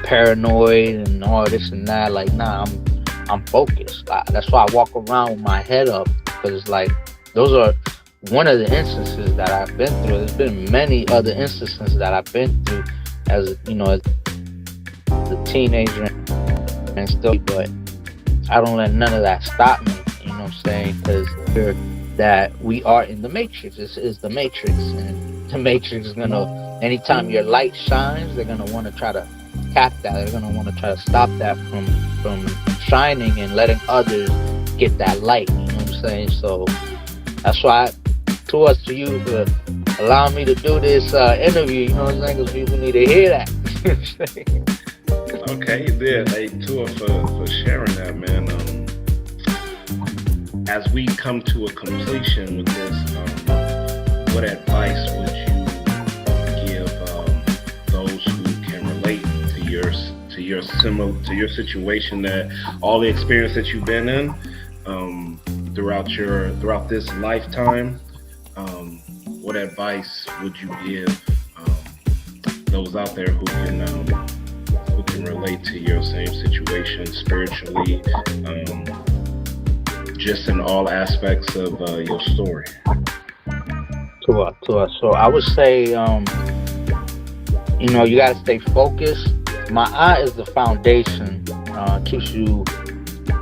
paranoid and all this and that. Like, nah, I'm focused. That's why I walk around with my head up, because it's like, those are one of the instances that I've been through. There's been many other instances that I've been through as a teenager and still, but I don't let none of that stop me, you know what I'm saying? Because that we are in the Matrix. This is the Matrix, and the Matrix is gonna anytime your light shines, they're gonna want to try to cap that. They're gonna want to try to stop that from shining and letting others get that light. You know what I'm saying? So that's why, to you for allowing me to do this interview. You know what I'm saying? Because people need to hear that. Okay, yeah, hey, Tua, for sharing that, man. As we come to a completion with this, what advice would you give those who can relate to your situation, that all the experience that you've been in throughout this lifetime? What advice would you give those out there who can relate to your same situation spiritually, just in all aspects of your story? To So I would say, you know, you gotta stay focused. My eye is the foundation. Keeps you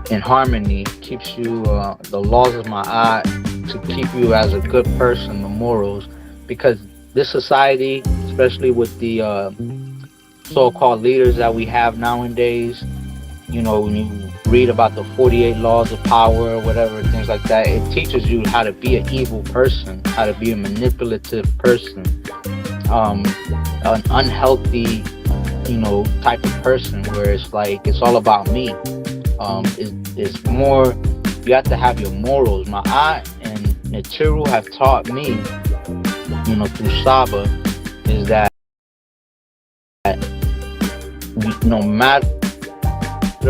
in harmony. Keeps you the laws of my eye to keep you as a good person, the morals. Because this society, especially with the so-called leaders that we have nowadays, you know, when you read about the 48 laws of power or whatever, things like that, it teaches you how to be an evil person, how to be a manipulative person, an unhealthy, you know, type of person where it's like, it's all about me. It's more, you have to have your morals. My eye and Nichiru have taught me, you know, through Saba, is that no matter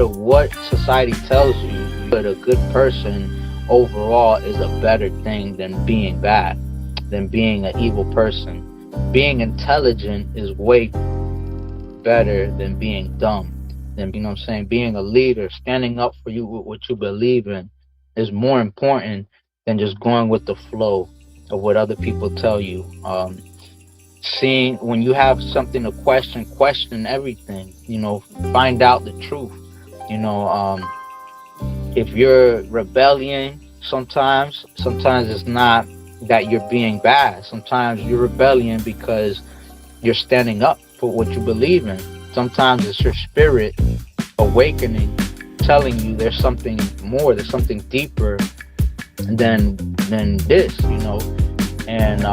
what society tells you, but a good person overall is a better thing than being bad, than being an evil person. Being intelligent is way better than being dumb. Than, you know what I'm saying, being a leader, standing up for you with what you believe in is more important than just going with the flow of what other people tell you. Seeing, when you have something to question everything, you know, find out the truth. You know, if you're rebellion, sometimes it's not that you're being bad. Sometimes you're rebellion because you're standing up for what you believe in. Sometimes it's your spirit awakening, telling you there's something more, there's something deeper than this, you know. And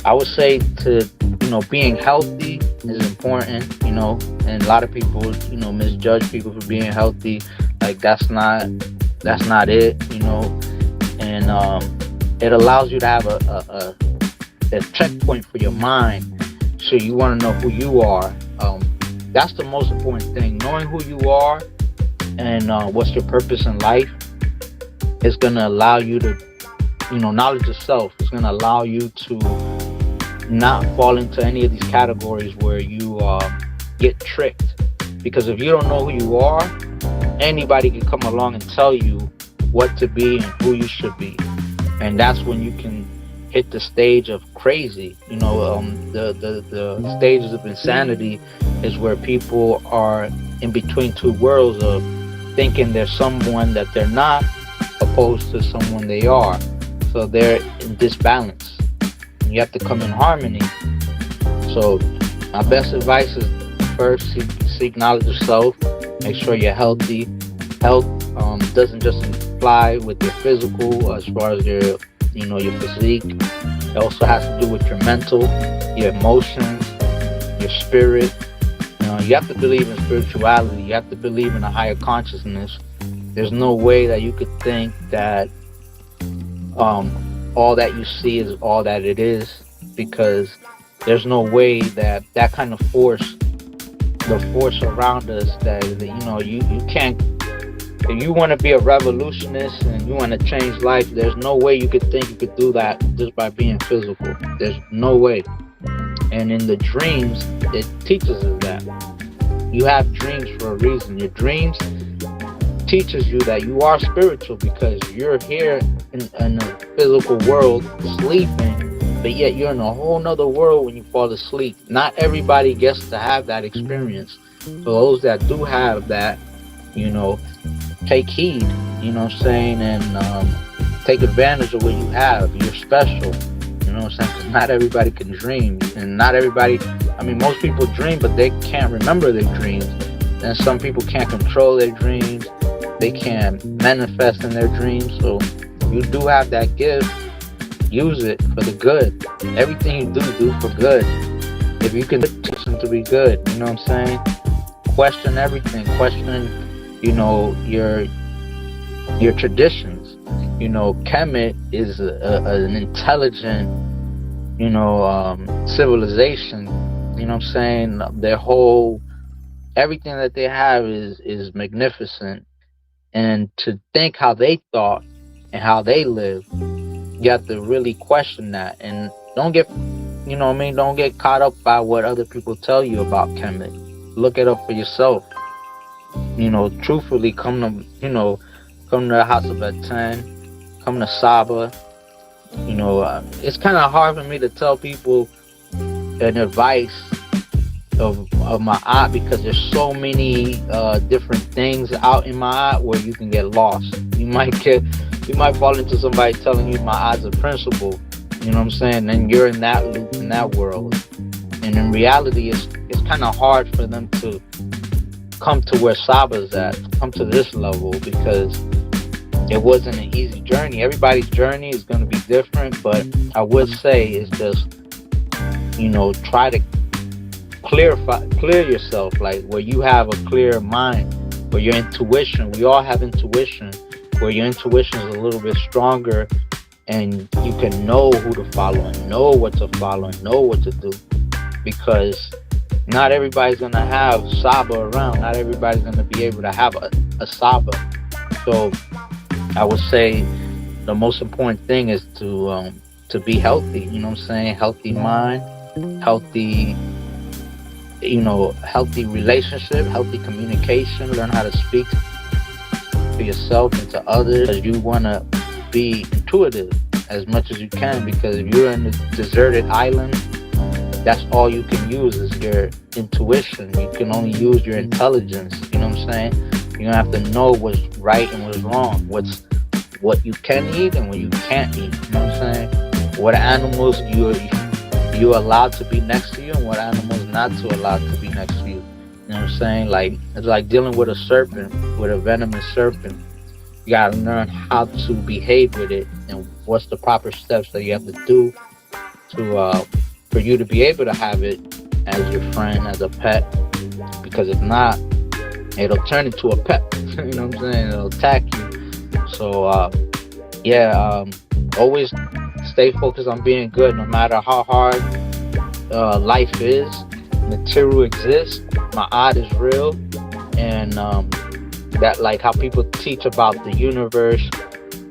I would say, to, you know, being healthy is important, you know, and a lot of people, you know, misjudge people for being healthy. Like, that's not it, you know. And it allows you to have a checkpoint for your mind, so you want to know who you are. That's the most important thing. Knowing who you are and what's your purpose in life is going to allow you to, you know, knowledge of self is going to allow you to not fall into any of these categories where you get tricked. Because if you don't know who you are, anybody can come along and tell you what to be and who you should be. And that's when you can hit the stage of crazy. You know, the stages of insanity is where people are in between two worlds of thinking they're someone that they're not, opposed to someone they are. So they're in disbalance. You have to come in harmony. So my best advice is, first, seek knowledge of self. Make sure you're healthy. Health doesn't just imply with your physical, as far as your, you know, your physique. It also has to do with your mental, your emotions, your spirit. You know, you have to believe in spirituality. You have to believe in a higher consciousness. There's no way that you could think that all that you see is all that it is, because there's no way that kind of force, the force around us, that you know, you can't. If you want to be a revolutionist and you want to change life, there's no way you could think you could do that just by being physical. There's no way. And in the dreams, it teaches us that. You have dreams for a reason. Your dreams teaches you that you are spiritual, because you're here in a physical world sleeping, but yet you're in a whole nother world when you fall asleep. Not everybody gets to have that experience. For those that do have that, you know, take heed, you know what I'm saying, and take advantage of what you have. You're special, you know know what I'm saying? Because not everybody can dream, and not everybody. I mean, most people dream, but they can't remember their dreams. And some people can't control their dreams. They can't manifest in their dreams. So you do have that gift. Use it for the good. Everything you do for good. If you can teach them to be good, you know what I'm saying? Question everything. Question, your traditions. Kemet is an intelligent, civilization. You know what I'm saying? Everything that they have is magnificent. And to think how they thought and how they live, you have to really question that. And don't get, don't get caught up by what other people tell you about Kemet. Look it up for yourself. Truthfully, come to the House of Atan, come to Saba. It's kind of hard for me to tell people an advice of my art, because there's so many different things out in my art where you can get lost. You might fall into somebody telling you my art's a principle. You know what I'm saying? And you're in that loop, in that world. And in reality, it's kind of hard for them to come to where Saba's at, come to this level, because it wasn't an easy journey. Everybody's journey is going to be different, but I would say it's just, try to clear yourself, like where you have a clear mind, where your intuition, we all have intuition, where your intuition is a little bit stronger, and you can know who to follow and know what to follow and know what to do, because not everybody's going to have Saba around. Not everybody's going to be able to have a Saba. So I would say the most important thing is to be healthy. You know what I'm saying? Healthy mind, healthy relationship, healthy communication. Learn how to speak to yourself and to others. You want to be intuitive as much as you can, because if you're in a deserted island, that's all you can use is your intuition. You can only use your intelligence. You know what I'm saying? You're gonna have to know what's right and what's wrong, what you can eat and what you can't eat. You know what I'm saying? What animals you're allowed to be next to you, and what animals not to allowed to be next to you. You know what I'm saying? Like, it's like dealing with a serpent, with a venomous serpent. You gotta learn how to behave with it, and what's the proper steps that you have to do to for you to be able to have it as your friend, as a pet. Because if not, it'll turn into a pet. You know what I'm saying? It'll attack you. So always stay focused on being good, no matter how hard life is. Material exists. My art is real, and that, like how people teach about the universe.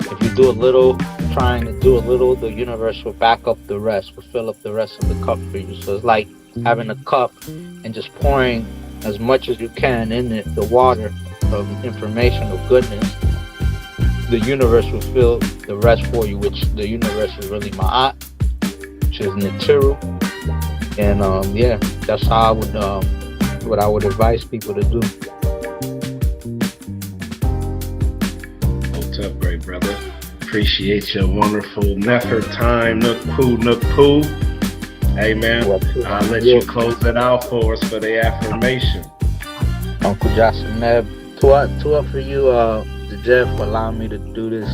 If you do a little, trying to do a little, the universe will back up the rest, will fill up the rest of the cup for you. So it's like having a cup and just pouring as much as you can in it, the water of information, of goodness. The universe will fill the rest for you, which the universe is really my art, which is Nitiru. And that's how I would what I would advise people to do. What's up, great brother? Appreciate your wonderful Nefer time, NUK PU. Hey man, I'll let you close it out for us for the affirmation. Uncle Joshua Neb, two for you, Jeff, for allowing me to do this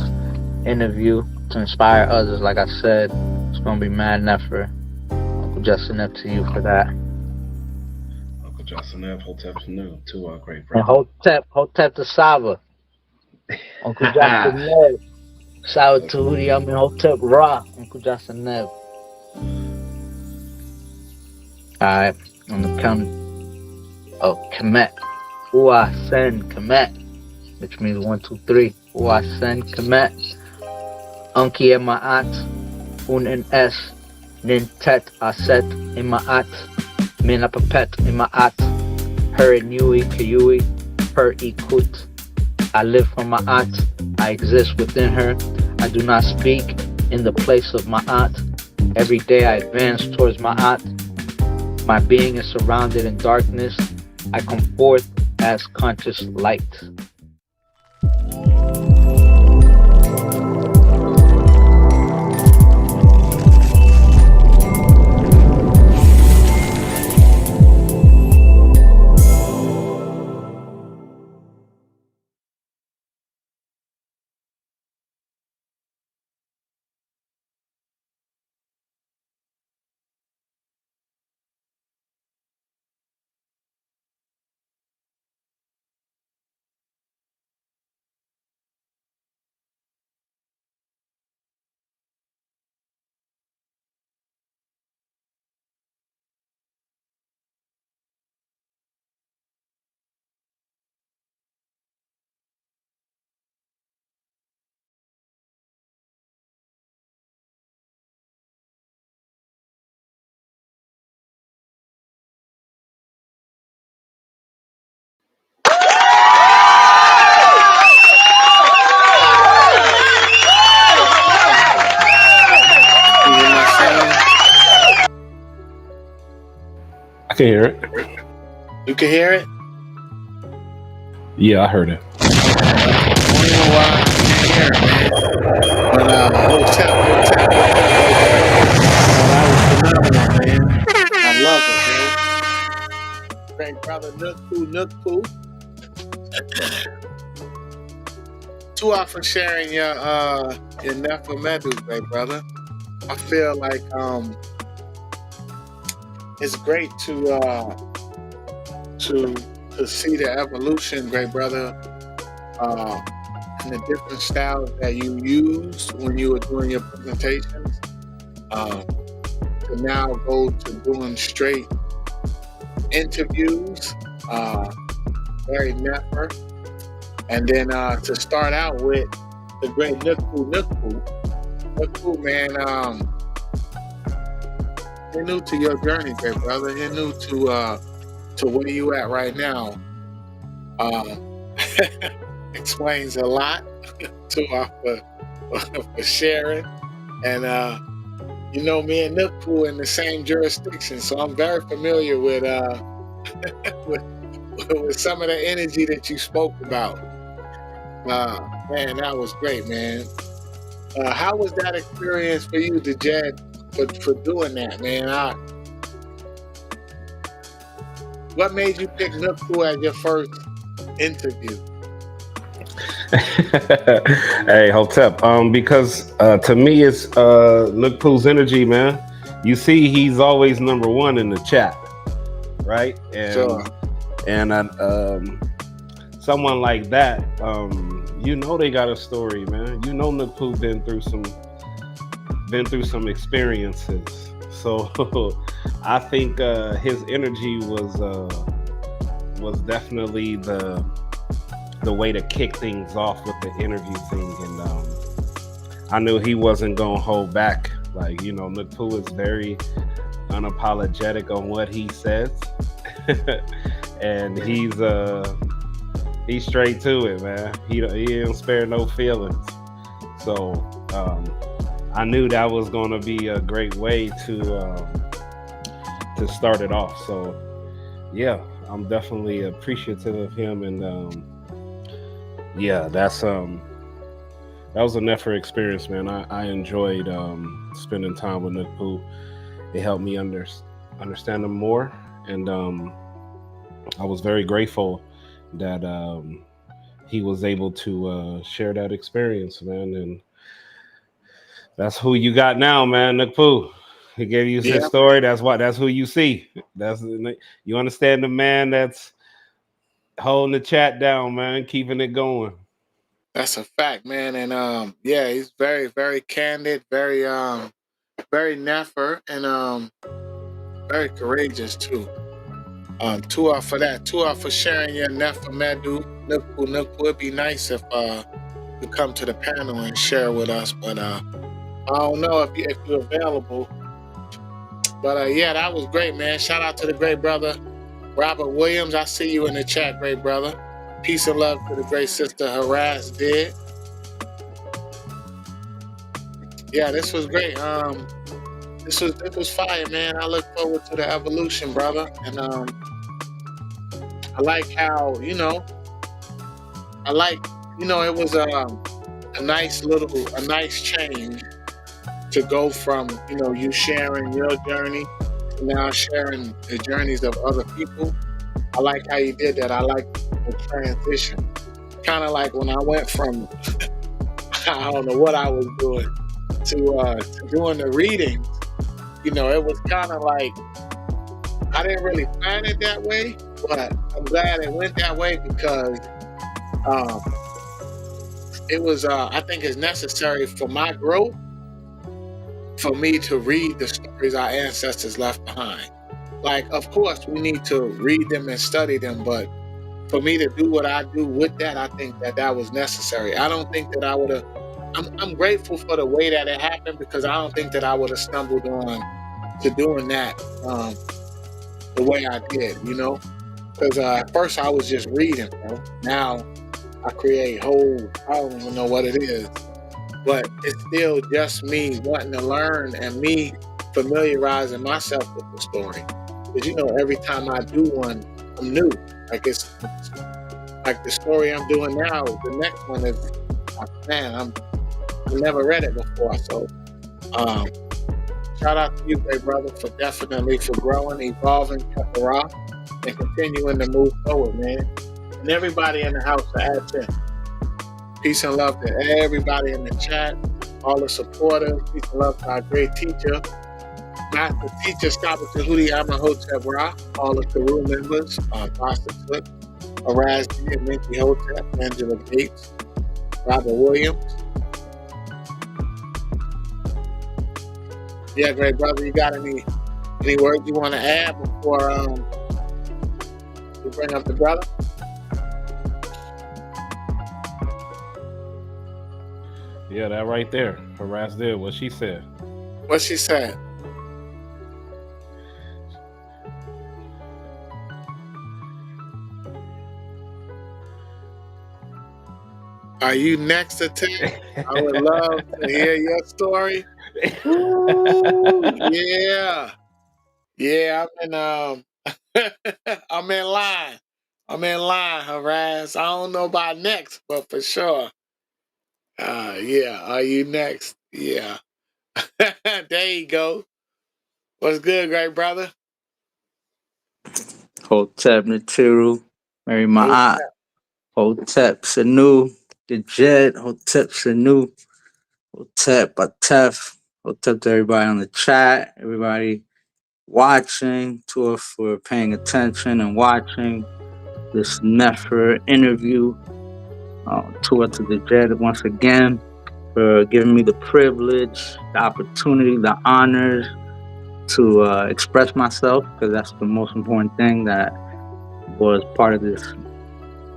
interview to inspire others. Like I said, it's gonna be mad Nefer. Uncle Joshua Neb, to you for that. Uncle Joshua Neb, Hotep Nu, to our great And brother. Hotep to Saba. Uncle Joshua Neb. Shout out to Hudi, I'm in Hotep Ra. Uncle Joshua Neb. Alright, on the count of Kemet. Ua Sen Kemet, which means 1, 2, 3. Ua Sen Kemet. Unki Emaat. Un en es. Nin tet aset Emaat. Min apapet Emaat. Her inui kayui. Per ikut. I live for Ma'at. I exist within her. I do not speak in the place of Ma'at. Every day I advance towards Ma'at. My being is surrounded in darkness. I come forth as conscious light. can hear it. You can hear it? Yeah, I heard it. I don't know why I can't hear it, man. But Hotep, that was phenomenal, man. I love it, man. Great brother, NUK PU. Too out for sharing your Nefer Medu, great brother. I feel like it's great to see the evolution, great brother, and the different styles that you used when you were doing your presentations, to now go to doing straight interviews, very Nefer, and then to start out with the great NUK PU NUK PU. NUK PU, man, you're new to your journey, great brother. You're new to where you at right now. Explains a lot to for sharing. And you know, me and NUK PU in the same jurisdiction, so I'm very familiar with with some of the energy that you spoke about. Man, that was great, man. How was that experience for you, the Jed, for doing that, man? What made you pick NUK PU as your first interview? Hey, Hotep. Because to me, it's NUK PU's energy, man. You see, he's always number one in the chat, right? And Sure. and someone like that, you know, they got a story, man. You know, NUK PU been through some experiences. So I think his energy was definitely the way to kick things off with the interview thing, and I knew he wasn't gonna hold back. Like, you know, NUK PU is very unapologetic on what he says, and he's straight to it, man. He don't spare no feelings. So I knew that was gonna be a great way to start it off. So yeah, I'm definitely appreciative of him, and yeah, that was a Nefer experience, man. I enjoyed spending time with NUK PU. It helped me understand him more, and I was very grateful that he was able to share that experience, man. And that's who you got now, man. NUK PU. He gave you his story. That's who you see. You understand the man that's holding the chat down, man, keeping it going. That's a fact, man. And yeah, he's very, very candid, very Nefer, and very courageous too. Two out for that. Two out for sharing your Nefer Medu, NUK PU NUK PU. It'd be nice if you come to the panel and share with us, but I don't know if you're available. But yeah, that was great, man. Shout out to the great brother Robert Williams. I see you in the chat, great brother. Peace and love to the great sister Harass did. Yeah, this was great. This was fire, man. I look forward to the evolution, brother. And I like how, it was a nice change to go from, you sharing your journey to now sharing the journeys of other people. I like how you did that. I like the transition. Kind of like when I went from, I don't know what I was doing, to doing the readings. It was kind of like, I didn't really plan it that way, but I'm glad it went that way because it was, I think it's necessary for my growth for me to read the stories our ancestors left behind. Like, of course, we need to read them and study them, but for me to do what I do with that, I think that was necessary. I don't think that I would have, I'm grateful for the way that it happened because I don't think that I would have stumbled on to doing that the way I did, Because at first I was just reading, bro. Now I create whole, I don't even know what it is, but it's still just me wanting to learn and me familiarizing myself with the story. Because every time I do one, I'm new. Like it's like the story I'm doing now. The next one is, man, I never read it before. So, um, shout out to you, great brother, for definitely for growing, evolving, and continuing to move forward, man. And everybody in the house to add to. Peace and love to everybody in the chat, all the supporters. Peace and love to our great teacher, Master Teacher Scott Tahuti Amahotep Ra, all of the room members, Pastor Flip, Araz D, Minty Hotep, Angela Gates, Robert Williams. Yeah, great brother, you got any words you want to add before we bring up the brother? Yeah, that right there. Harass did what she said. What she said? Are you next to Ted? I would love to hear your story. Ooh, yeah. Yeah, I'm in line. I'm in line, Harass. I don't know about next, but for sure. Yeah, are you next? Yeah. There you go. What's good, great brother? Hotep Naturu, Mary Ma'at, Hotep Sanu, the Jet, Hotep Sanu, Hotep Atef, Hotep to everybody on the chat, everybody watching, to us for paying attention and watching this Nefer interview. To us to the Jet once again for giving me the privilege, the opportunity, the honors to express myself, because that's the most important thing that was part of this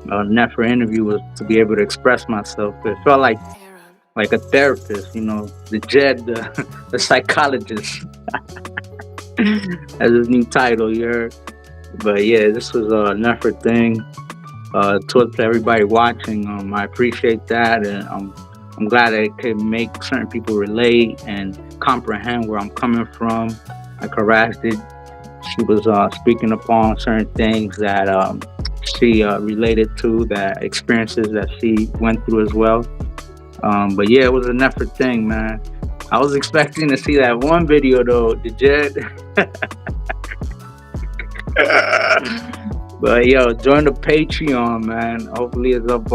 Nefer interview, was to be able to express myself. It felt like a therapist, the Jed, the psychologist. As his new title, you heard. But yeah, this was a Nefer thing. To everybody watching, I appreciate that, and I'm glad that it could make certain people relate and comprehend where I'm coming from. Like Harass did, she was speaking upon certain things that she related to, that experiences that she went through as well. But yeah, it was an effort thing, man. I was expecting to see that one video though, the Jed. But yo, join the Patreon, man. Hopefully it's up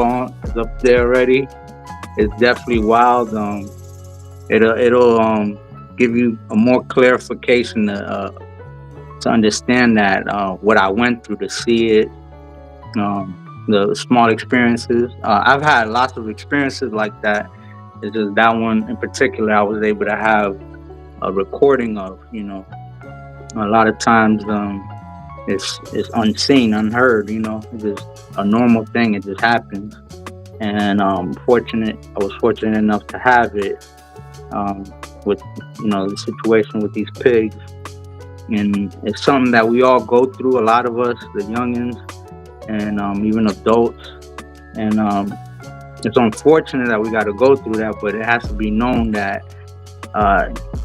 there already. It's definitely wild. It'll give you a more clarification to understand that what I went through, to see it, the small experiences. I've had lots of experiences like that. It's just that one in particular I was able to have a recording of. A lot of times it's unseen, unheard. It's just a normal thing. It just happens. And I was fortunate enough to have it with the situation with these pigs. And it's something that we all go through, a lot of us, the youngins, and even adults. And it's unfortunate that we got to go through that, but it has to be known that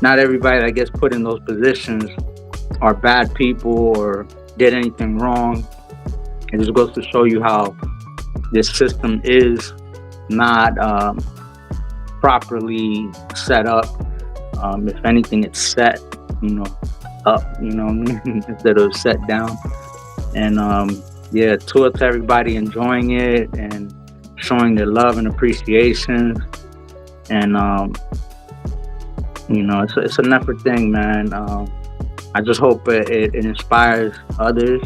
not everybody that gets put in those positions are bad people or did anything wrong. It just goes to show you how this system is not properly set up. If anything, it's set, up, instead of set down. And yeah, to everybody enjoying it and showing their love and appreciation. And it's an effort thing, man. I just hope it inspires others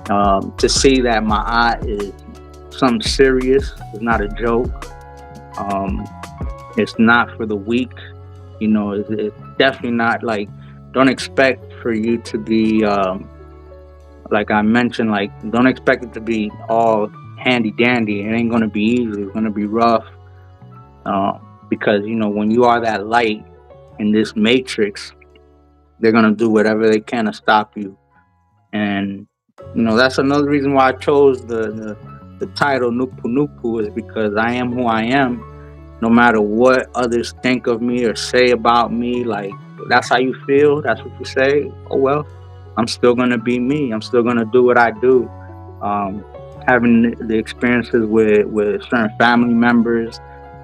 to see that my art is something serious. It's not a joke. It's not for the weak. It's definitely not like, don't expect for you to be, like I mentioned, like, don't expect it to be all handy dandy. It ain't going to be easy. It's going to be rough. Because, when you are that light in this matrix, they're going to do whatever they can to stop you. And, that's another reason why I chose the title NUK PU NUK PU, is because I am who I am. No matter what others think of me or say about me, like, that's how you feel, that's what you say, oh well, I'm still gonna be me. I'm still gonna do what I do. Having the experiences with certain family members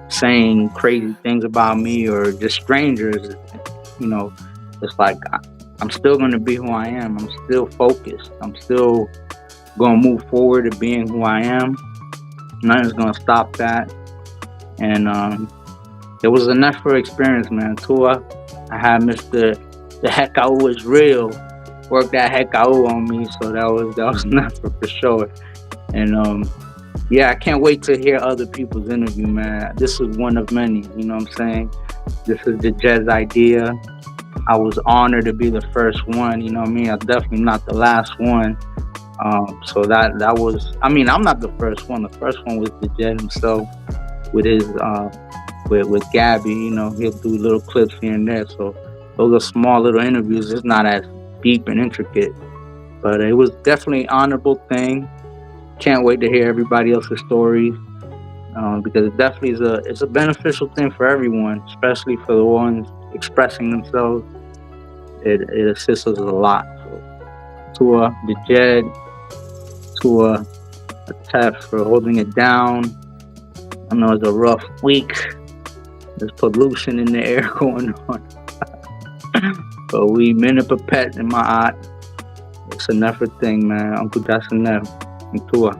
saying crazy things about me, or just strangers, you know, it's like I'm still gonna be who I am. I'm still focused. I'm still gonna move forward to being who I am. Nothing's gonna stop that. And it was an effort experience, man. Tua, I had Mr. The Hekau was real. Worked that Hekau on me, so that was an effort for sure. And yeah, I can't wait to hear other people's interview, man. This is one of many, you know what I'm saying? This is the Jez idea. I was honored to be the first one, you know what I mean? I'm definitely not the last one. So that was, I mean, I'm not the first one. The first one was the Jez himself with his with Gabby, you know, he'll do little clips here and there. So those are small little interviews. It's not as deep and intricate, but it was definitely an honorable thing. Can't wait to hear everybody else's stories, because it definitely it's a beneficial thing for everyone, especially for the ones expressing themselves. It assists us a lot. So Tua, the Jed, Tua, Tef for holding it down. I know it's a rough week. There's pollution in the air going on. But we Minipapet in my art. It's an effort thing, man. Uncle Jason and Tua.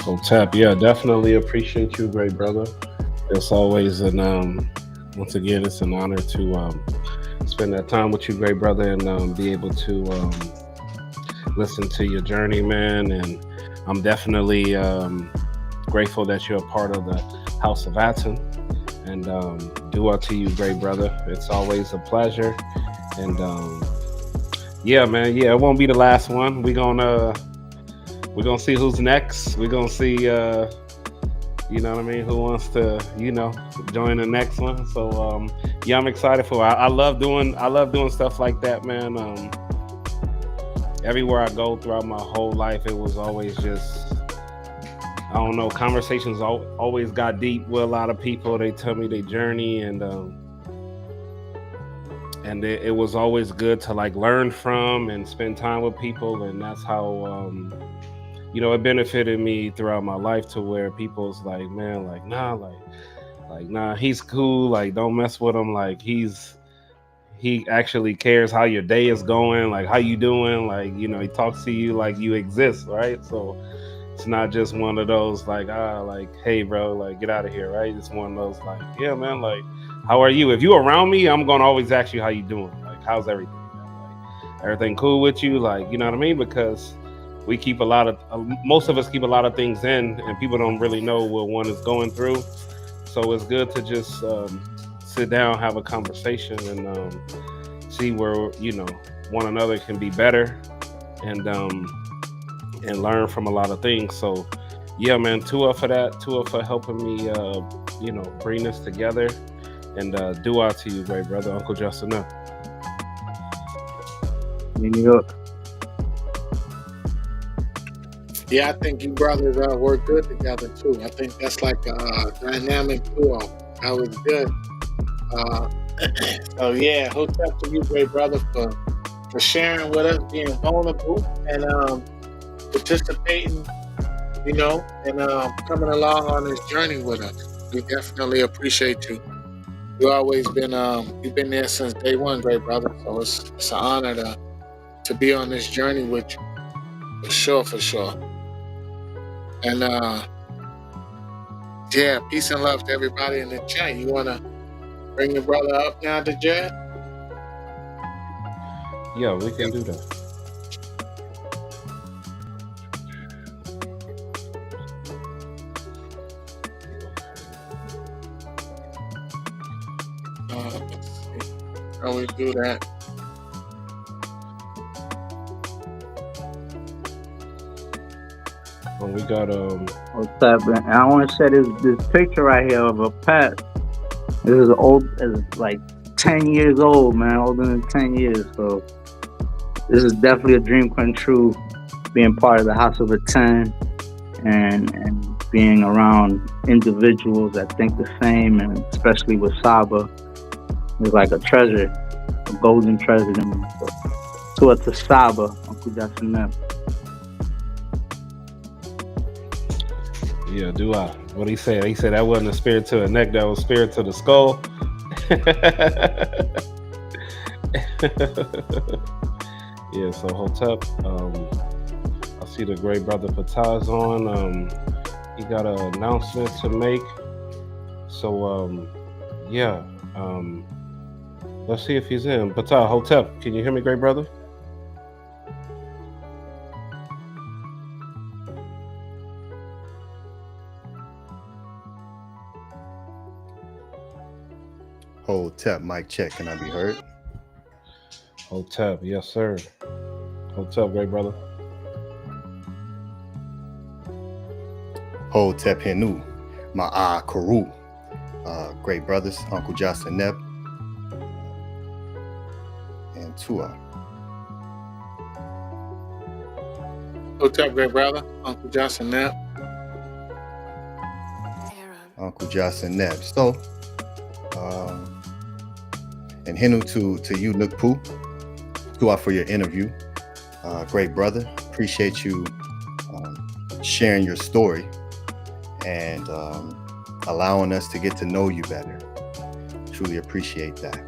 So Tap, yeah, definitely appreciate you, great brother. It's always once again, it's an honor to spend that time with you, great brother, and be able to listen to your journey, man. And I'm definitely grateful that you're a part of the House of Aten. And dua to you, great brother. It's always a pleasure. And yeah, man, yeah, it won't be the last one. We're gonna see who's next. We're gonna see you know what I mean, who wants to, you know, join the next one. So yeah, I'm excited for it. I love doing stuff like that, man. Everywhere I go throughout my whole life, it was always just, I don't know, conversations always got deep with a lot of people. They tell me their journey, and it was always good to like learn from and spend time with people. And that's how you know, it benefited me throughout my life, to where people's like, man, like, nah, he's cool, like, don't mess with him, like, he actually cares how your day is going, like, how you doing, like, you know, he talks to you like you exist, right? So it's not just one of those like, like, hey bro, like, get out of here, right? It's one of those like, yeah man, like, how are you? If you around me, I'm gonna always ask you how you doing, like, how's everything, like, everything cool with you, like, you know what I mean? Because we keep most of us keep a lot of things in, and people don't really know what one is going through. So it's good to just sit down, have a conversation, and see where, you know, one another can be better, and learn from a lot of things. So yeah, man, Tua for that, Tua for helping me, you know, bring this together, and dua to you, great brother, Uncle Justin. New York. Yeah, I think you brothers work good together too. I think that's like a dynamic duo. That was good. So yeah, hook up to you, great brother, for sharing with us, being vulnerable, and participating, you know, and coming along on this journey with us. We definitely appreciate you. You've always been you've been there since day one, great brother. So it's an honor to be on this journey with you. For sure. And yeah, peace and love to everybody in the chat. You wanna bring your brother up now to Jed? Yeah, we can do that. Let's see how we do that. Well, we got What's up, man? I want to say this picture right here of a pet. This is it's like 10 years old, man, older than 10 years. So this is definitely a dream come true, being part of the House of Aten, and being around individuals that think the same, and especially with Saba. It's like a treasure, a golden treasure to me. So, to a Tasaba, Uncle Justin. Yeah, do I? What he said? He said that wasn't a spirit to the neck, that was spirit to the skull. Yeah, so Hotep, I see the great brother Patah's on. He got an announcement to make. So, yeah, let's see if he's in. Patah, Hotep, can you hear me, great brother? Hotep, mic check. Can I be heard? Hotep, yes, sir. Hotep, great brother. Hotep Henu, Ma'a Karu. Great brothers, Uncle Justin Neb, and Tua. Hotep, great brother, Uncle Justin Neb. Uncle Justin Neb. So, and Henu to you, NUK PU. Tua for your interview. Great brother. Appreciate you sharing your story and allowing us to get to know you better. Truly appreciate that.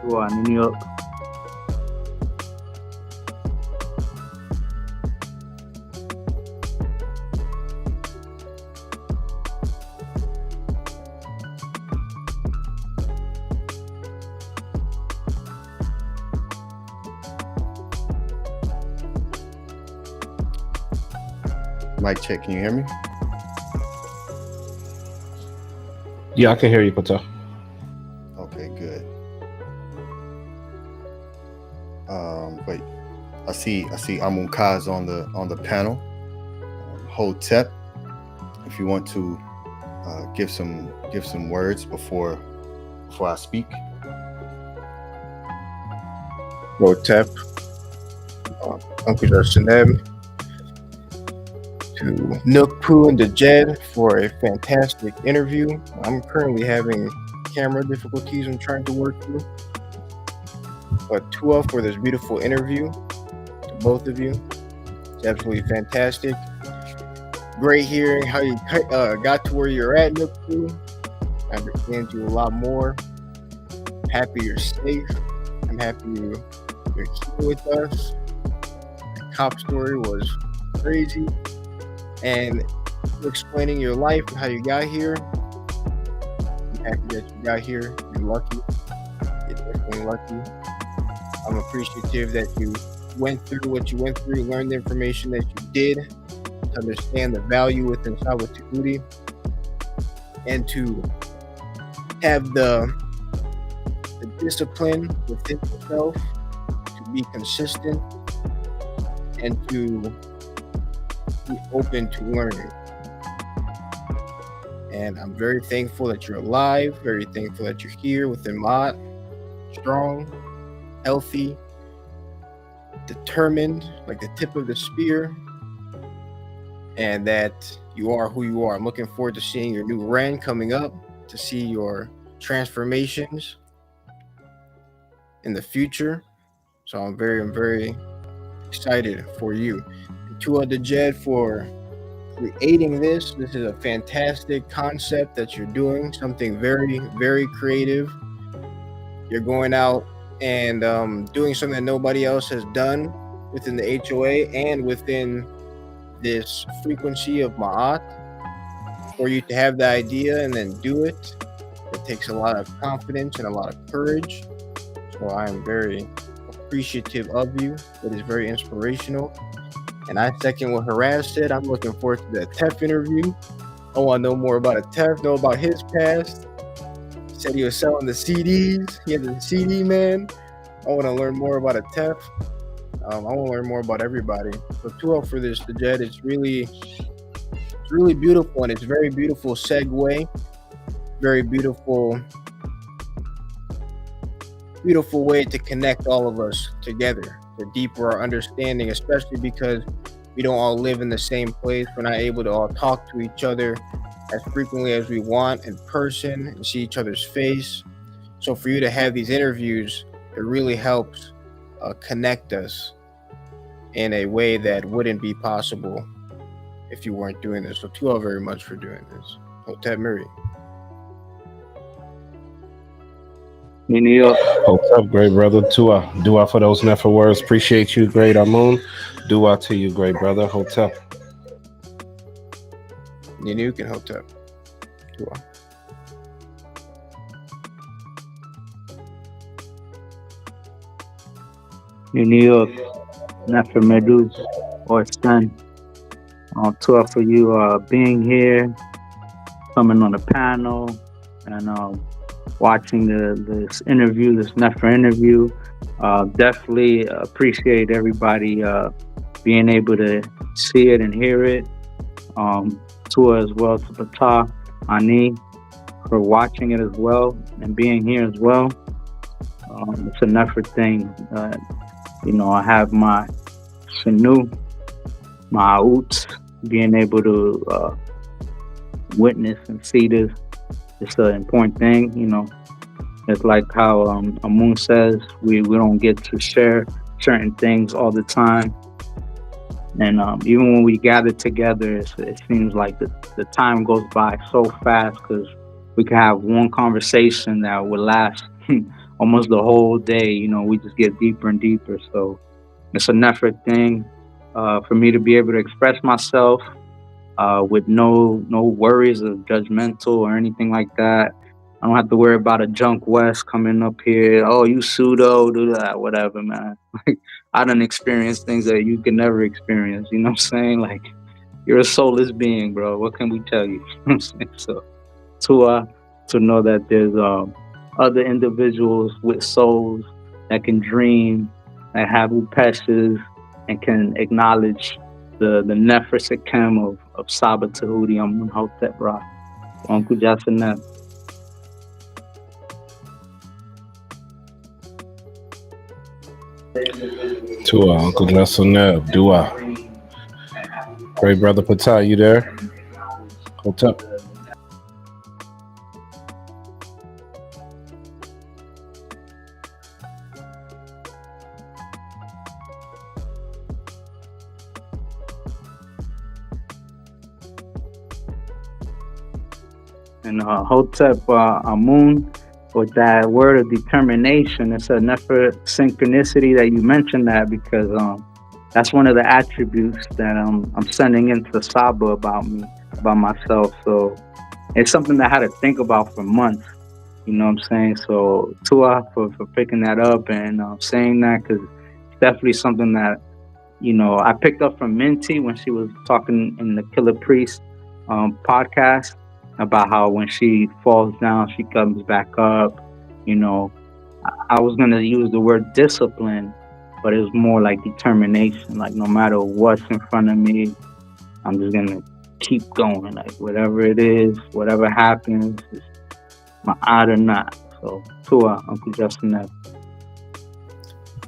Tua, New York. Mic check, can you hear me? Yeah, I can hear you, Patah. Okay, good. Wait, I see Amun Kaz on the panel. Hotep, if you want to give some words before I speak. Hotep, Uncle Justin Neb, to NUK PU and the Jed for a fantastic interview. I'm currently having camera difficulties I'm trying to work through. But Tua for this beautiful interview to both of you. It's absolutely fantastic. Great hearing how you got to where you're at, NUK PU. I understand you a lot more. I'm happy you're safe. I'm happy you're here with us. The cop story was crazy. And explaining your life and how you got here. I'm happy that you got here. You're lucky. You're definitely lucky. I'm appreciative that you went through what you went through, learned the information that you did, to understand the value within Sawa Tahuti, and to have the discipline within yourself to be consistent and to be open to learning. And I'm very thankful that you're alive, very thankful that you're here within Ma'at, strong, healthy, determined, like the tip of the spear, and that you are who you are. I'm looking forward to seeing your new Ren coming up, to see your transformations in the future. So I'm very excited for you. To the Jed for creating this. This is a fantastic concept that you're doing, something very creative. You're going out and doing something that nobody else has done within the HOA and within this frequency of Ma'at. For you to have the idea and then do it, it takes a lot of confidence and a lot of courage. So I am very appreciative of you. It is very inspirational. And I second what Haraz said. I'm looking forward to the Tef interview. I want to know more about Tef, know about his past. He said he was selling the CDs. He had the CD man. I want to learn more about Tef. I want to learn more about everybody. So 2-0 for this, the Jed. It's really beautiful, and it's very beautiful segue. Very beautiful way to connect all of us together, to deepen our understanding, especially because we don't all live in the same place. We're not able to all talk to each other as frequently as we want in person and see each other's face. So for you to have these interviews, it really helps connect us in a way that wouldn't be possible if you weren't doing this. So to you all very much for doing this. Hotep Miri. In New York. What's up, great brother? Dua for those never words. Appreciate you, great Amun. Dua to you, great brother. Hotel. NUK and Hotep. Dua. In New York, Nefer Medus or Sun. Tour for you being here, coming on the panel, and watching this interview, this Nefer interview. Definitely appreciate everybody being able to see it and hear it. Tour as well to Patah, Ani, for watching it as well and being here as well. It's a Nefer thing. I have my Sanu, my Oots, being able to witness and see this. It's an important thing, It's like how Amun says, we don't get to share certain things all the time. And even when we gather together, it seems like the time goes by so fast because we can have one conversation that would last almost the whole day. We just get deeper and deeper. So it's an effort thing for me to be able to express myself with no worries of judgmental or anything like that. I don't have to worry about a Junk West coming up here. Oh, you pseudo, do that, whatever, man. Like, I done experienced things that you can never experience. You know what I'm saying? Like, you're a soulless being, bro. What can we tell you? You know what I'm saying? So to know that there's other individuals with souls that can dream, that have upeshes, and can acknowledge the Nefer Sekem of Saba Tahuti Amun Hotep Ra. Uncle Jasanep. Tua, Uncle Jasanep. Dua. Great brother Patah, you there? Hotep. And Hotep Amun, with that word of determination, it's a never synchronicity that you mentioned that because that's one of the attributes that I'm sending into Saba about me, about myself. So it's something that I had to think about for months. You know what I'm saying? So Tua for picking that up and saying that because it's definitely something that I picked up from Minty when she was talking in the Killer Priest podcast about how when she falls down, she comes back up. I was going to use the word discipline, but it was more like determination. Like no matter what's in front of me, I'm just going to keep going. Like whatever it is, whatever happens, it's my odd or not. So, Tua, Uncle Justin.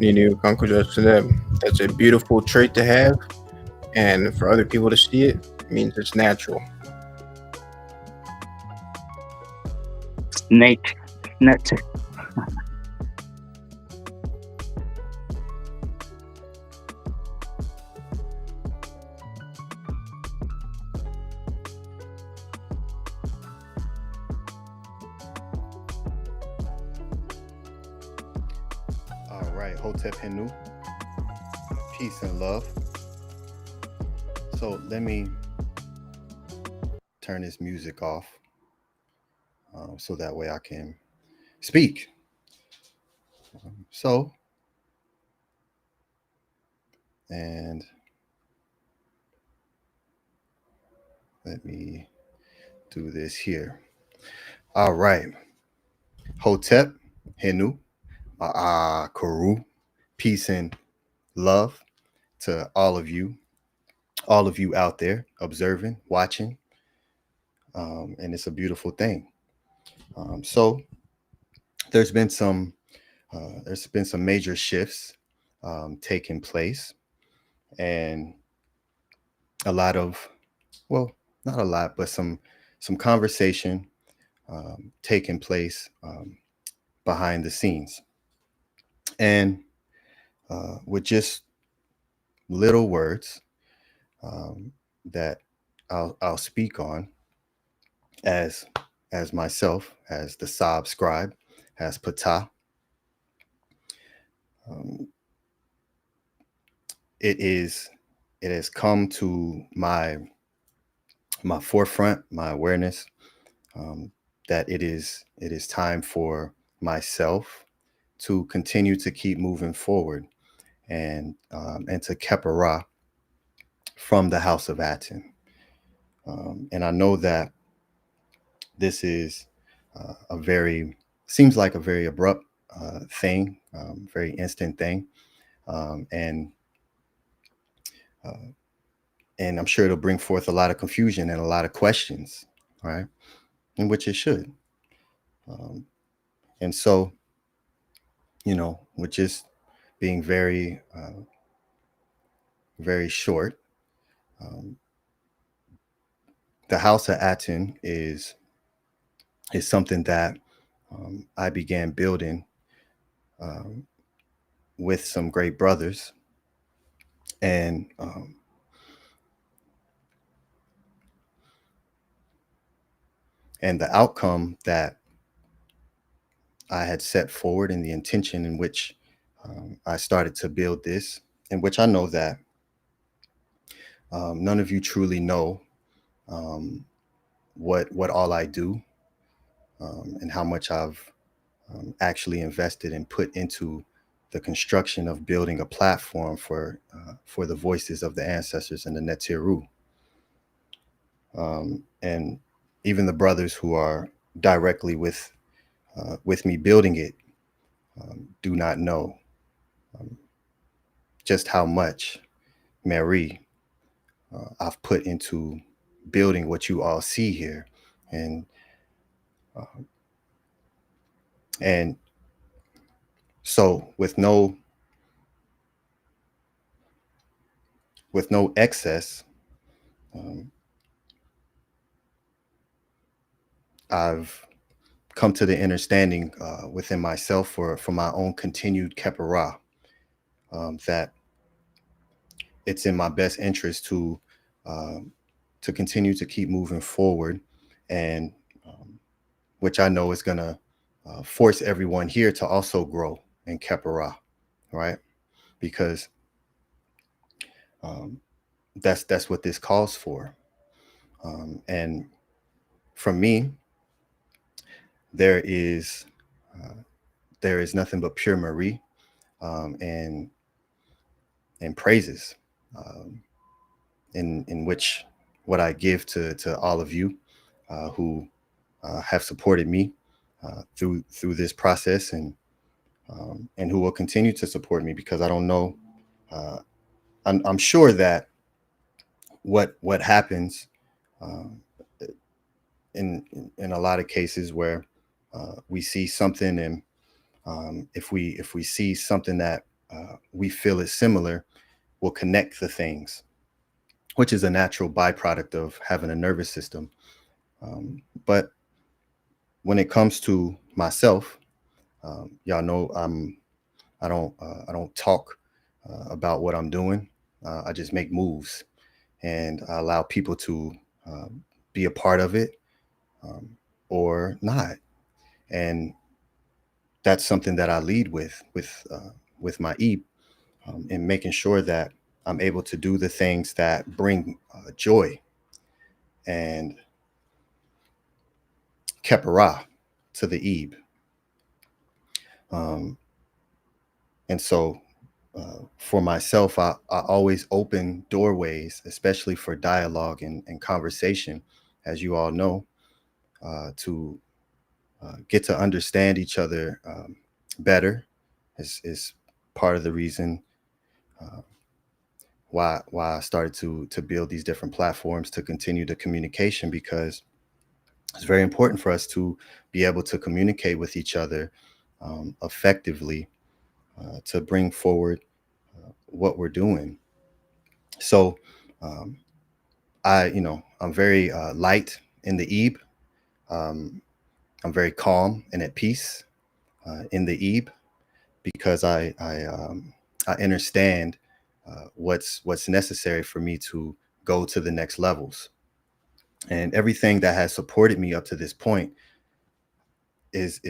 NUK, Uncle Justin. That's a beautiful trait to have. And for other people to see it, means it's natural. Nature. All right, Hotep Henu, peace and love. So let me turn this music off so that way I can speak. And let me do this here. All right. Hotep, Henu, Kuru, peace and love to all of you out there observing, watching. And it's a beautiful thing. So there's been some major shifts taking place, and a lot of, well, not a lot, but some some conversation taking place behind the scenes. And with just little words that I'll speak on as myself, as the Sob scribe, as Ptah. Um, it has come to my forefront, my awareness, that it is time for myself to continue to keep moving forward and to Kepara from the House of Aten. And I know that this is a very seems like a very abrupt thing, very instant thing, um, and uh, and I'm sure it'll bring forth a lot of confusion and a lot of questions, right? In which it should. Um, and so, with just being very short, um, the House of Aten is something that I began building um, with some great brothers, and the outcome that I had set forward and the intention in which I started to build this, in which I know that none of you truly know um, what all I do, and how much I've actually invested and put into the construction of building a platform for the voices of the ancestors and the Netiru. And even the brothers who are directly with me building it do not know um, just how much Mary I've put into building what you all see here, and uh, and so with no excess, um, I've come to the understanding within myself for my own continued Kepara, that it's in my best interest um, to continue to keep moving forward, and which I know is going to force everyone here to also grow in Kepara, right? Because um, that's what this calls for. And from me, there is nothing but pure Marie, and praises, um, in which what I give to all of you who have supported me through this process, and who will continue to support me, because I don't know. Uh, I'm sure that what happens um, in a lot of cases where we see something, and if we see something that we feel is similar, we'll connect the things, which is a natural byproduct of having a nervous system. But when it comes to myself, y'all know I don't talk about what I'm doing. I just make moves, and I allow people to uh, be a part of it, um, or not. And that's something that I lead with my E, in making sure that I'm able to do the things that bring joy and kepara to the Ebe. Um, and so for myself, I always open doorways, especially for dialogue and conversation, as you all know, to get to understand each other better is part of the reason uh, why I started to build these different platforms to continue the communication, because it's very important for us to be able to communicate with each other effectively, to bring forward what we're doing. So um, I'm very light in the Ebe, I'm very calm and at peace in the Ebe, because I understand what's necessary for me to go to the next levels. And everything that has supported me up to this point is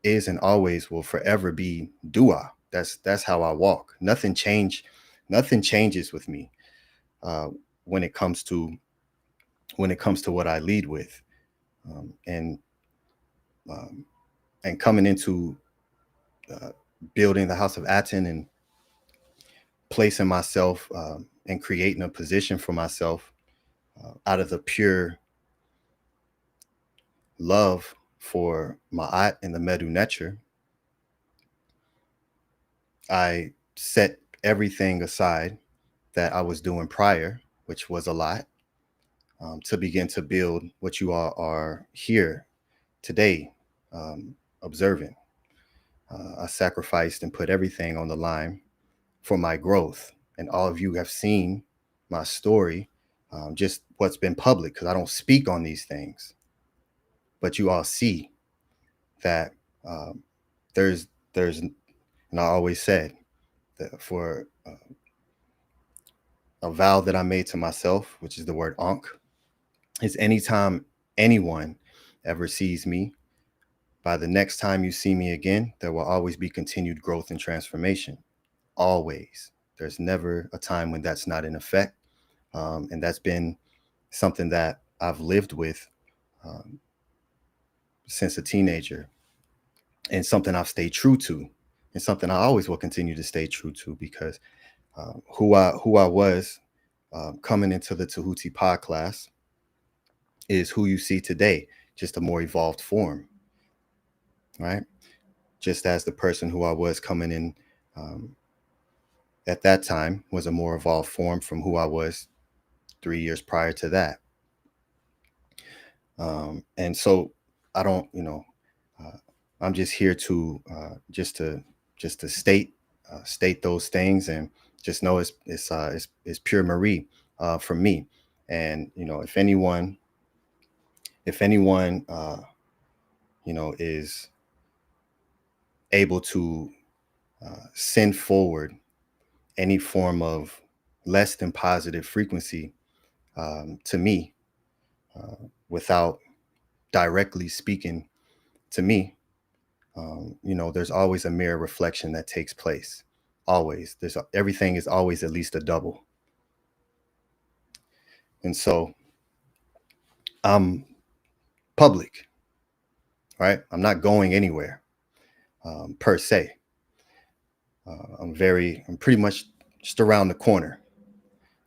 and always will forever be dua. That's how I walk. Nothing changes with me uh, when it comes to what I lead with, um, and um, and coming into uh, building the House of Aten and placing myself and creating a position for myself out of the pure love for Ma'at and the Medu Necher. I set everything aside that I was doing prior, which was a lot, to begin to build what you all are here today observing. I sacrificed and put everything on the line for my growth. And all of you have seen my story, just what's been public, because I don't speak on these things. But you all see that there's, and I always said that for a vow that I made to myself, which is the word Ankh, is anytime anyone ever sees me, by the next time you see me again, there will always be continued growth and transformation. Always. There's never a time when that's not in effect. And that's been something that I've lived with um, since a teenager, and something I've stayed true to, and something I always will continue to stay true to, because who I was coming into the Tahuti Pod class is who you see today, just a more evolved form, right? Just as the person who I was coming in at that time was a more evolved form from who I was 3 years prior to that. And so I don't, uh, I'm just here to just to state those things, and just know it's pure Marie from me. And if anyone is able to send forward any form of less than positive frequency to me without directly speaking to me, there's always a mirror reflection that takes place. Always, everything is always at least a double. And so I'm public, right? I'm not going anywhere per se. I'm pretty much just around the corner.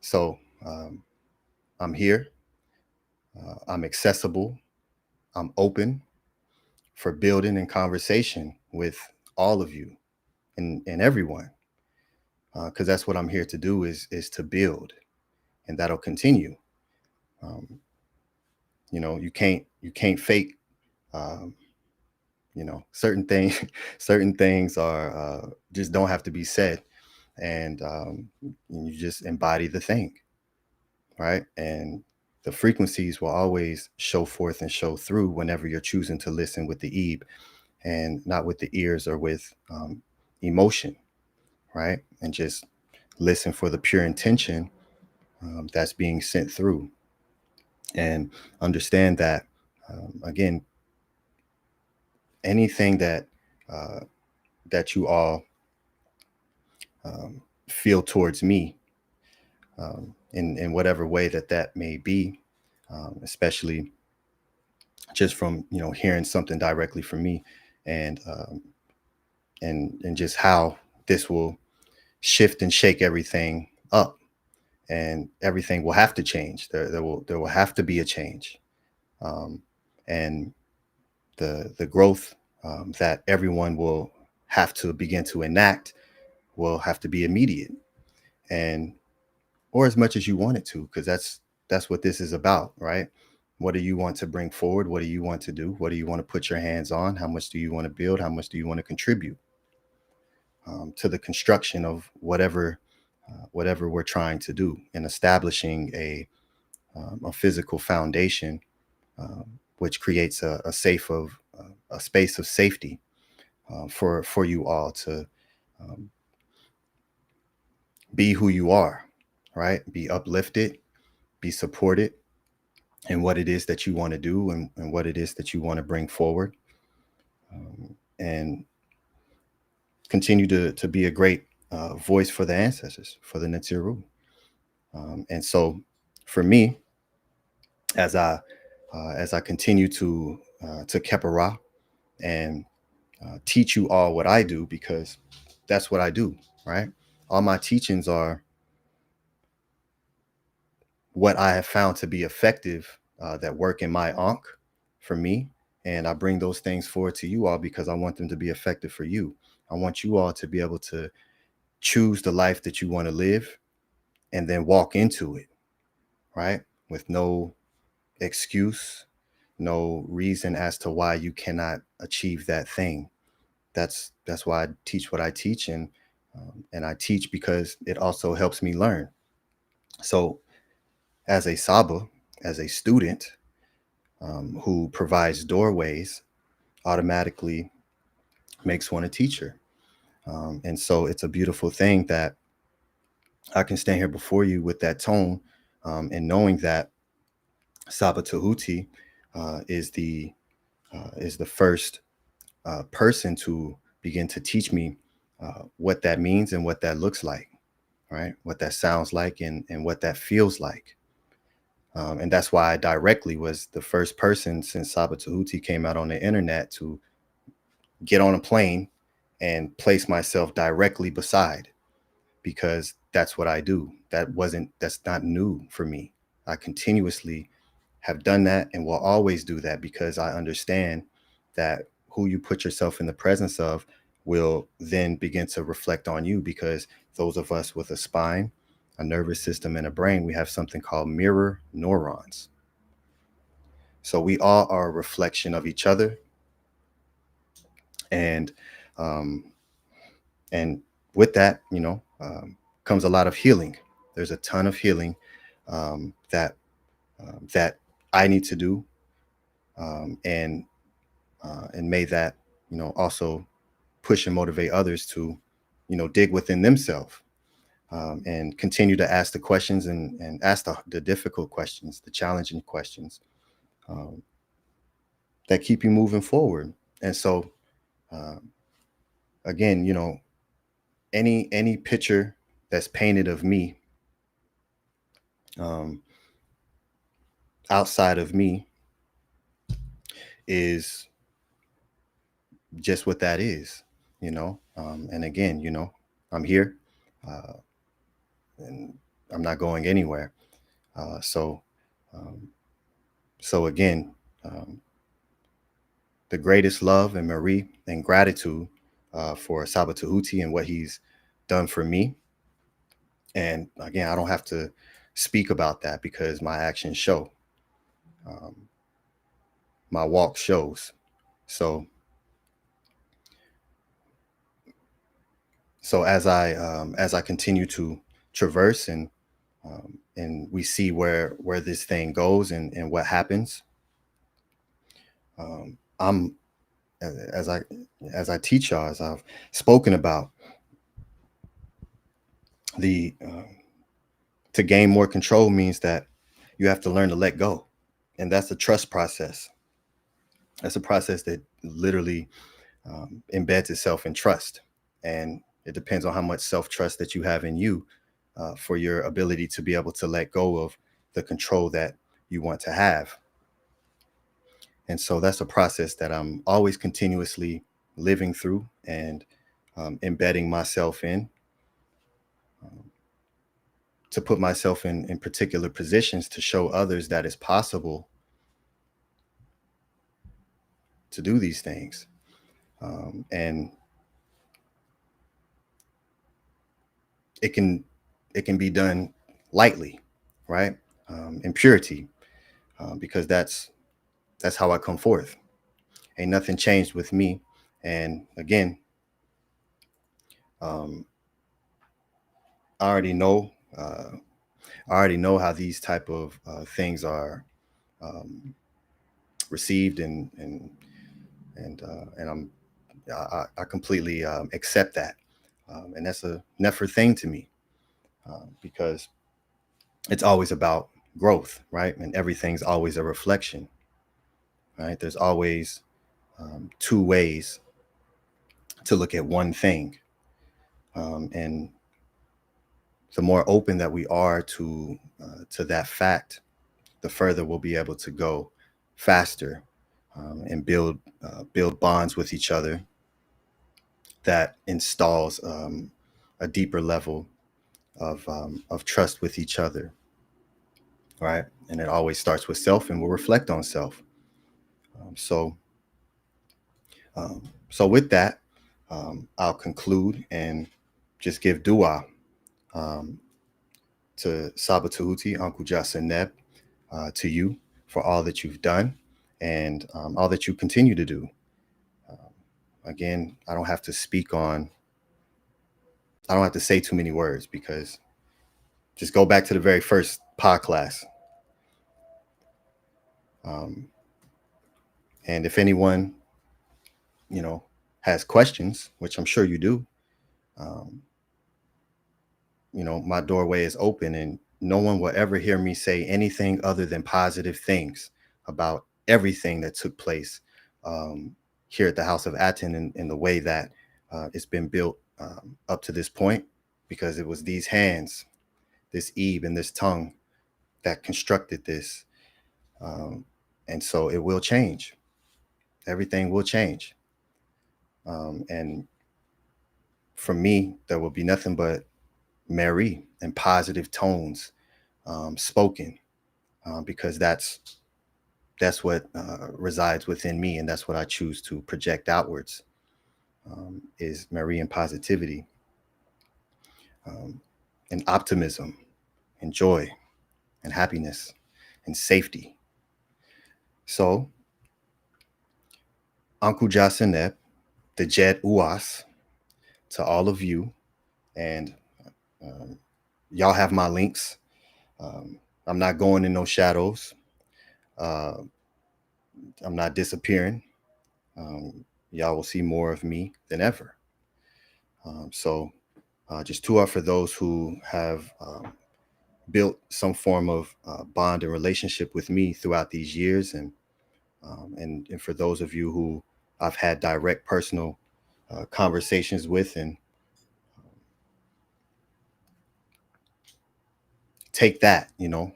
So I'm here. I'm accessible. I'm open for building and conversation with all of you and everyone, because that's what I'm here to do, is to build, and that'll continue. Um, you can't fake. Um, certain things certain things are just don't have to be said, and you just embody the thing, right? And the frequencies will always show forth and show through whenever you're choosing to listen with the Ebe, and not with the ears or with emotion, right? And just listen for the pure intention that's being sent through, and understand that again, anything uh, that you all feel towards me, in whatever way that may be, especially just from hearing something directly from me, and and just how this will shift and shake everything up, and everything will have to change. There will have to be a change, and the growth that everyone will have to begin to enact will have to be immediate, and or as much as you want it to, because that's what this is about, right? What do you want to bring forward? What do you want to do? What do you want to put your hands on? How much do you want to build? How much do you want to contribute to the construction of whatever we're trying to do in establishing a physical foundation which creates a a space of safety for you all to um, be who you are, right? Be uplifted, be supported in what it is that you want to do and what it is that you want to bring forward, and continue to be a great voice for the ancestors, for the Netiru. And so for me, as I continue to Kepara and teach you all what I do, because that's what I do, right? All my teachings are what I have found to be effective, that work in my Ankh for me. And I bring those things forward to you all because I want them to be effective for you. I want you all to be able to choose the life that you want to live and then walk into it, right? With no excuse, no reason as to why you cannot achieve that thing. That's why I teach what I teach, and I teach because it also helps me learn. So, as a Saba, as a student who provides doorways, automatically makes one a teacher. And so, it's a beautiful thing that I can stand here before you with that tone, and knowing that Saba Tahuti is the first person to begin to teach me what that means and what that looks like, right? What that sounds like and what that feels like. And that's why I directly was the first person since Saba Tahuti came out on the internet to get on a plane and place myself directly beside, because that's what I do. That's not new for me. I continuously have done that and will always do that because I understand that who you put yourself in the presence of will then begin to reflect on you, because those of us with a spine, a nervous system, and a brain, we have something called mirror neurons. So we all are a reflection of each other, and um, and with that, comes a lot of healing. There's a ton of healing that I need to do, and may that also push and motivate others to dig within themselves, and continue to ask the questions and ask the difficult questions, the challenging questions, um, that keep you moving forward. And so, um, again, any picture that's painted of me, um, outside of me, is just what that is. And again, I'm here, uh, and I'm not going anywhere. So, um, again, um, the greatest love and Marie and gratitude for Sabatahuti and what he's done for me. And again, I don't have to speak about that because my actions show, um, my walk shows. So, as I continue to traverse, and we see where this thing goes and what happens, I'm as I teach y'all, as I've spoken about, the to gain more control means that you have to learn to let go, and that's a trust process. That's a process that literally embeds itself in trust, and it depends on how much self-trust that you have in you, for your ability to be able to let go of the control that you want to have. And so that's a process that I'm always continuously living through and embedding myself in, um, to put myself in particular positions to show others that it's possible to do these things. And it can be done lightly, right? In purity, because that's how I come forth. Ain't nothing changed with me. And again, um, I already know. I already know how these type of things are, um, received, and I completely accept that, and that's a never thing to me, because it's always about growth, right? And everything's always a reflection, right? There's always two ways to look at one thing, and the more open that we are to that fact, the further we'll be able to go faster, and build bonds with each other that installs a deeper level of trust with each other, right? And it always starts with self, and we'll reflect on self. Um, so, so with that, I'll conclude and just give dua um, to Sabatuhuti, Uncle Jasaneb, to you for all that you've done and all that you continue to do. Again, I don't have to say too many words, because just go back to the very first pod class. And if anyone, has questions, which I'm sure you do, um, my doorway is open, and no one will ever hear me say anything other than positive things about everything that took place here at the House of Aten, in the way that it's been built up to this point, because it was these hands, this Eve and this tongue, that constructed this. And so it will change. Everything will change. And for me, there will be nothing but Mary and positive tones spoken, because that's what resides within me, and that's what I choose to project outwards, is Mary and positivity, and optimism and joy and happiness and safety. So, Uncle Jasanep, the Jet Uas, to all of you, and y'all have my links. I'm not going in no shadows. I'm not disappearing. Y'all will see more of me than ever. So just tua for those who have built some form of bond and relationship with me throughout these years, and for those of you who I've had direct personal conversations with, and take that,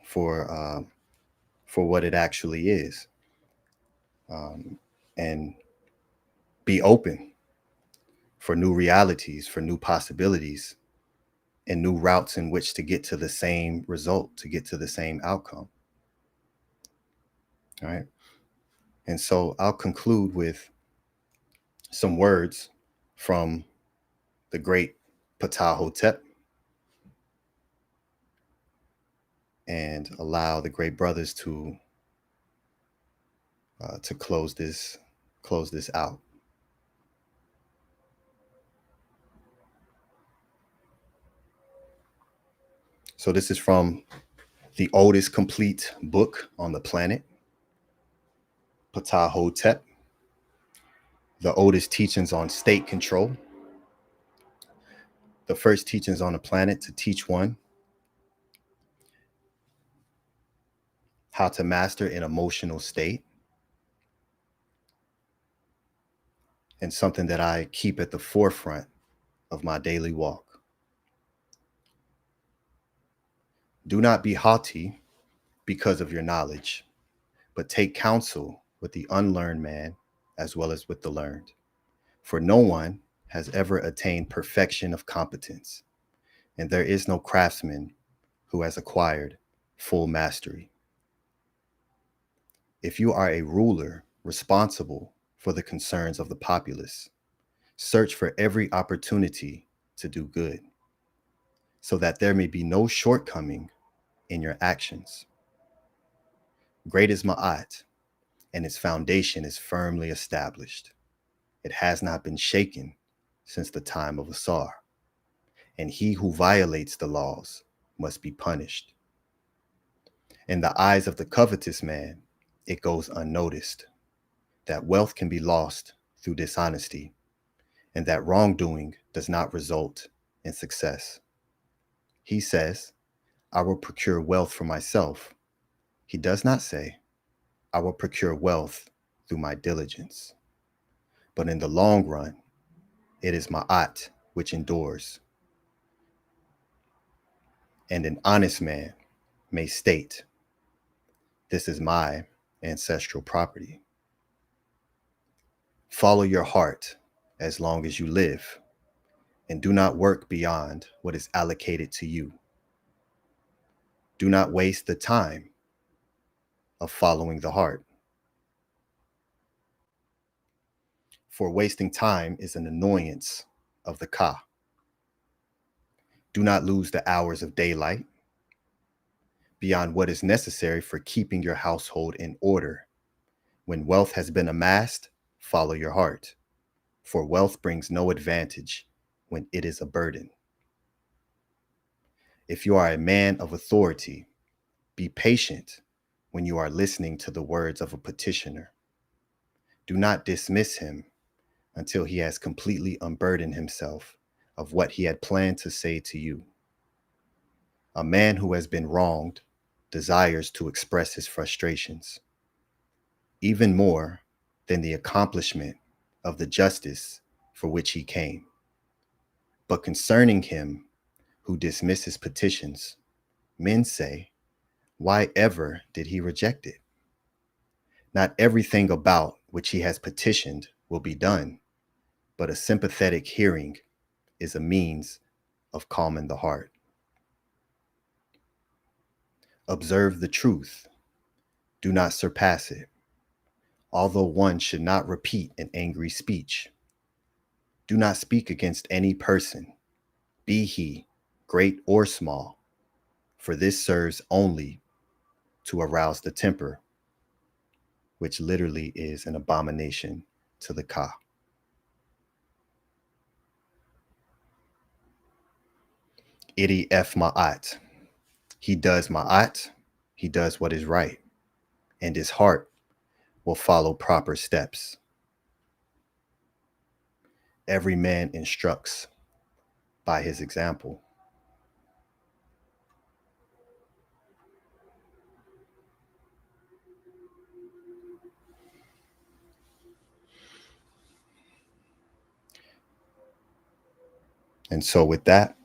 for what it actually is, and be open for new realities, for new possibilities, and new routes in which to get to the same result, to get to the same outcome. All right. And so I'll conclude with some words from the great Ptah, and allow the great brothers to close this out. So this is from the oldest complete book on the planet, Ptah, the oldest teachings on state control, the first teachings on the planet to teach one how to master an emotional state, and something that I keep at the forefront of my daily walk. Do not be haughty because of your knowledge, but take counsel with the unlearned man as well as with the learned. For no one has ever attained perfection of competence, and there is no craftsman who has acquired full mastery. If you are a ruler responsible for the concerns of the populace, search for every opportunity to do good, so that there may be no shortcoming in your actions. Great is Ma'at, and its foundation is firmly established. It has not been shaken since the time of Asar, and he who violates the laws must be punished. In the eyes of the covetous man, it goes unnoticed, that wealth can be lost through dishonesty, and that wrongdoing does not result in success. He says, I will procure wealth for myself. He does not say, I will procure wealth through my diligence. But in the long run, it is ma'at which endures. And an honest man may state, this is my ancestral property. Follow your heart as long as you live, and do not work beyond what is allocated to you. Do not waste the time of following the heart. For wasting time is an annoyance of the ka. Do not lose the hours of daylight beyond what is necessary for keeping your household in order. When wealth has been amassed, follow your heart, for wealth brings no advantage when it is a burden. If you are a man of authority, be patient when you are listening to the words of a petitioner. Do not dismiss him until he has completely unburdened himself of what he had planned to say to you. A man who has been wronged desires to express his frustrations, even more than the accomplishment of the justice for which he came. But concerning him who dismisses petitions, men say, why ever did he reject it? Not everything about which he has petitioned will be done, but a sympathetic hearing is a means of calming the heart. Observe the truth. Do not surpass it. Although one should not repeat an angry speech. Do not speak against any person, be he great or small, for this serves only to arouse the temper, which literally is an abomination to the ka. Iti F ma'at. He does ma'at, he does what is right, and his heart will follow proper steps. Every man instructs by his example. And so with that,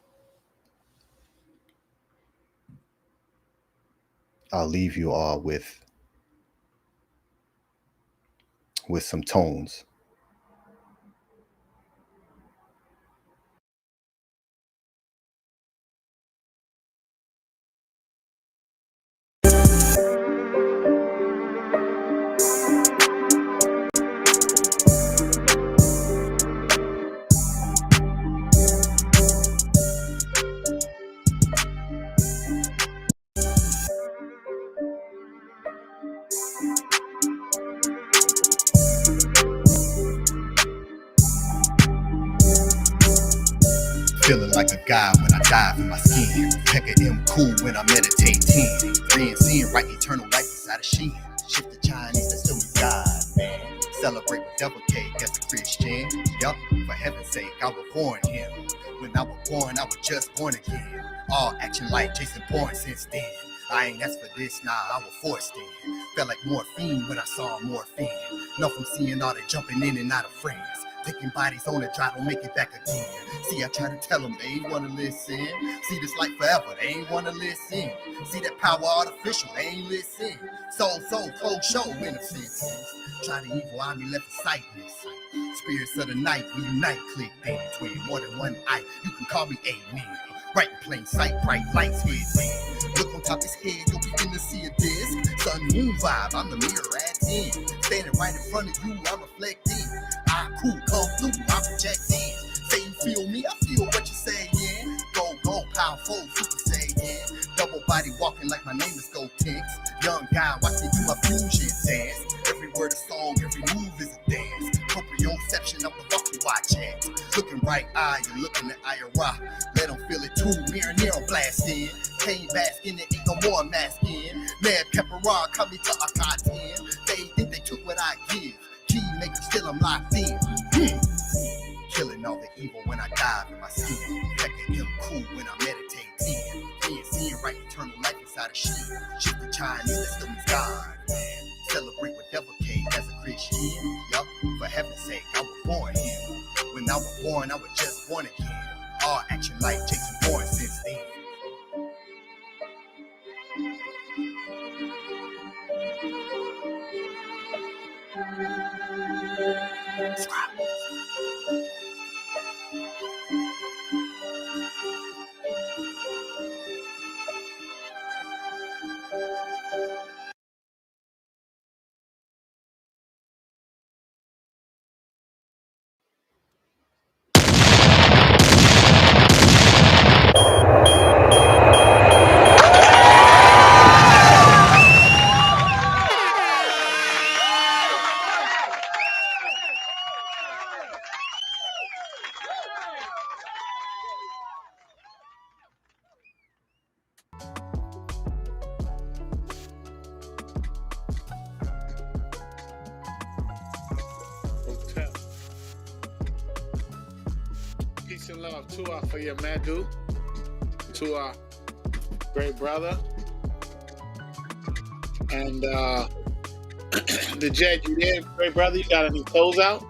I'll leave you all with some tones. Feeling like a god when I dive in my skin. Heck of M cool when I meditate 10. 3 and seeing right eternal life inside a shin. Shift the Chinese, that's still me God, man. Celebrate with double cake as a Christian. Yup, for heaven's sake, I was born him. When I was born, I was just born again. All action like Jason Bourne since then. I ain't asked for this, nah, I was forced in. Felt like morphine when I saw morphine. Know from seeing all the jumping in and out of friends. Taking bodies on the drive, don't make it back again. See, I try to tell them they ain't wanna listen. See this life forever, they ain't wanna listen. See that power artificial, they ain't listen. Soul, cold show, innocence. Try the evil army left in sightless. Spirits of the night, we unite, click in between more than one eye. You can call me Amen. Right in plain sight, bright lights hit. Look on top of his head, you'll begin to see a disc. Sun moon vibe, I'm the mirror at 10. Standing right in front of you, I'm reflecting. I cool, come through, I'm projecting. Say you feel me, I feel what you're saying. Go, powerful, super saiyan. Double body walking like my name is Go Tinks. Young guy, watch me do my fusion dance. Every word a song, every move is a dance. Proprioception of the walk you watch it. Looking right eye, you're looking at IRA. Let them feel it too, mirror blasting. Pain basking, it ain't no more masking. Mad Pepperard, come me to a content. took what I give. Kingmaker, still I'm locked in. Killing all the evil when I dive in my skin. Effective him cool when I meditate in. Seeing right eternal life inside a sheep. Shift the Chinese that still means God. Man. Celebrate with devil cake as a Christian. Yup, for heaven's sake, I was born here. When I was born, I was just born again. All action like Jason Bourne since then. Peace and love to for your Madu, to our great brother. And the Jed, you there, great brother? You got any closeout?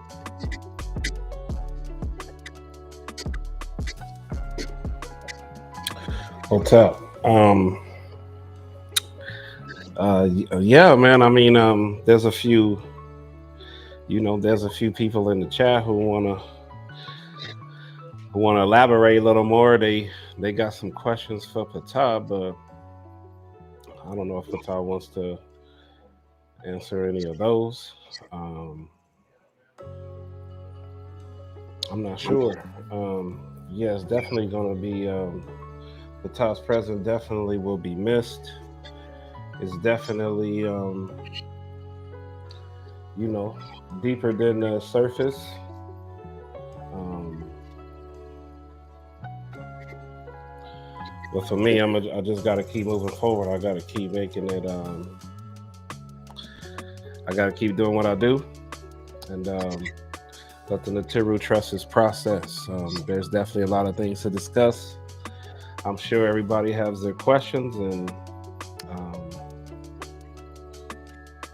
Hotel. Yeah, man. I mean, there's a few people in the chat who wanna elaborate a little more. They got some questions for Patah, but I don't know if Patah wants to answer any of those. I'm not sure. Yeah, it's definitely going to be Patah's presence definitely will be missed. It's definitely deeper than the surface. But for me, I just got to keep moving forward. I got to keep making it. I got to keep doing what I do, and let the Natiru trust his process. There's definitely a lot of things to discuss. I'm sure everybody has their questions, and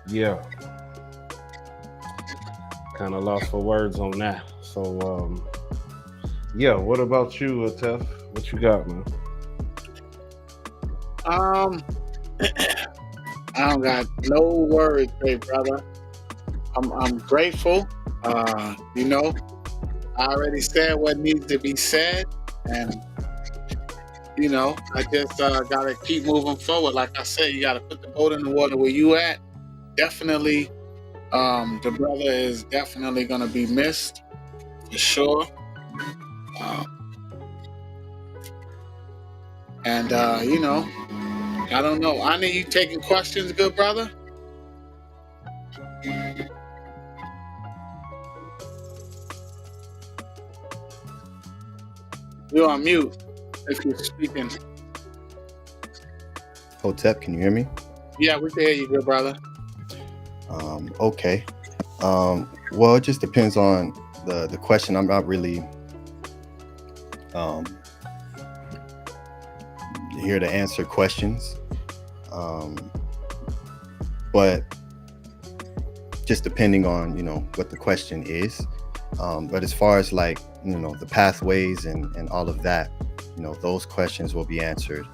yeah, kind of lost for words on that. So yeah, what about you, Tef? What you got, man? I don't got no words, great brother. I'm grateful. I already said what needs to be said, and I just gotta keep moving forward. Like I said, you gotta put the boat in the water where you at. Definitely, the brother is definitely gonna be missed for sure. And I don't know. I need you taking questions, good brother. You're on mute if you're speaking. Hotep, can you hear me? Yeah, we can hear you, good brother. Okay. Well, it just depends on the question. I'm not really here to answer questions, but just depending on what the question is. But as far as like the pathways and all of that, those questions will be answered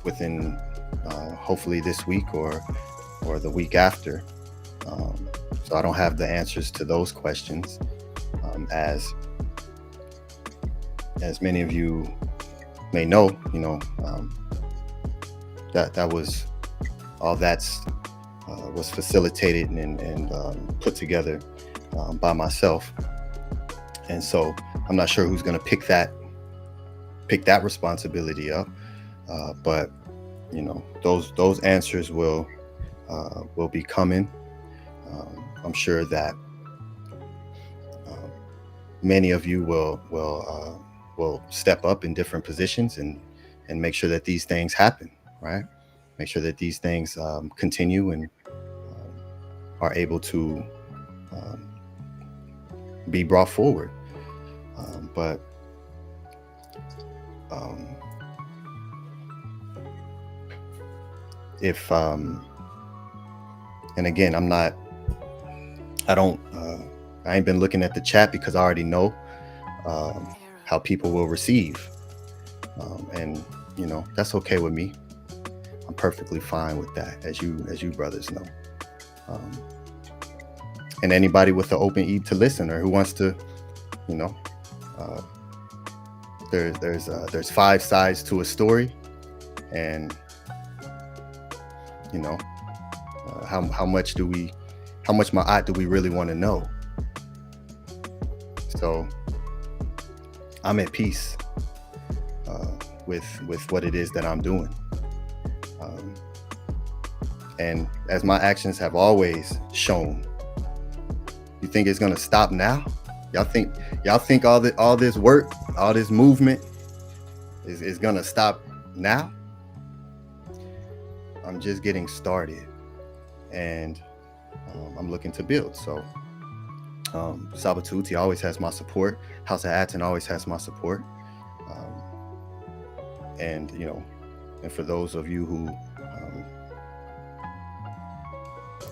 within hopefully this week or the week after. So I don't have the answers to those questions, as many of you may know, that was all that's was facilitated and put together by myself, and so I'm not sure who's going to pick that responsibility up, but those answers will be coming. I'm sure that many of you will step up in different positions and make sure that these things happen. right? Make sure that these things continue and are able to be brought forward. But if and again, I ain't been looking at the chat because I already know how people will receive, and that's okay with me. I'm perfectly fine with that, as you brothers know. And anybody with an open ear to listen, or who wants to, there's 5 sides to a story, and how much ma'at do we really want to know? So I'm at peace with what it is that I'm doing, and as my actions have always shown. You think it's gonna stop now? Y'all think all this work, all this movement is gonna stop now? I'm just getting started, and I'm looking to build. So Sabatuti always has my support. House of Aten always has my support. And for those of you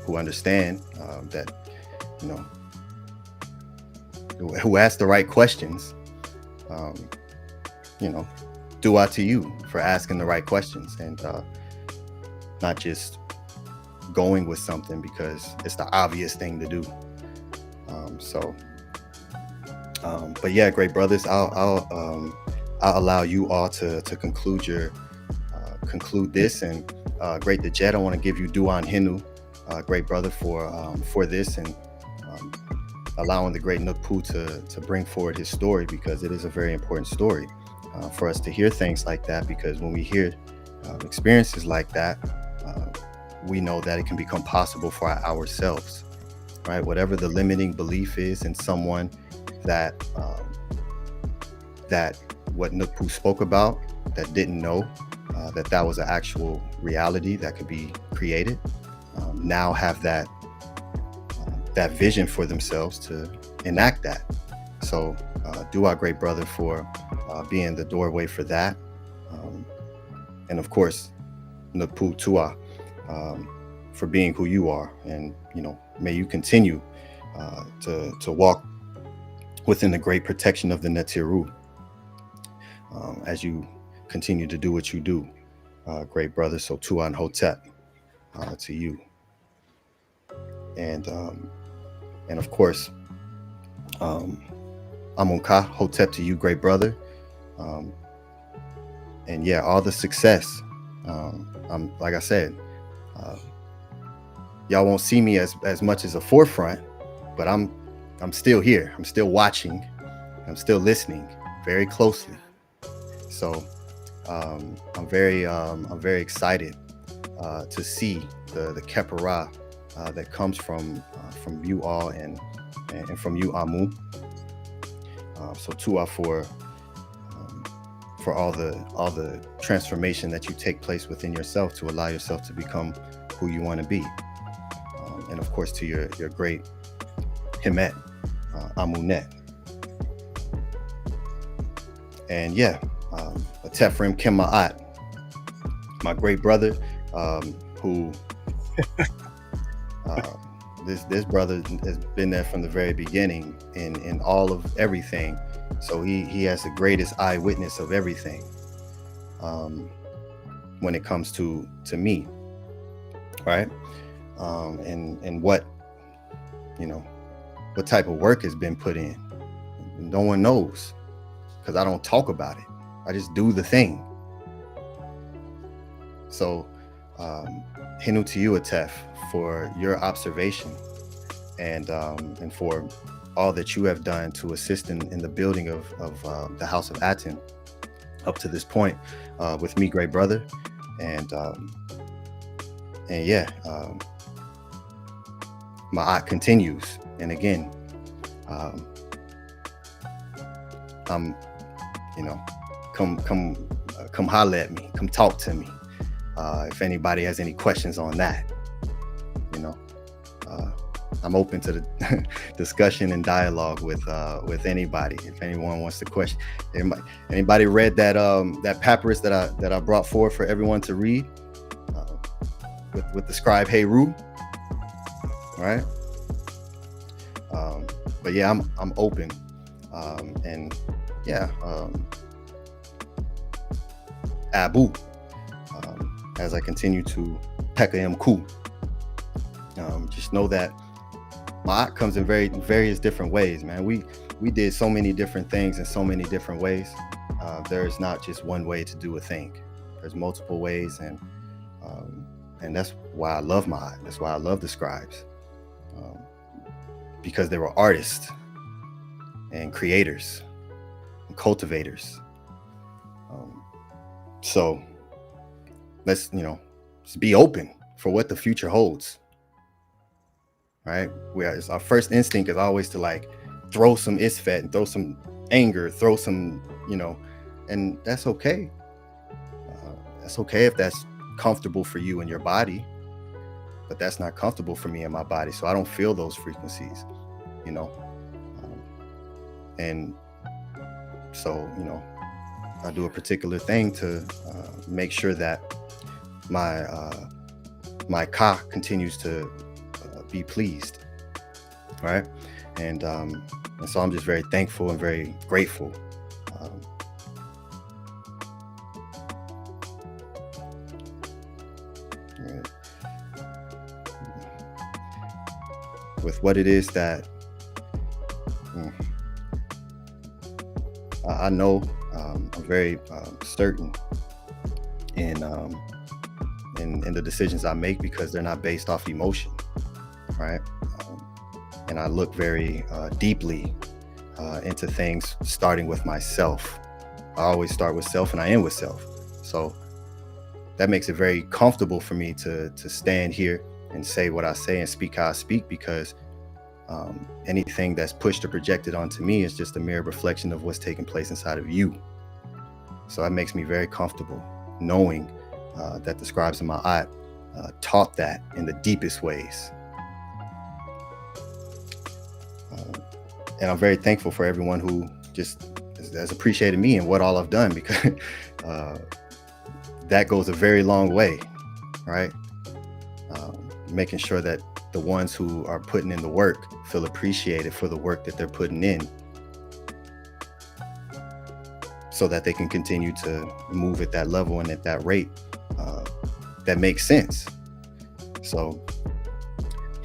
who understand that, who ask the right questions, dua to you for asking the right questions, and not just going with something because it's the obvious thing to do. But yeah, great brothers, I'll allow you all to conclude this. And great Dejet, I want to give you Duan Hinu, great brother, for this, and allowing the great NUK PU to bring forward his story, because it is a very important story for us to hear things like that, because when we hear experiences like that, we know that it can become possible for ourselves, right? Whatever the limiting belief is in someone that what NUK PU spoke about, that didn't know that was an actual reality that could be created, now have that vision for themselves to enact that. So do our great brother for being the doorway for that, and of course NUK PU Tua for being who you are, and may you continue to walk within the great protection of the Netiru as you continue to do what you do, great brother. So Tua and Hotep to you, and of course Amonka Hotep to you, great brother, and yeah, all the success. Like I said, y'all won't see me as much as a forefront, but I'm still here. I'm still watching. I'm still listening very closely. So I'm very excited to see the Kepara that comes from you all and from you, Amu. So Tua for all the transformation that you take place within yourself to allow yourself to become who you want to be, and of course to your great Himet, Amunet, and yeah, Tefrim Kema'at, my great brother, who this brother has been there from the very beginning in all of everything. So he has the greatest eyewitness of everything when it comes to me, right? And what type of work has been put in. No one knows, because I don't talk about it. I just do the thing. So Hinu to you, Atef, for your observation and for all that you have done to assist in the building of the House of Aten up to this point with me, great brother, and yeah, Ma'at continues. And again, I'm come holler at me, come talk to me, if anybody has any questions on that, you know, I'm open to the discussion and dialogue with anybody. If anyone wants to question, anybody read that papyrus that I brought forward for everyone to read, with the scribe Heru, right? But yeah, I'm open, and yeah, Abu, as I continue to Peka Mku. Just know that Ma'at comes in various different ways, man. We did so many different things in so many different ways. There's not just one way to do a thing. There's multiple ways, and that's why I love Ma'at. That's why I love the scribes, because they were artists and creators and cultivators. So let's be open for what the future holds. Right? Our first instinct is always to like throw some isfet and throw some anger, throw some, and that's okay. That's okay if that's comfortable for you in your body, but that's not comfortable for me in my body. So I don't feel those frequencies, and so, I do a particular thing to make sure that my ka continues to be pleased, right? And so I'm just very thankful and very grateful. With what it is that I know, I'm very certain in the decisions I make, because they're not based off emotion, right? And I look very deeply into things, starting with myself. I always start with self, and I end with self. So that makes it very comfortable for me to stand here and say what I say and speak how I speak, because anything that's pushed or projected onto me is just a mere reflection of what's taking place inside of you. So that makes me very comfortable knowing that the scribes of Ma'at taught that in the deepest ways. And I'm very thankful for everyone who just has appreciated me and what all I've done, because that goes a very long way, right? Making sure that the ones who are putting in the work feel appreciated for the work that they're putting in, so that they can continue to move at that level and at that rate that makes sense. So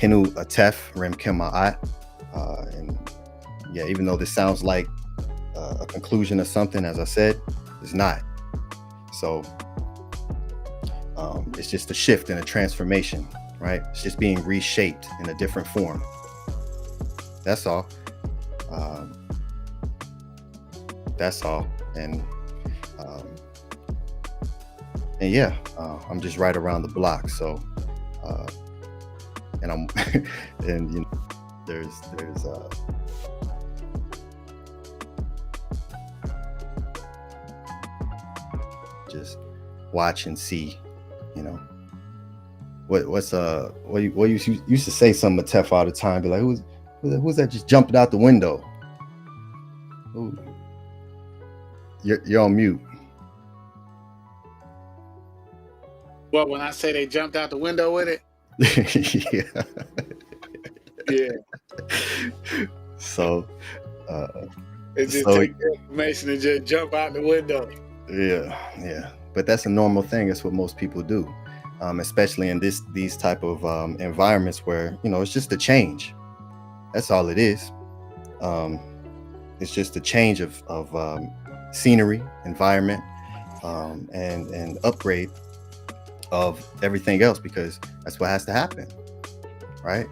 Hinu Atef Rem Kim Ma'at, and yeah, even though this sounds like a conclusion of something, as I said, it's not. So it's just a shift and a transformation, right? It's just being reshaped in a different form. That's all. That's all. And yeah, I'm just right around the block. So, and I'm, and there's just watch and see, what you used to say something to Tef all the time, be like, who's that just jumping out the window? Ooh. You're on mute. Well, when I say they jumped out the window with it? Yeah. Yeah. So it just take the information and just jump out the window. Yeah. But that's a normal thing. That's what most people do, especially in these type of environments where it's just a change. That's all it is. It's just a change of scenery, environment, and upgrade of everything else, because that's what has to happen, right?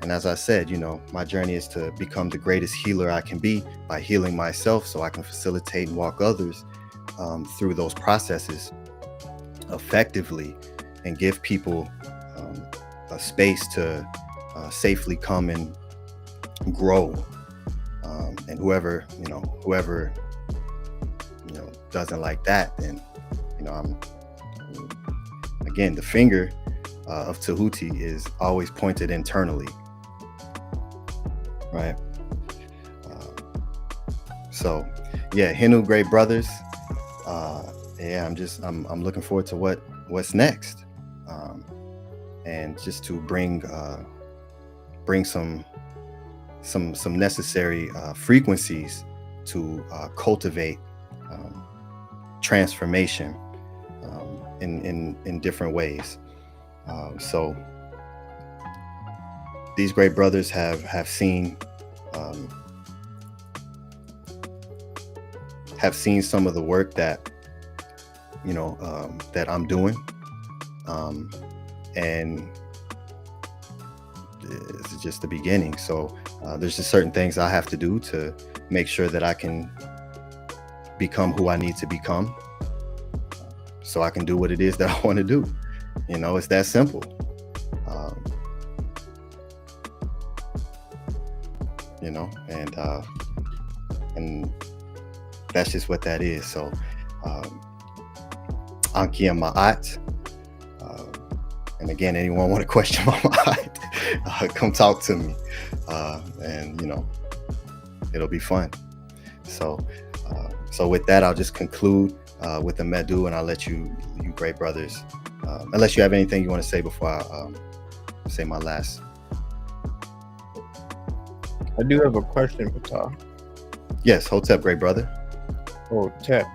And as I said, my journey is to become the greatest healer I can be by healing myself, so I can facilitate and walk others through those processes effectively, and give people a space to safely come and grow. And whoever doesn't like that, then Again, the finger of Tahuti is always pointed internally, right? So yeah, Hinu, great brothers. Yeah, I'm looking forward to what's next, and just to bring some necessary frequencies to cultivate transformation in different ways. So these great brothers have seen some of the work that that I'm doing, and this is just the beginning. So there's just certain things I have to do to make sure that I can become who I need to become, so I can do what it is that I want to do. It's that simple. And that's just what that is. So Anki and Ma'at. And again, anyone want to question my Ma'at, come talk to me. And it'll be fun. So with that, I'll just conclude with the Medu, and I'll let you great brothers, unless you have anything you want to say before I say my last. I do have a question, Patah. Yes, Hotep, great brother. Hotep.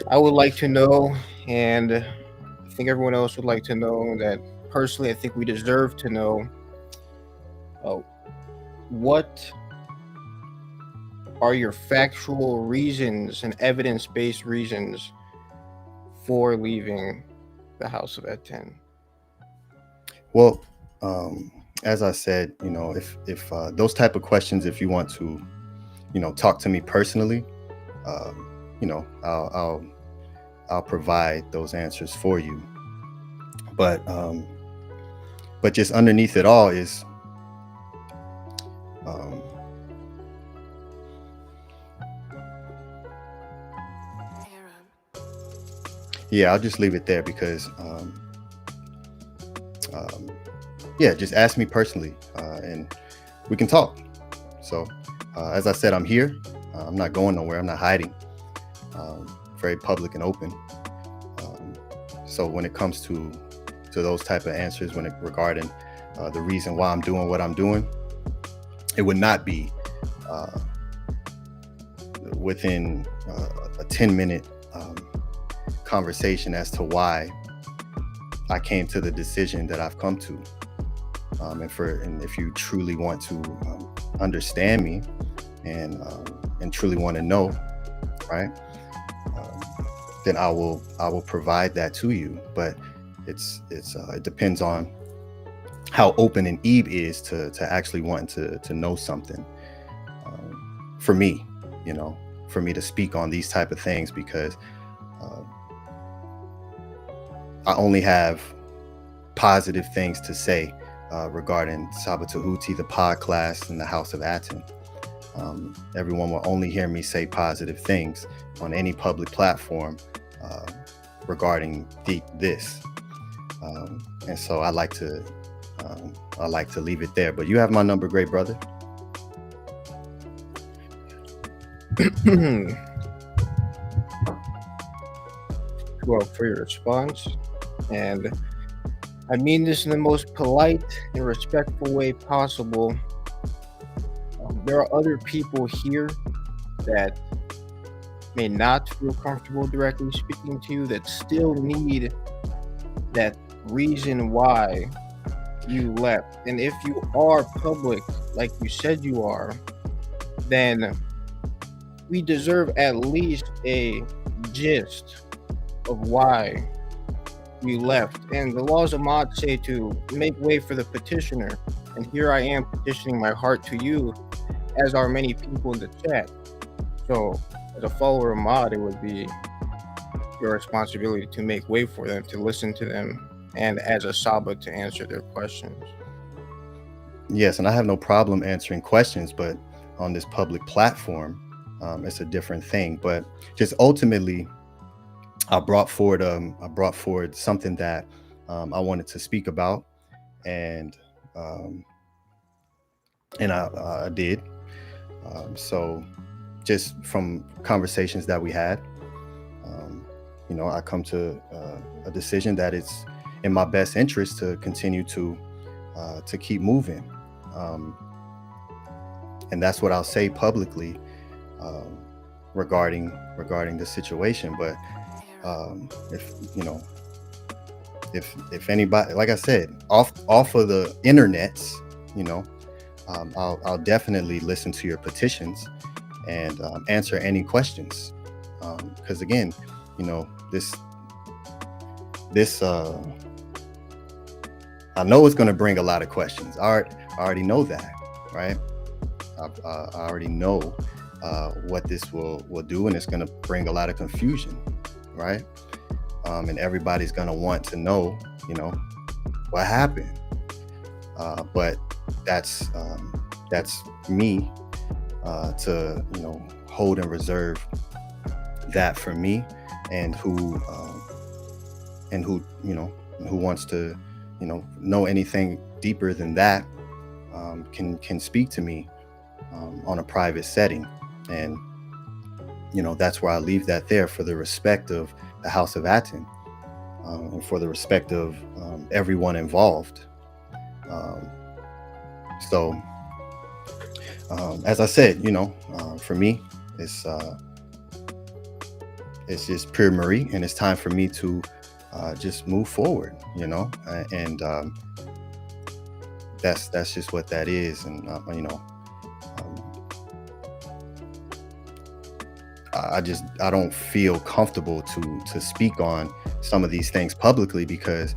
I would like to know, and I think everyone else would like to know, that personally I think we deserve to know, what are your factual reasons and evidence-based reasons for leaving the House of Etten? Well, as I said, if those type of questions, if you want to, talk to me personally, I'll provide those answers for you. But just underneath it all is, yeah, I'll just leave it there because, yeah, just ask me personally, and we can talk. So, as I said, I'm here. I'm not going nowhere. I'm not hiding. Very public and open. So when it comes to those type of answers, regarding the reason why I'm doing what I'm doing, it would not be within a 10-minute conversation as to why I came to the decision that I've come to. And if you truly want to understand me and truly want to know, right, then I will provide that to you. But it depends on how open an Ebe is to actually wanting to know something. For me, for me to speak on these type of things, because I only have positive things to say regarding Saba Tahuti, the pod class, and the House of Aten. Everyone will only hear me say positive things on any public platform regarding this. And so I like to leave it there. But you have my number, great brother. Well, for your response, and I mean this in the most polite and respectful way possible. There are other people here that may not feel comfortable directly speaking to you, that still need that reason why you left. And if you are public, like you said you are, then we deserve at least a gist of why you left. And the laws of Mod say to make way for the petitioner. And here I am petitioning my heart to you, as are many people in the chat. So as a follower of Mod, it would be your responsibility to make way for them, to listen to them, and as a Saba, to answer their questions. Yes, and I have no problem answering questions, but on this public platform, it's a different thing. But just ultimately, I brought forward something that I wanted to speak about, and um, I did. So just from conversations that we had, I come to a decision that it's in my best interest to continue to keep moving, and that's what I'll say publicly um, regarding the situation. But if if anybody, like I said, off of the internets, I'll definitely listen to your petitions and answer any questions, because again, this I know it's going to bring a lot of questions. I already know that, right? I already know what this will do, and it's going to bring a lot of confusion, right? And everybody's going to want to know, what happened. But that's me to hold and reserve that for me, and who wants to know anything deeper than that can speak to me on a private setting. And that's where I leave that there, for the respect of the House of Aten, and for the respect of everyone involved. So as I said, for me, it's just pure Marie, and it's time for me to just move forward, and that's just what that is. And I don't feel comfortable to speak on some of these things publicly, because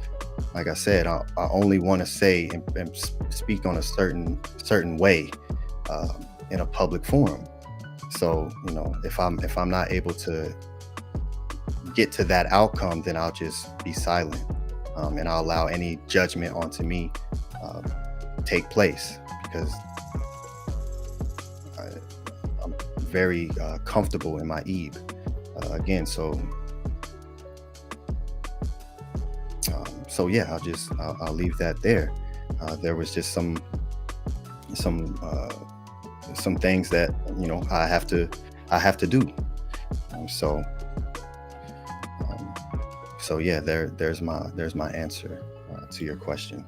like I said, I only want to say and speak on a certain way in a public forum. So if I'm not able to get to that outcome, then I'll just be silent, and I'll allow any judgment onto me take place, because I'm very comfortable in my Eve again. So yeah, I'll leave that there. There was just some things that I have to do. So yeah, there's my answer to your question.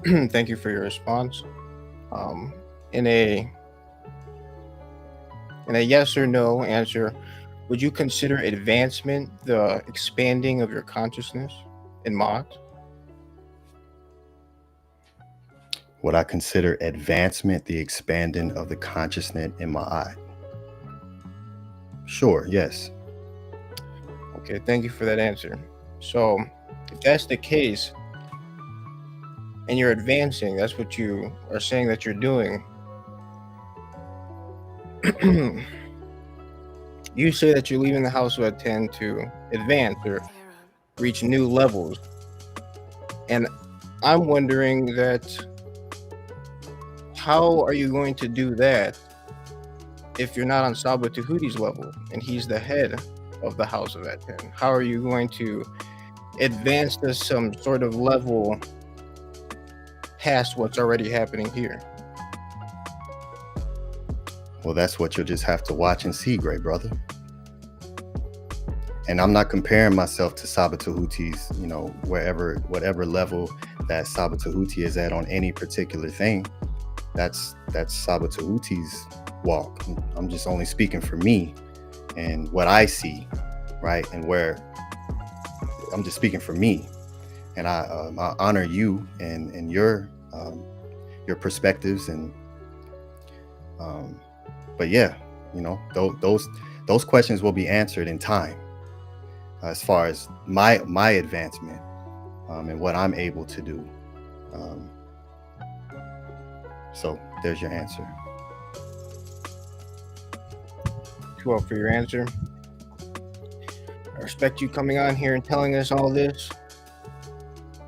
Thank you for your response. In a yes or no answer, would you consider advancement the expanding of your consciousness in Ma'at? Would I consider advancement the expanding of the consciousness in Ma'at? Sure, yes. Okay, thank you for that answer. So, if that's the case, and you're advancing, that's what you are saying that you're doing. You say that you're leaving the house of Aten to advance or reach new levels. And I'm wondering that, how are you going to do that if you're not on Saba Tahuti's level and he's the head of the house of Aten? How are you going to advance to some sort of level past what's already happening here? Well, that's what you'll just have to watch and see, great brother. And I'm not comparing myself to Saba Tahuti's, whatever level that Saba Tahuti is at on any particular thing. That's Saba Tahuti's walk. I'm just only speaking for me and what I see, right? And where I'm just speaking for me. And I honor you and your perspectives, and but yeah, those questions will be answered in time, as far as my advancement and what I'm able to do. So there's your answer. Well, for your answer, I respect you coming on here and telling us all this.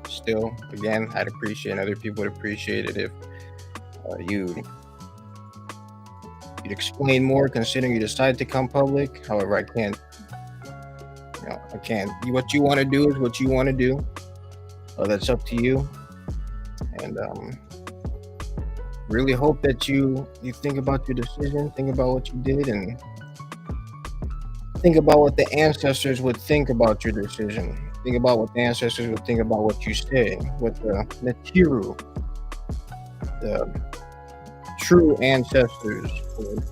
Still, again, I'd appreciate, and other people would appreciate it if you'd explain more, considering you decided to come public. However, I can't I can't. What you want to do is what you want to do. That's up to you. And really hope that you think about your decision, think about what you did, and think about what the ancestors would think about your decision. Think about what the ancestors would think about what you say. What the Natiru, the true ancestors, would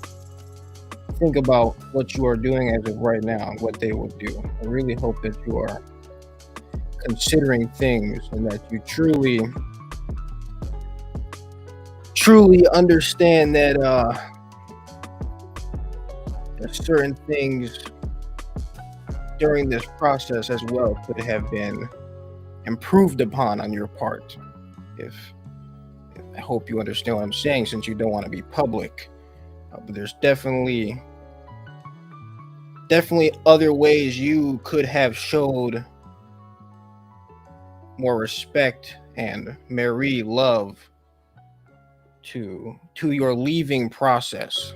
think about what you are doing as of right now and what they would do. I really hope that you are considering things and that you truly understand that there's certain things during this process as well could have been improved upon on your part. If I hope you understand what I'm saying, since you don't want to be public, but there's definitely other ways you could have showed more respect and Marie love to your leaving process.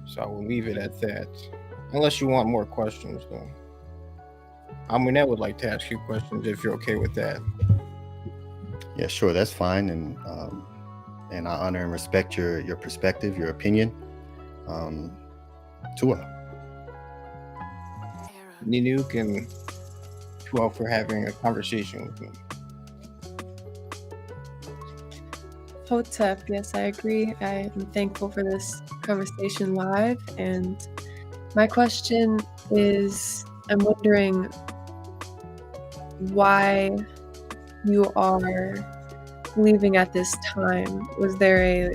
So I will leave it at that. Unless you want more questions, though. I mean, I would like to ask you questions if you're okay with that. Yeah, sure, that's fine, and I honor and respect your perspective, your opinion. Tua. NUK and Tua for having a conversation with me. Hotep, yes, I agree. I am thankful for this conversation live. And my question is, I'm wondering why you are leaving at this time. Was there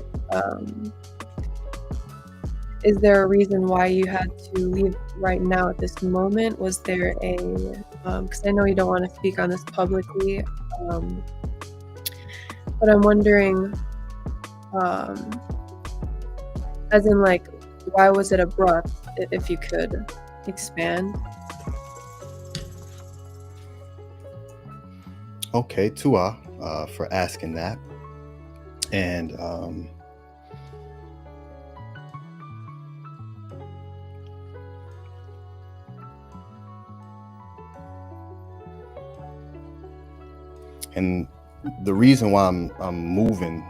is there a reason why you had to leave right now at this moment? Was there a, because I know you don't want to speak on this publicly, but I'm wondering, as in, like, why was it abrupt, if you could expand? Okay, Tua, for asking that. And the reason why I'm moving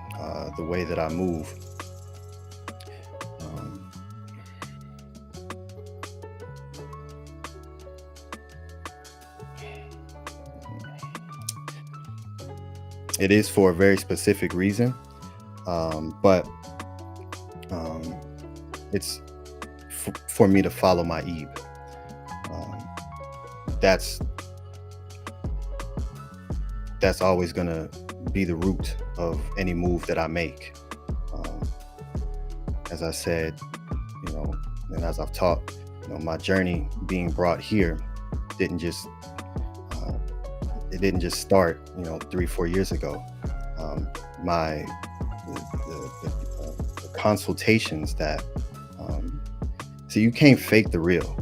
the way that I move, it is for a very specific reason, but it's for me to follow my Eve. That's always gonna be the root of any move that I make. As I said, and as I've taught, my journey being brought here didn't just start 3-4 years ago. The consultations that so you can't fake the real.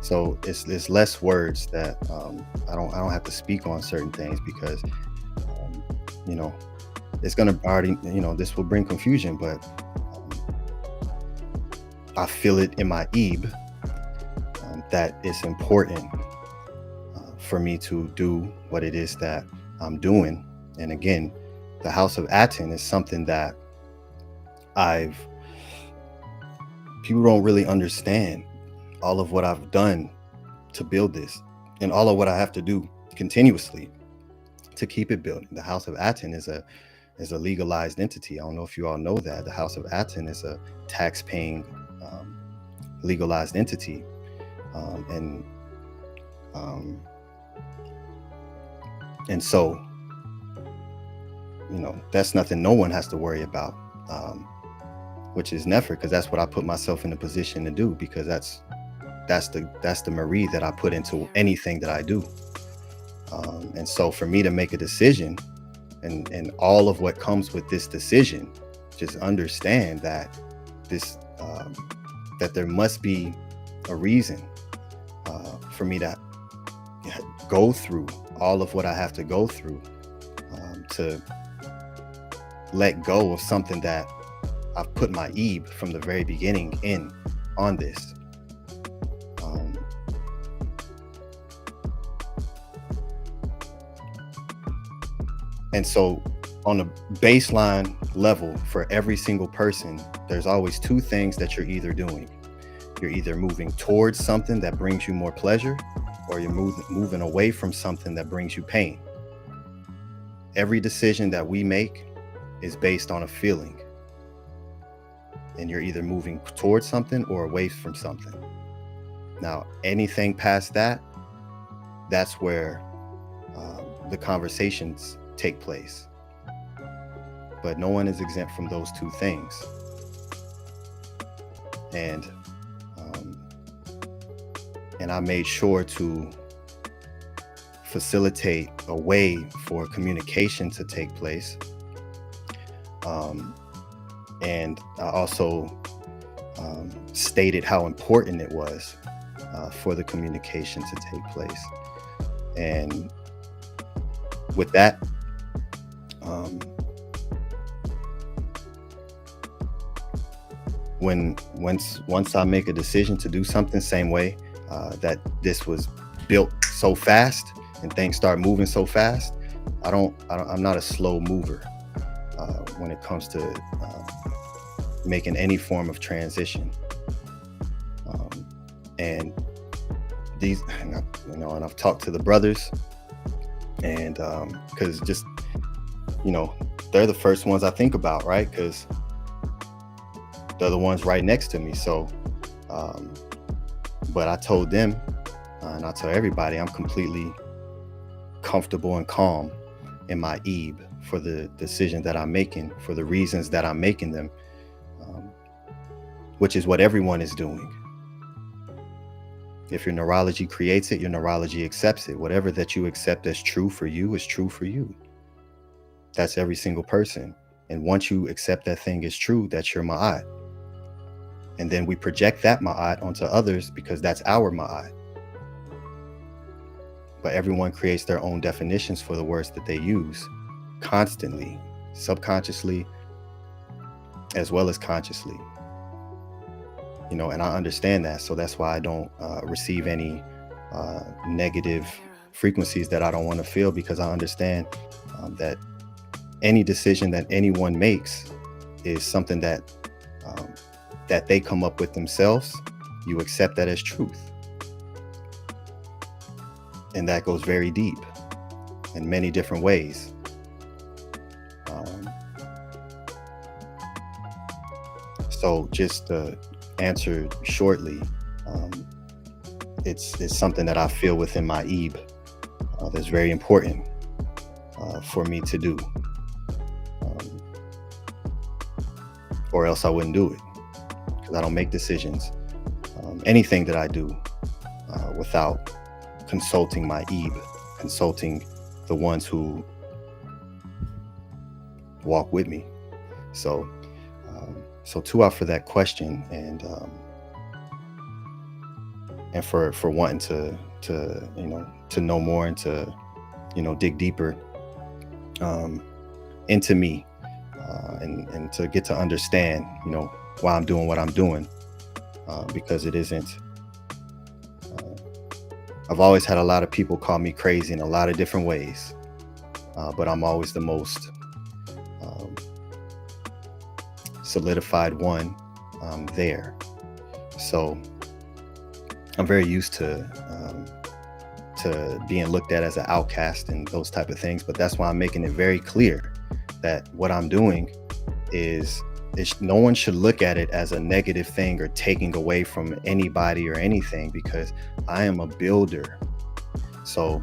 So it's less words that I don't have to speak on certain things, because it's gonna already, this will bring confusion, but I feel it in my Ebe that it's important for me to do what it is that I'm doing. And again, the House of Aten is something that people don't really understand all of what I've done to build this, and all of what I have to do continuously to keep it building. The House of Aten is a legalized entity. I don't know if you all know that. The House of Aten is a tax-paying legalized entity, and so that's nothing no one has to worry about, which is never, because that's what I put myself in a position to do, because that's the Marie that I put into anything that I do. And so for me to make a decision, and all of what comes with this decision, just understand that that there must be a reason for me to go through all of what I have to go through, to let go of something that I've put my Ebe from the very beginning on this. And so on a baseline level for every single person, there's always two things that you're either doing. You're either moving towards something that brings you more pleasure, or you're moving away from something that brings you pain. Every decision that we make is based on a feeling. And you're either moving towards something or away from something. Now, anything past that, that's where the conversations take place. But no one is exempt from those two things. And I made sure to facilitate a way for communication to take place. And I also stated how important it was for the communication to take place. And with that, once I make a decision to do something, same way that this was built so fast and things start moving so fast, I'm not a slow mover when it comes to making any form of transition. And these, and I've talked to the brothers, and because just, they're the first ones I think about, right? Because they're the ones right next to me. So, but I told them, and I tell everybody, I'm completely comfortable and calm in my ebb for the decision that I'm making, for the reasons that I'm making them, which is what everyone is doing. If your neurology creates it, your neurology accepts it. Whatever that you accept as true for you is true for you. That's every single person. And once you accept that thing is true, that's your ma'at. And then we project that ma'at onto others because that's our ma'at. But everyone creates their own definitions for the words that they use constantly, subconsciously, as well as consciously. And I understand that. So that's why I don't receive any negative frequencies that I don't want to feel, because I understand that any decision that anyone makes is something that that they come up with themselves. You accept that as truth. And that goes very deep in many different ways. So just to answer shortly, it's something that I feel within my ebb that's very important for me to do, or else I wouldn't do it, because I don't make decisions, anything that I do, without consulting my ebb, consulting the ones who walk with me. So Tua for that question, and for wanting to know more and to dig deeper into me, and to get to understand why I'm doing what I'm doing, because it isn't. I've always had a lot of people call me crazy in a lot of different ways, but I'm always the most solidified one there. So I'm very used to being looked at as an outcast and those type of things. But that's why I'm making it very clear that what I'm doing is no one should look at it as a negative thing or taking away from anybody or anything, because I am a builder. So,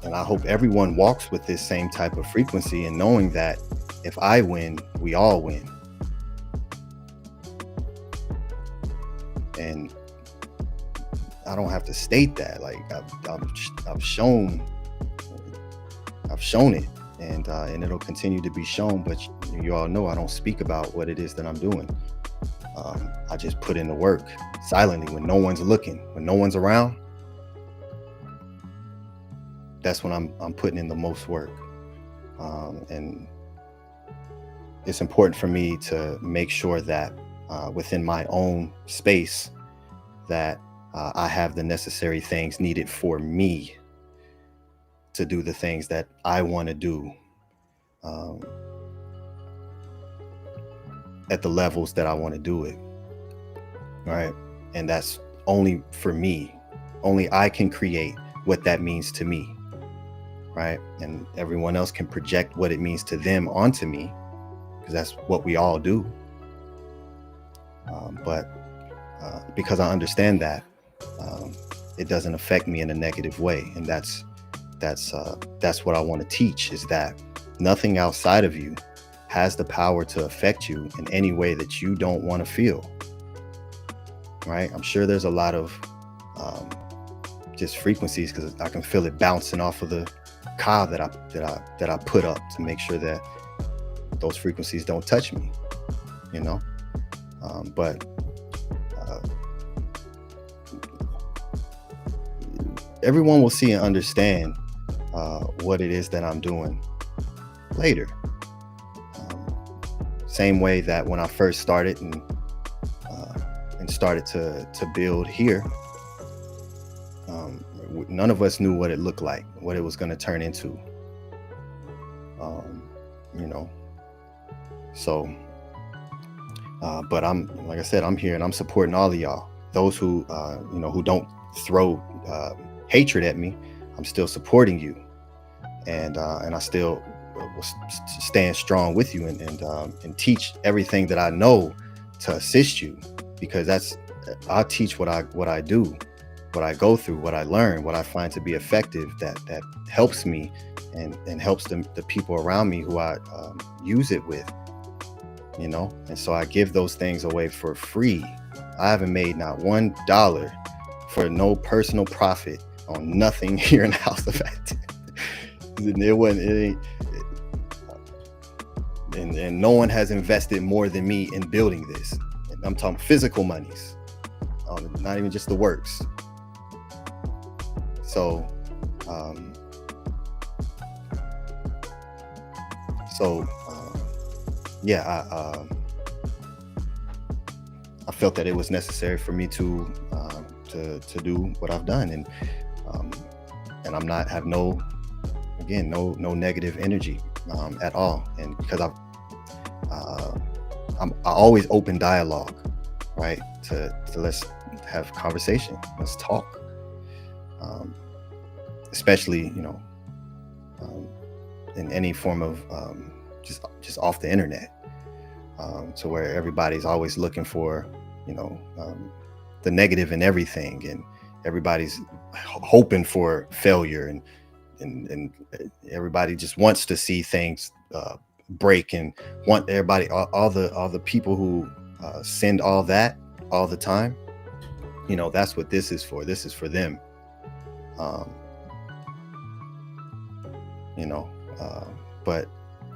and I hope everyone walks with this same type of frequency, and knowing that if I win, we all win. And I don't have to state that. Like I've shown it, and it'll continue to be shown. But you all know I don't speak about what it is that I'm doing. I just put in the work silently when no one's looking, when no one's around. That's when I'm putting in the most work, and it's important for me to make sure that within my own space that I have the necessary things needed for me to do the things that I want to do at the levels that I want to do it. Right. And that's only for me. Only I can create what that means to me. Right. And everyone else can project what it means to them onto me, because that's what we all do. But because I understand that, it doesn't affect me in a negative way. And that's what I want to teach, is that nothing outside of you has the power to affect you in any way that you don't want to feel. Right. I'm sure there's a lot of just frequencies, because I can feel it bouncing off of the car that I put up to make sure that those frequencies don't touch me, you know. But everyone will see and understand what it is that I'm doing later. Same way that when I first started and started to build here, none of us knew what it looked like, what it was going to turn into. You know, so but like I said, I'm here and I'm supporting all of y'all. Those who you know, who don't throw hatred at me, I'm still supporting you, and I still will stand strong with you and teach everything that I know to assist you, because I teach what I do, what I go through, what I learn, what I find to be effective, that helps me and helps the people around me who I use it with, you know. And so I give those things away for free. I haven't made not $1 for no personal profit on nothing here in the House of Acting. And no one has invested more than me in building this. And I'm talking physical monies, not even just the works. So yeah, I felt that it was necessary for me to do what I've done, and I'm not have no negative energy at all, and because I always open dialogue, right? To let's have conversation, let's talk, especially, you know, in any form of just off the internet, to where everybody's always looking for, you know, the negative in everything, and everybody's hoping for failure, and everybody just wants to see things break, and want everybody, all the people who send all that all the time, you know, that's what this is for. This is for them, you know. But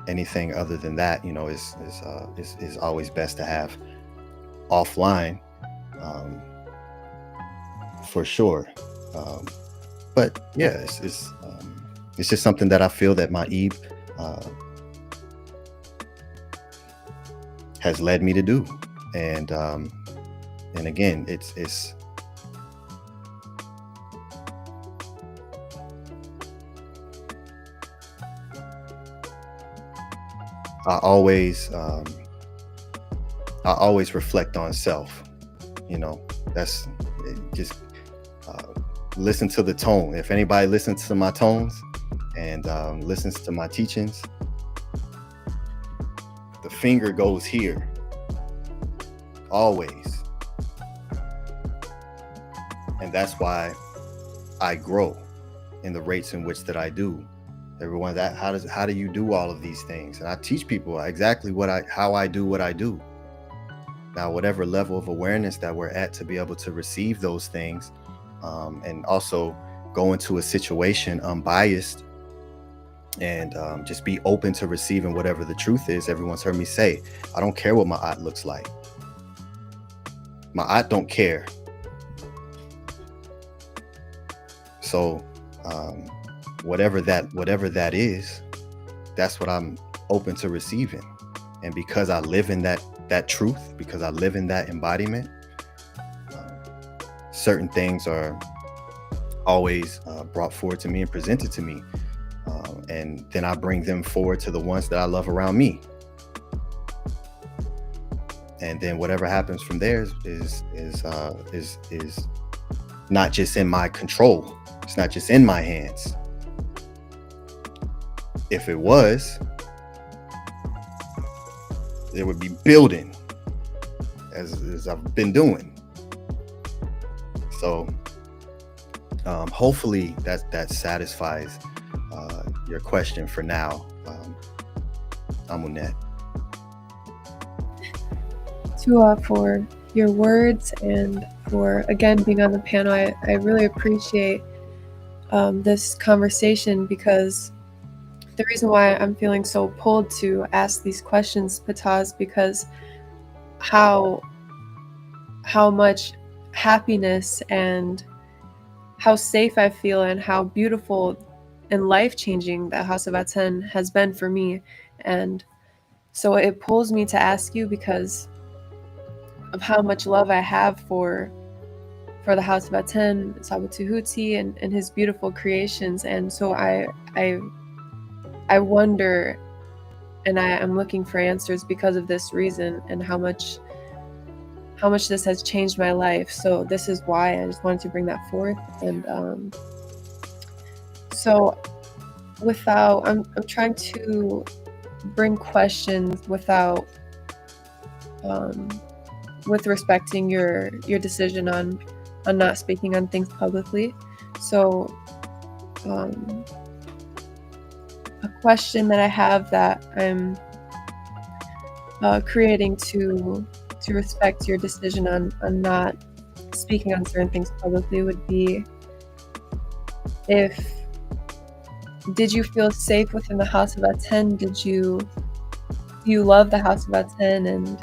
anything other than that, you know, is always best to have offline, for sure. But yeah, it's just something that I feel that my Eve has led me to do, and again, it's I always reflect on self, you know. That's just listen to the tone. If anybody listens to my tones and listens to my teachings, the finger goes here always, and that's why I grow in the rates in which that I do. Everyone, how do you do all of these things? And I teach people exactly how I do what I do. Now, whatever level of awareness that we're at to be able to receive those things, and also go into a situation unbiased, and just be open to receiving whatever the truth is. Everyone's heard me say, I don't care what my aunt looks like. My aunt don't care. So whatever that is, that's what I'm open to receiving. And because I live in that truth, because I live in that embodiment, certain things are always brought forward to me and presented to me, and then I bring them forward to the ones that I love around me, and then whatever happens from there is not just in my control. It's not just in my hands. If it was, it would be building as I've been doing. So hopefully that satisfies your question for now, Amunet. Tua, for your words and for again being on the panel. I really appreciate this conversation, because the reason why I'm feeling so pulled to ask these questions, Pata, is because how much happiness and how safe I feel and how beautiful and life-changing the House of Aten has been for me. And so it pulls me to ask you because of how much love I have for the House of Aten, Sabatuhuti, and his beautiful creations. And so I wonder, and I'm looking for answers because of this reason, and how much this has changed my life. So this is why I just wanted to bring that forth. And so without, I'm trying to bring questions without with respecting your decision on not speaking on things publicly. So a question that I have that I'm creating to respect your decision on not speaking on certain things publicly would be, did you feel safe within the House of Aten? Do you love the House of Aten? And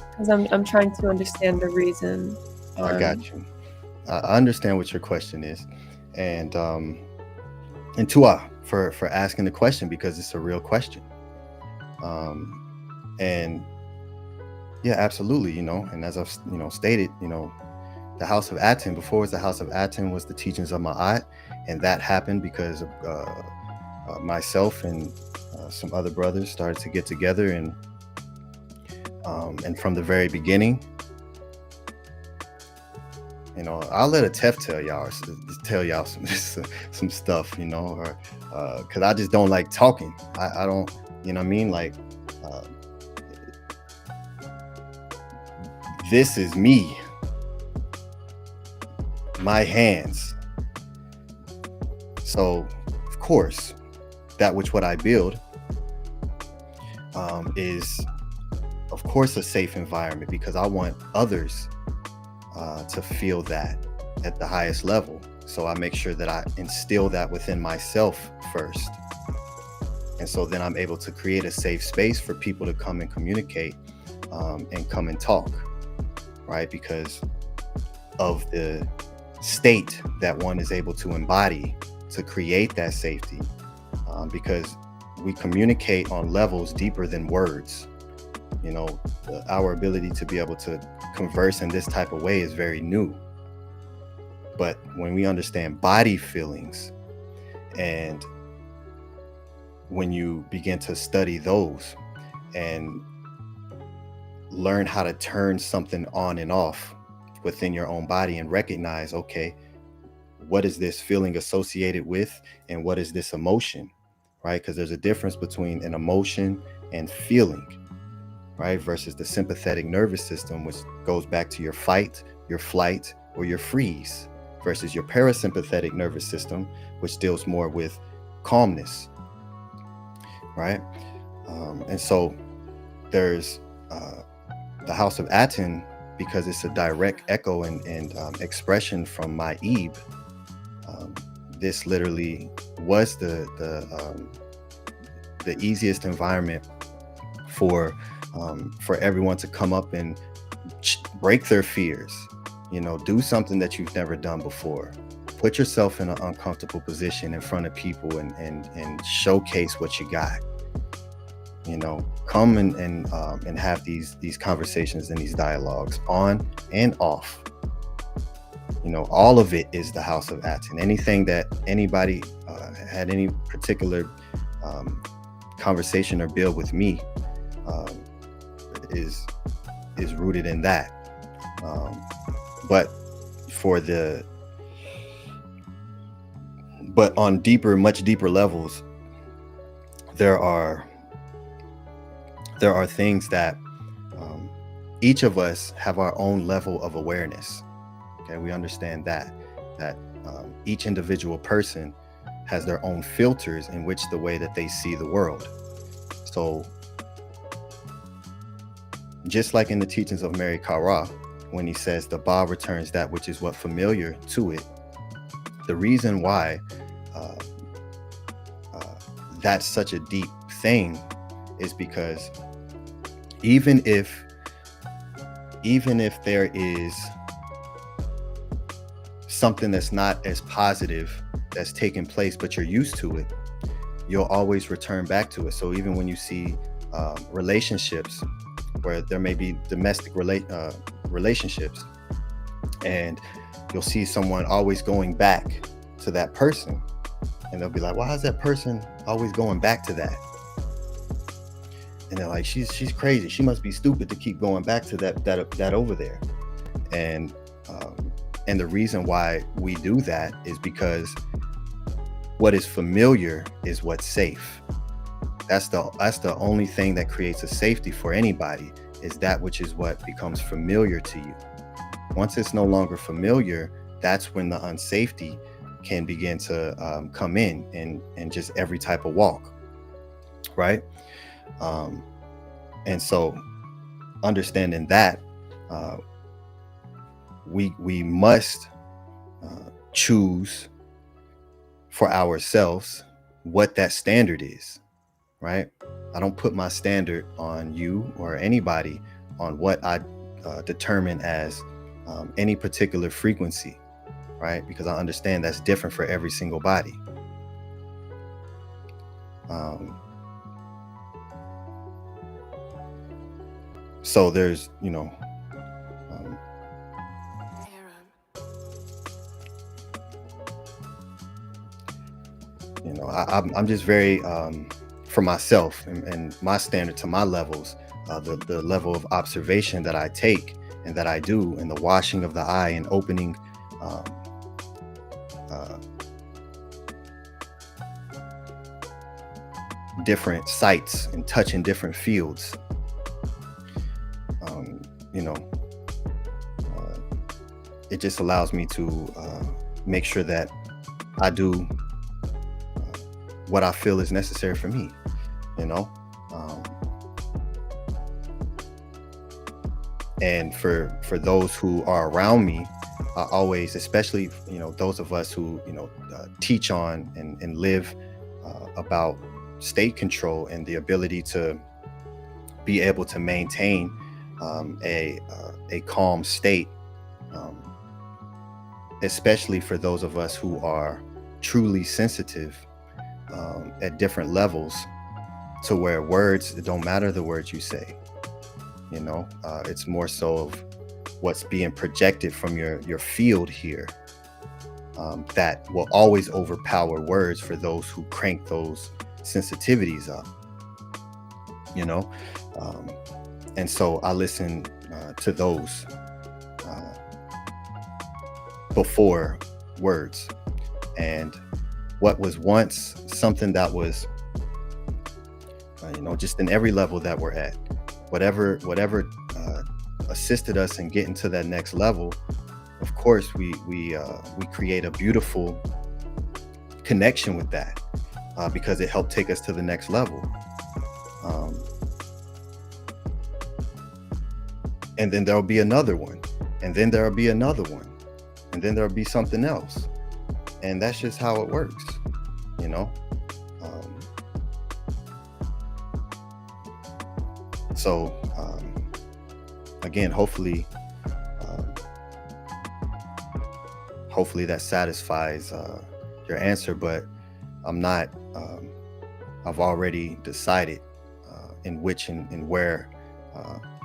because I'm trying to understand the reason. I got you. I understand what your question is, and Tua for asking the question, because it's a real question. And yeah, absolutely, and as I've stated, the House of Aten, before it was the House of Aten, was the teachings of Ma'at, and that happened because of myself and some other brothers started to get together, and from the very beginning, I'll let a Tef tell y'all some stuff, or because I just don't like talking. I don't, what I mean? Like, this is me, my hands. So, of course, that which what I build is, of course, a safe environment, because I want others to feel that at the highest level. So I make sure that I instill that within myself first. And so then I'm able to create a safe space for people to come and communicate and come and talk, right? Because of the state that one is able to embody to create that safety, because we communicate on levels deeper than words. Our ability to be able to converse in this type of way is very new. But when we understand body feelings, and when you begin to study those and learn how to turn something on and off within your own body and recognize, okay, what is this feeling associated with, and what is this emotion, right? Because there's a difference between an emotion and feeling, right? Versus the sympathetic nervous system, which goes back to your fight, your flight, or your freeze, versus your parasympathetic nervous system, which deals more with calmness, right? And so there's the House of Aten, because it's a direct echo and expression from my Ebe. This literally was the easiest environment for everyone to come up and break their fears, do something that you've never done before, put yourself in an uncomfortable position in front of people and showcase what you got, come and have these conversations and these dialogues on and off. All of it is the House of Aten. Anything that anybody had any particular conversation or build with me is rooted in that. But on much deeper levels, there are things that each of us have our own level of awareness. Okay, we understand that each individual person has their own filters in which the way that they see the world. So just like in the teachings of Mary Kara, when he says the Ba returns that which is what familiar to it, the reason why that's such a deep thing is because even if there is something that's not as positive that's taking place, but you're used to it, you'll always return back to it. So even when you see relationships where there may be domestic relationships, and you'll see someone always going back to that person, and they'll be like, why is that person always going back to that? And they're like, she's crazy, she must be stupid to keep going back to that over there. And the reason why we do that is because what is familiar is what's safe. That's the only thing that creates a safety for anybody, is that which is what becomes familiar to you. Once it's no longer familiar, that's when the unsafety can begin to come in just every type of walk, right? And so understanding that, we must choose for ourselves what that standard is, right? I don't put my standard on you or anybody on what I determine as any particular frequency, right? Because I understand that's different for every single body. So there's, I'm just very, for myself and my standard to my levels, the level of observation that I take and that I do, and the washing of the eye and opening different sights and touching different fields. It just allows me to make sure that I do what I feel is necessary for me, and for those who are around me, I always, especially those of us who teach on and live about state control and the ability to be able to maintain a calm state, especially for those of us who are truly sensitive at different levels, to where words, it don't matter the words you say, it's more so of what's being projected from your field here, that will always overpower words for those who crank those sensitivities up, and so I listen to those before words. And what was once something that was just in every level that we're at, whatever assisted us in getting to that next level, of course we create a beautiful connection with that, because it helped take us to the next level. And then there'll be another one, and then there'll be another one, and then there'll be something else. And that's just how it works, so again, hopefully that satisfies your answer. But I'm not I've already decided in which and where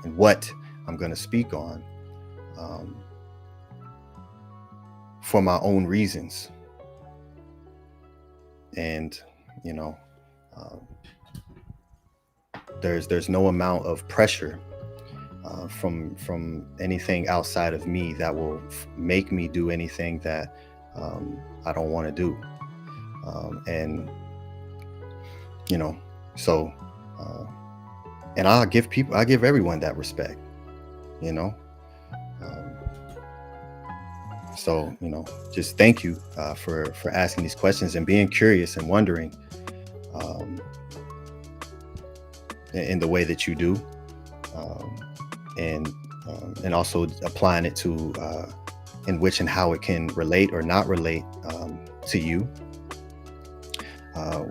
and what I'm going to speak on, for my own reasons. And there's no amount of pressure from anything outside of me that will make me do anything that I don't want to do. And so and I give everyone that respect, so just thank you for asking these questions and being curious and wondering in the way that you do, and also applying it to in which and how it can relate or not relate to you,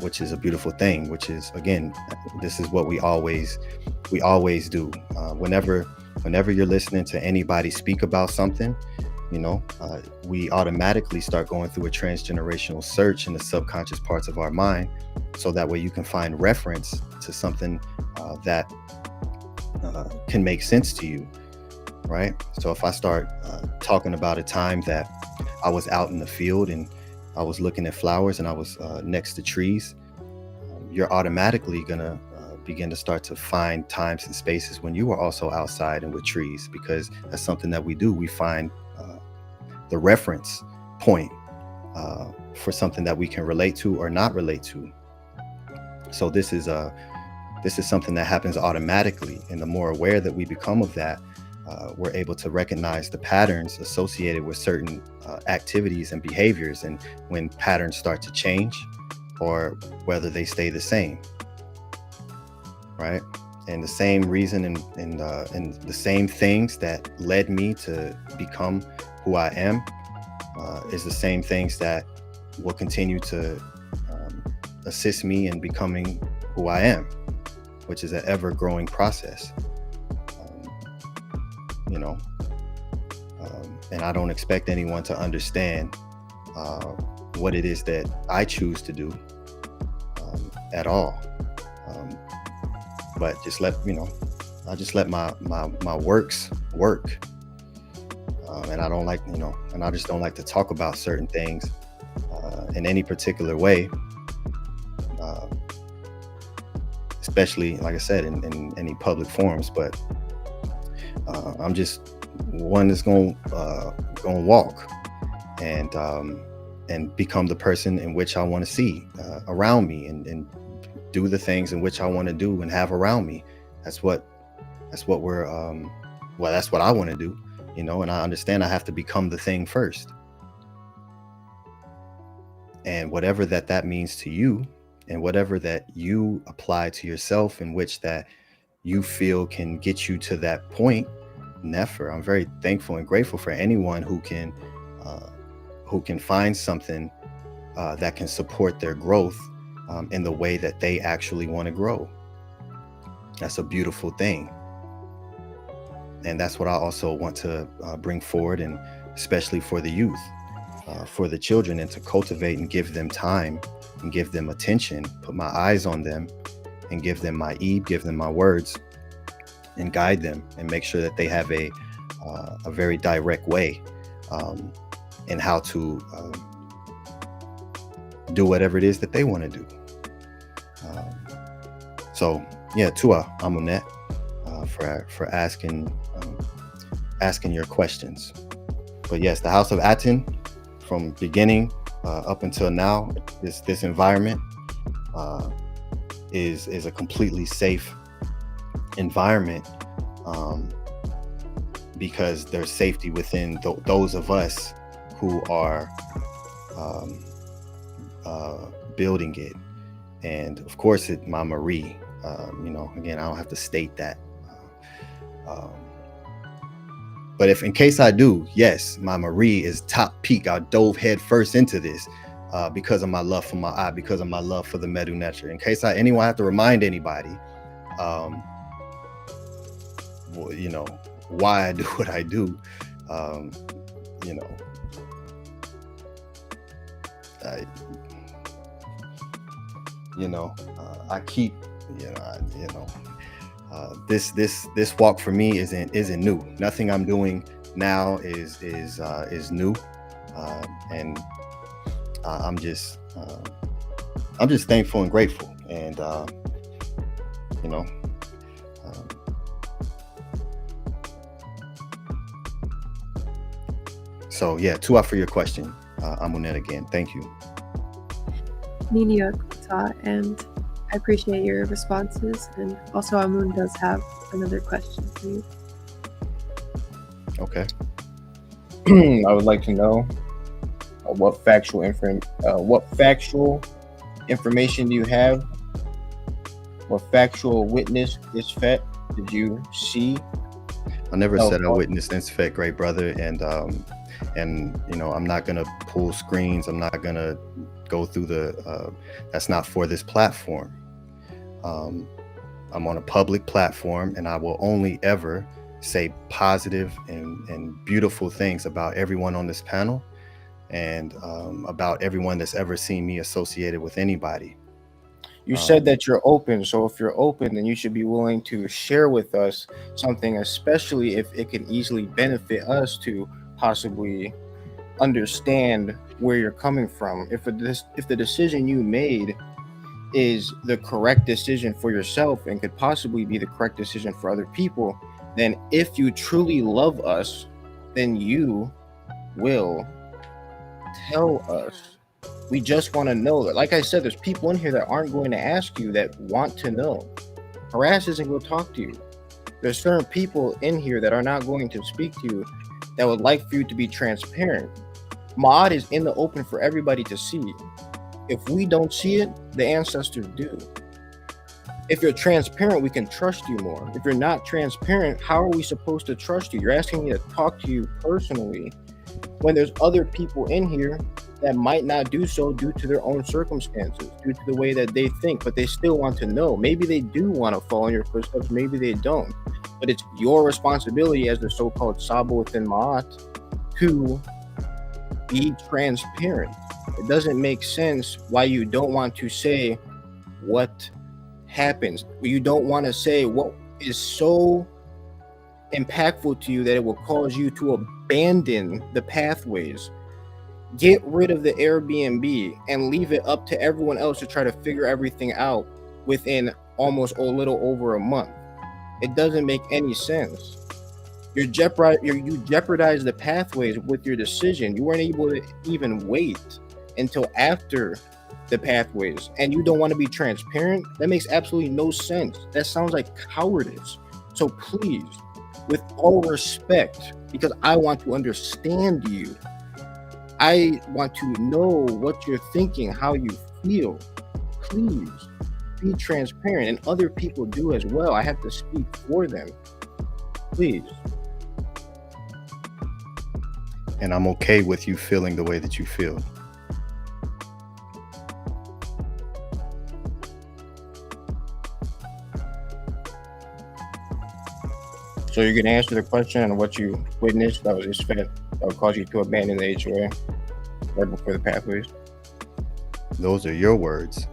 which is a beautiful thing, which is, again, this is what we always do. Whenever you're listening to anybody speak about something, we automatically start going through a transgenerational search in the subconscious parts of our mind, so that way you can find reference to something that can make sense to you, right? So if I start talking about a time that I was out in the field and I was looking at flowers and I was next to trees, you're automatically gonna begin to start to find times and spaces when you are also outside and with trees, because that's something that we do. We find the reference point for something that we can relate to or not relate to. So this is something that happens automatically, and the more aware that we become of that, we're able to recognize the patterns associated with certain activities and behaviors, and when patterns start to change or whether they stay the same, right? And the same reason and the same things that led me to become who I am is the same things that will continue to assist me in becoming who I am, which is an ever-growing process. And I don't expect anyone to understand what it is that I choose to do at all. But just I just let my works work. And I don't like, and I just don't like to talk about certain things in any particular way, especially, like I said, in any public forums. But I'm just one that's going to walk and become the person in which I want to see around me, and do the things in which I want to do and have around me. That's what we're that's what I want to do. And I understand I have to become the thing first. And whatever that means to you, and whatever that you apply to yourself, in which that you feel can get you to that point, never. I'm very thankful and grateful for anyone who can find something that can support their growth in the way that they actually want to grow. That's a beautiful thing. And that's what I also want to bring forward, and especially for the youth, for the children, and to cultivate and give them time and give them attention, put my eyes on them and give them my give them my words and guide them, and make sure that they have a very direct way in how to do whatever it is that they want to do. So yeah, Tua Amunet, for asking your questions. But yes, the House of Aten, from beginning up until now, this environment is a completely safe environment, because there's safety within those of us who are building it. And of course, my Marie, again, I don't have to state that. But if in case I do, yes, my Marie is top peak. I dove head first into this because of my love for my eye, because of my love for the Medu Neter. In case anyone have to remind anybody, why I do what I do, I keep, This walk for me isn't new. Nothing I'm doing now is new, and I'm just thankful and grateful, and you know. Um, so yeah, to for your question, Amunet again. Thank you. NUK PU, and I appreciate your responses. And also, Amun does have another question for you. Okay. I would like to know what factual information do you have? What factual witness Isfet did you see? I never said I witnessed Isfet, great brother, and I'm not gonna pull screens. I'm not gonna go through the. That's not for this platform. I'm on a public platform, and I will only ever say positive and beautiful things about everyone on this panel, and about everyone that's ever seen me associated with anybody. You said that you're open, so if you're open, then you should be willing to share with us something, especially if it can easily benefit us to possibly understand where you're coming from. If the decision you made is the correct decision for yourself and could possibly be the correct decision for other people, then if you truly love us, then you will tell us. We just want to know that. Like I said, there's people in here that aren't going to ask you, that want to know. Harass isn't going to talk to you. There's certain people in here that are not going to speak to you, that would like for you to be transparent. Ma'at is in the open for everybody to see. If we don't see it, the ancestors do. If you're transparent, we can trust you more. If you're not transparent, how are we supposed to trust you? You're asking me to talk to you personally when there's other people in here that might not do so due to their own circumstances, due to the way that they think, but they still want to know. Maybe they do want to follow in your footsteps, maybe they don't. But it's your responsibility as the so-called Sabo within Ma'at to be transparent. It doesn't make sense why you don't want to say what happens. You don't want to say what is so impactful to you that it will cause you to abandon the pathways. Get rid of the Airbnb and leave it up to everyone else to try to figure everything out within almost a little over a month. It doesn't make any sense. You jeopardize the pathways with your decision. You weren't able to even wait until after the pathways, and you don't want to be transparent. That makes absolutely no sense. That sounds like cowardice. So please, with all respect, because I want to understand you, I want to know what you're thinking, how you feel. Please be transparent, and other people do as well. I have to speak for them. Please. And I'm okay with you feeling the way that you feel. So you're gonna answer the question on what you witnessed that was Isfet that would cause you to abandon the HOA right before the pathways? Those are your words.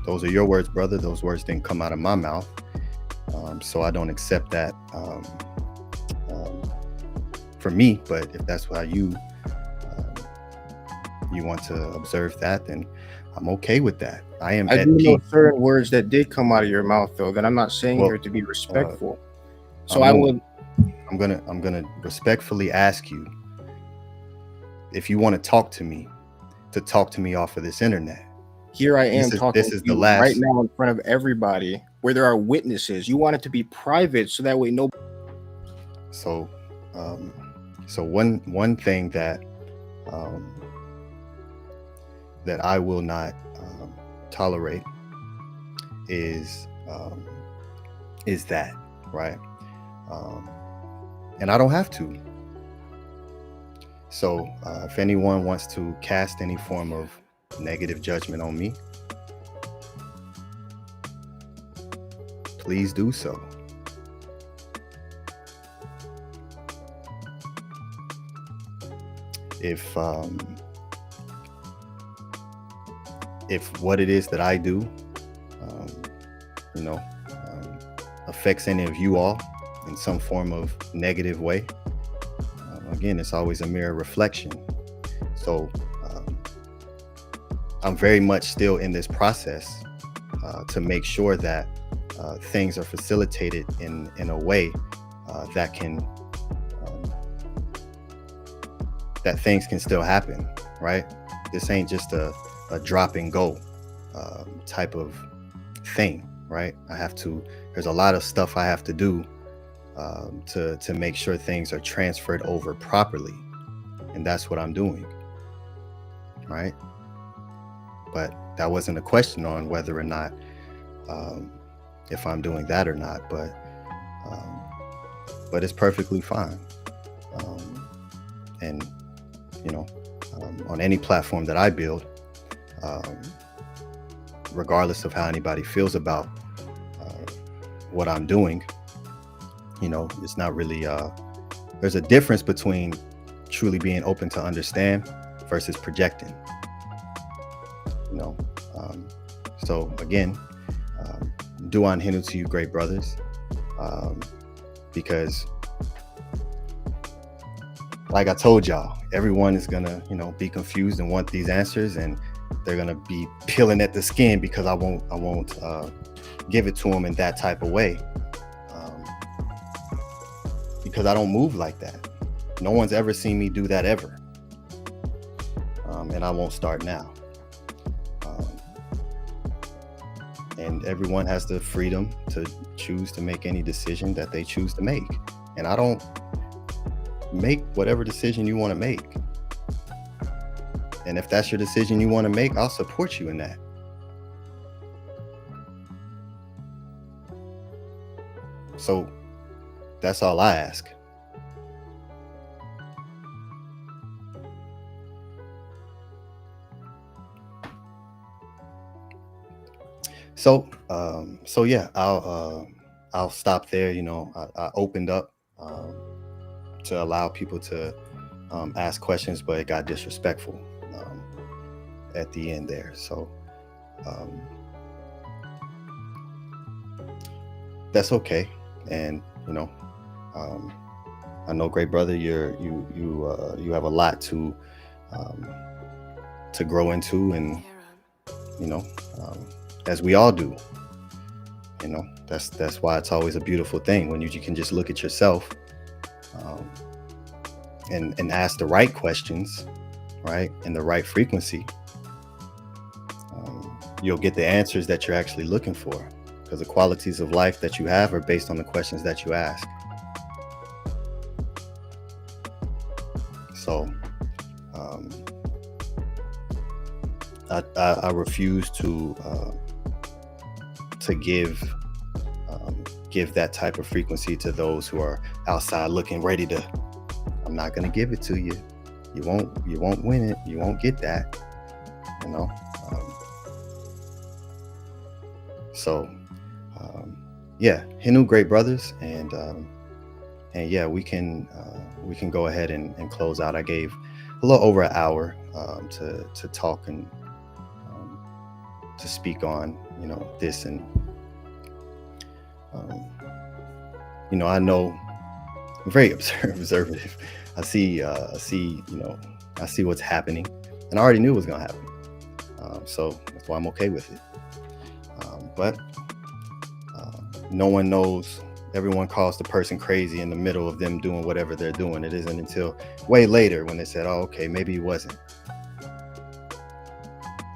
Those are your words, brother. Those words didn't come out of my mouth. So I don't accept that for me. But if that's how you want to observe that, then I'm okay with that. I am. I do know certain words that did come out of your mouth, though, that I'm not saying here to be respectful. So I'm gonna respectfully ask you, if you want to talk to me off of this internet. Here I am talking to you right now in front of everybody where there are witnesses. You want it to be private so that way no. So one thing that that I will not tolerate is that, right? And I don't have to. So if anyone wants to cast any form of negative judgment on me, please do so. If what it is that I do, affects any of you all in some form of negative way, again, it's always a mirror reflection. So I'm very much still in this process to make sure that things are facilitated in a way that can that things can still happen, right? This ain't just a drop and go type of thing, right? There's a lot of stuff I have to do to make sure things are transferred over properly. And that's what I'm doing, right? But that wasn't a question on whether or not, if I'm doing that or not, but it's perfectly fine. And, on any platform that I build, regardless of how anybody feels about what I'm doing, it's not really, there's a difference between truly being open to understand versus projecting, so again, Duan Hinu to you, great brothers, because like I told y'all, everyone is gonna, be confused and want these answers, and they're gonna be peeling at the skin because I won't give it to them in that type of way, because I don't move like that. No one's ever seen me do that ever, and I won't start now. And everyone has the freedom to choose to make any decision that they choose to make, and I don't make whatever decision you want to make. And if that's your decision you want to make, I'll support you in that. So that's all I ask. So yeah, I'll stop there. I opened up to allow people to ask questions, but it got disrespectful at the end there. So that's okay. And I know, great brother, you have a lot to grow into, and as we all do. That's why it's always a beautiful thing when you can just look at yourself and ask the right questions, right, in the right frequency. You'll get the answers that you're actually looking for, because the qualities of life that you have are based on the questions that you ask. So I refuse to give that type of frequency to those who are outside looking ready to. I'm not going to give it to you. You won't win it. You won't get that. Yeah, Hinu, great brothers, and yeah, we can go ahead and close out. I gave a little over an hour to talk and to speak on this, and I know I'm very observative. I see what's happening, and I already knew it was gonna happen. So that's why I'm okay with it. But no one knows. Everyone calls the person crazy in the middle of them doing whatever they're doing. It isn't until way later when they said, "Oh, okay, maybe he wasn't."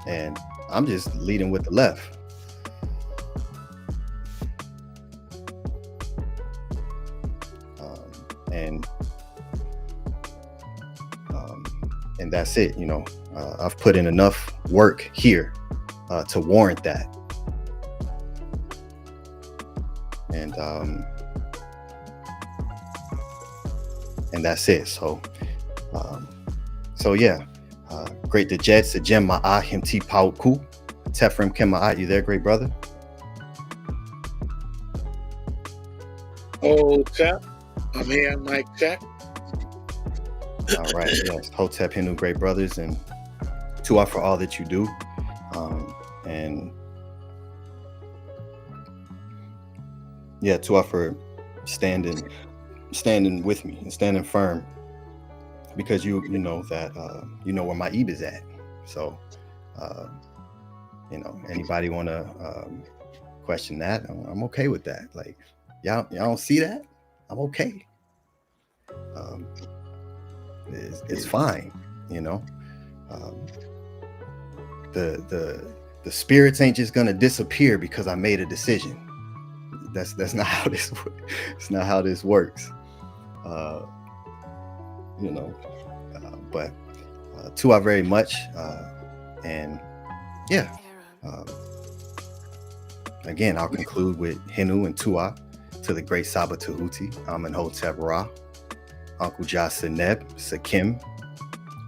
And I'm just leading with the left. And that's it. I've put in enough work here to warrant that. And that's it. So yeah. Great the Jets, the Gem Ma'ahim T Pauku, Tefrim Kema'at, you there, great brother? Hotep, I'm here, mic check. All right, yes, Hotep Hinu, great brothers, and Tua for all that you do. And yeah, Tua for standing with me and standing firm, because you know that you know where my Eve is at. So you know, anybody want to question that, I'm okay with that. Like, y'all don't see that, I'm okay. It's fine, you know. The spirits ain't just gonna disappear because I made a decision. That's not how this it's not how this works. You know, but Tua very much, and yeah. Again, I'll conclude with Hinu and Tua to the great Saba Tahuti, Amenhotep Ra, Uncle Jaseneb, Sakim,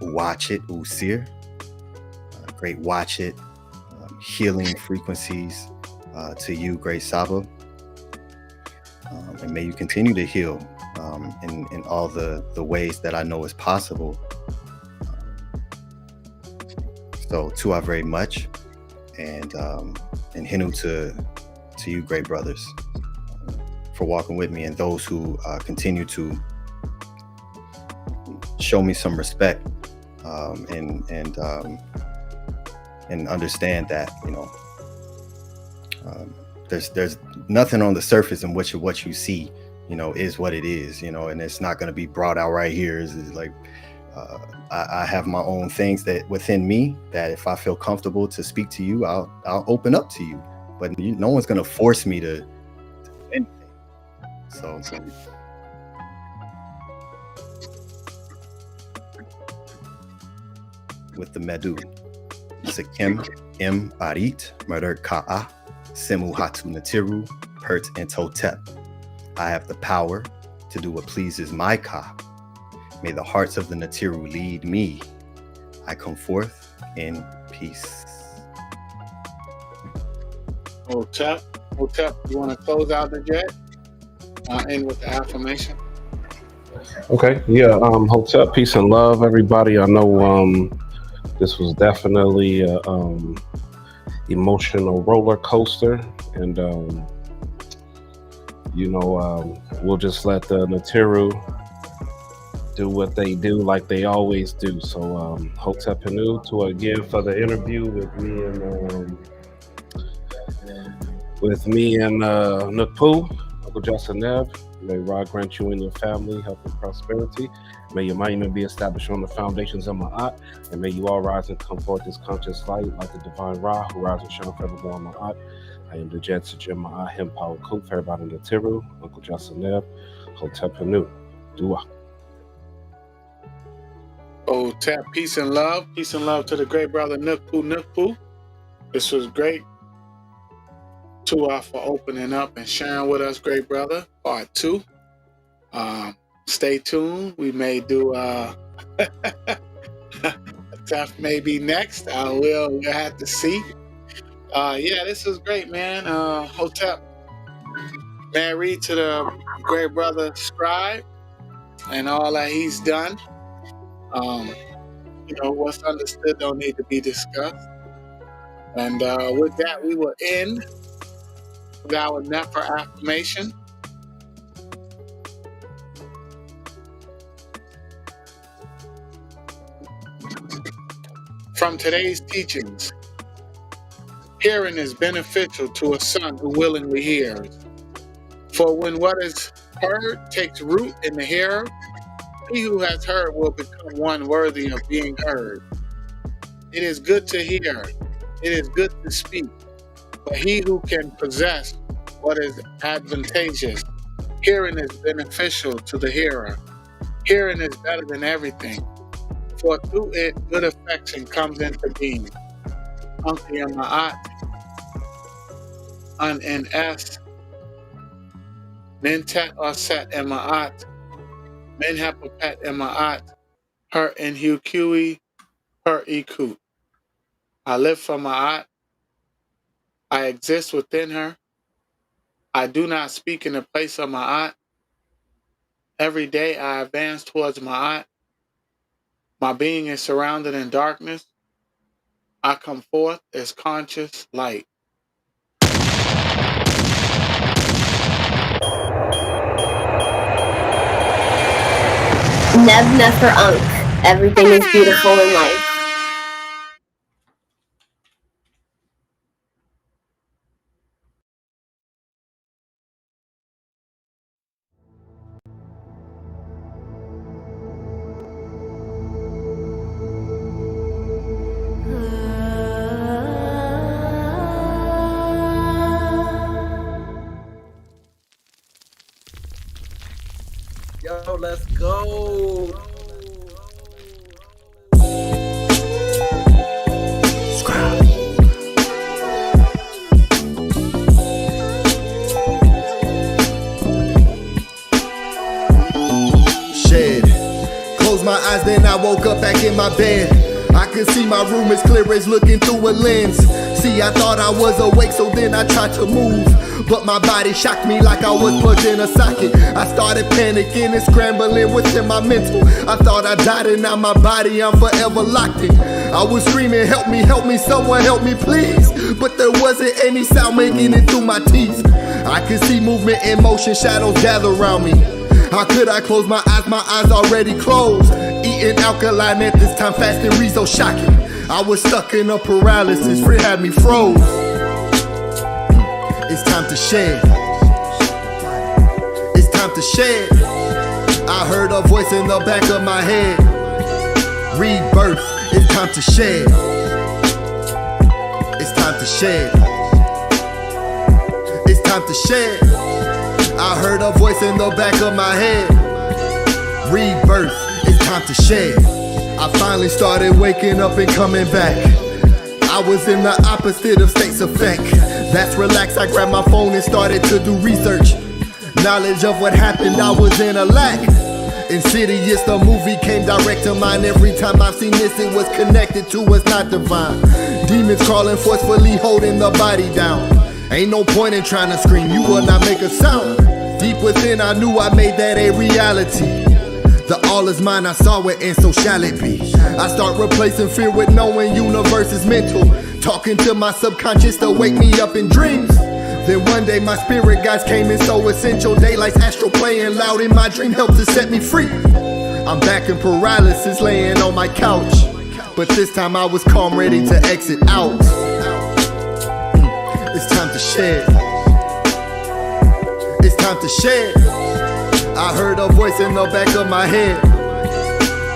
Watchet, Usir, great Watchet, healing frequencies to you, great Saba. And may you continue to heal in all the ways that I know is possible. So Tua very much, and Hinu to you, great brothers, for walking with me, and those who continue to show me some respect and understand that, you know, there's nothing on the surface in which what you see, you know, is what it is, you know, and it's not going to be brought out right here. It's like I have my own things that within me that if I feel comfortable to speak to you, I'll open up to you, but no one's going to force me to do anything. So with the Medu, Sekem M Arit Murder Ka'a Semu Hatu Natiru Pert and Totep. I have the power to do what pleases my Ka. May the hearts of the Natiru lead me. I come forth in peace. Hotep, you want to close out the jet? End with the affirmation. Okay, yeah. Hotep, peace and love, everybody. I know this was definitely a emotional roller coaster, and you know, we'll just let the Natiru do what they do like they always do. So Hotep Hinu to again for the interview with me and NUK PU, Uncle Jaseneb. May Ra grant you and your family health and prosperity. May your monument be established on the foundations of Ma'at, and may you all rise and come forth this conscious light like the divine Ra, who rises and shine forevermore on Ma'at. I am the Jet Sajim Ma'at, Him Power Coop, everybody in the Tiru, Uncle Jaseneb, Hotep Hinu. Dua. Hotep, peace and love. Peace and love to the great brother NUK PU. This was great. Tua for opening up and sharing with us, great brother. Part 2. Stay tuned. We may do Tough may be next. We'll have to see. Yeah, this was great, man. Hotep, married to the great brother Scribe and all that he's done. You know, what's understood don't need to be discussed. And with that, we will end with our Nefer affirmation. From today's teachings, hearing is beneficial to a son who willingly hears. For when what is heard takes root in the hearer, he who has heard will become one worthy of being heard. It is good to hear, it is good to speak, but he who can possess what is advantageous, hearing is beneficial to the hearer. Hearing is better than everything, for through it good affection comes into being. Unki Ma'at, Un NS, Nintet Aset Ma'at, Menhapapet Ma'at, Her Inhuqui, Her Ikut. I live for Ma'at. I exist within her. I do not speak in the place of Ma'at. Every day I advance towards Ma'at. My being is surrounded in darkness. I come forth as conscious light. Nev Nefer Unk. Everything is beautiful in life. Yo, let's go. Shed. Closed my eyes, then I woke up back in my bed. I could see my room as clear as looking through a lens. See, I thought I was awake, so then I tried to move, but my body shocked me like I was plugged in a socket. I started panicking and scrambling within my mental. I thought I died and now my body, I'm forever locked in. I was screaming, help me, someone help me please. But there wasn't any sound making it through my teeth. I could see movement in motion, shadows gather around me. How could I close my eyes already closed? Eating alkaline at this time, fasting Rizzo shocking. I was stuck in a paralysis, fear had me froze. It's time to shed. It's time to shed. I heard a voice in the back of my head. Rebirth, it's time to shed. It's time to shed. It's time to shed. I heard a voice in the back of my head. Rebirth, it's time to shed. I finally started waking up and coming back. I was in the opposite of states of fact. That's relaxed, I grabbed my phone and started to do research. Knowledge of what happened, I was in a lack. Insidious, the movie came direct to mind. Every time I've seen this, it was connected to what's not divine. Demons crawling forcefully, holding the body down. Ain't no point in trying to scream, you will not make a sound. Deep within, I knew I made that a reality. The all is mine, I saw it, and so shall it be. I start replacing fear with knowing universe is mental. Talking to my subconscious to wake me up in dreams. Then one day my spirit guides came in so essential. Daylight's astral playing loud in my dream helped to set me free. I'm back in paralysis, laying on my couch. But this time I was calm, ready to exit out. It's time to shed. It's time to shed. I heard a voice in the back of my head.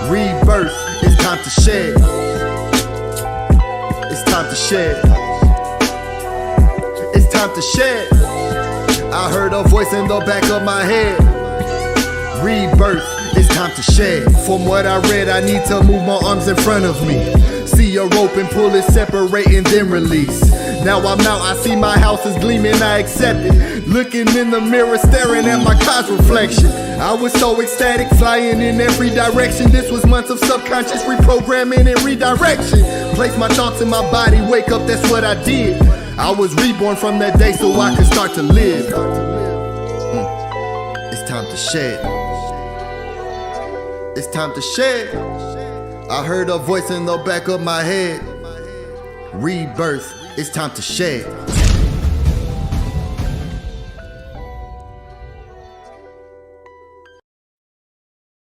Rebirth, it's time to shed. It's time to shed. It's time to shed. I heard a voice in the back of my head. Rebirth, it's time to shed. From what I read, I need to move my arms in front of me. See a rope and pull it, separate and then release. Now I'm out, I see my house is gleaming, I accept it. Looking in the mirror, staring at my car's reflection. I was so ecstatic, flying in every direction. This was months of subconscious reprogramming and redirection. Place my thoughts in my body, wake up, that's what I did. I was reborn from that day so I could start to live. It's time to shed. It's time to shed. I heard a voice in the back of my head. Rebirth, it's time to shed.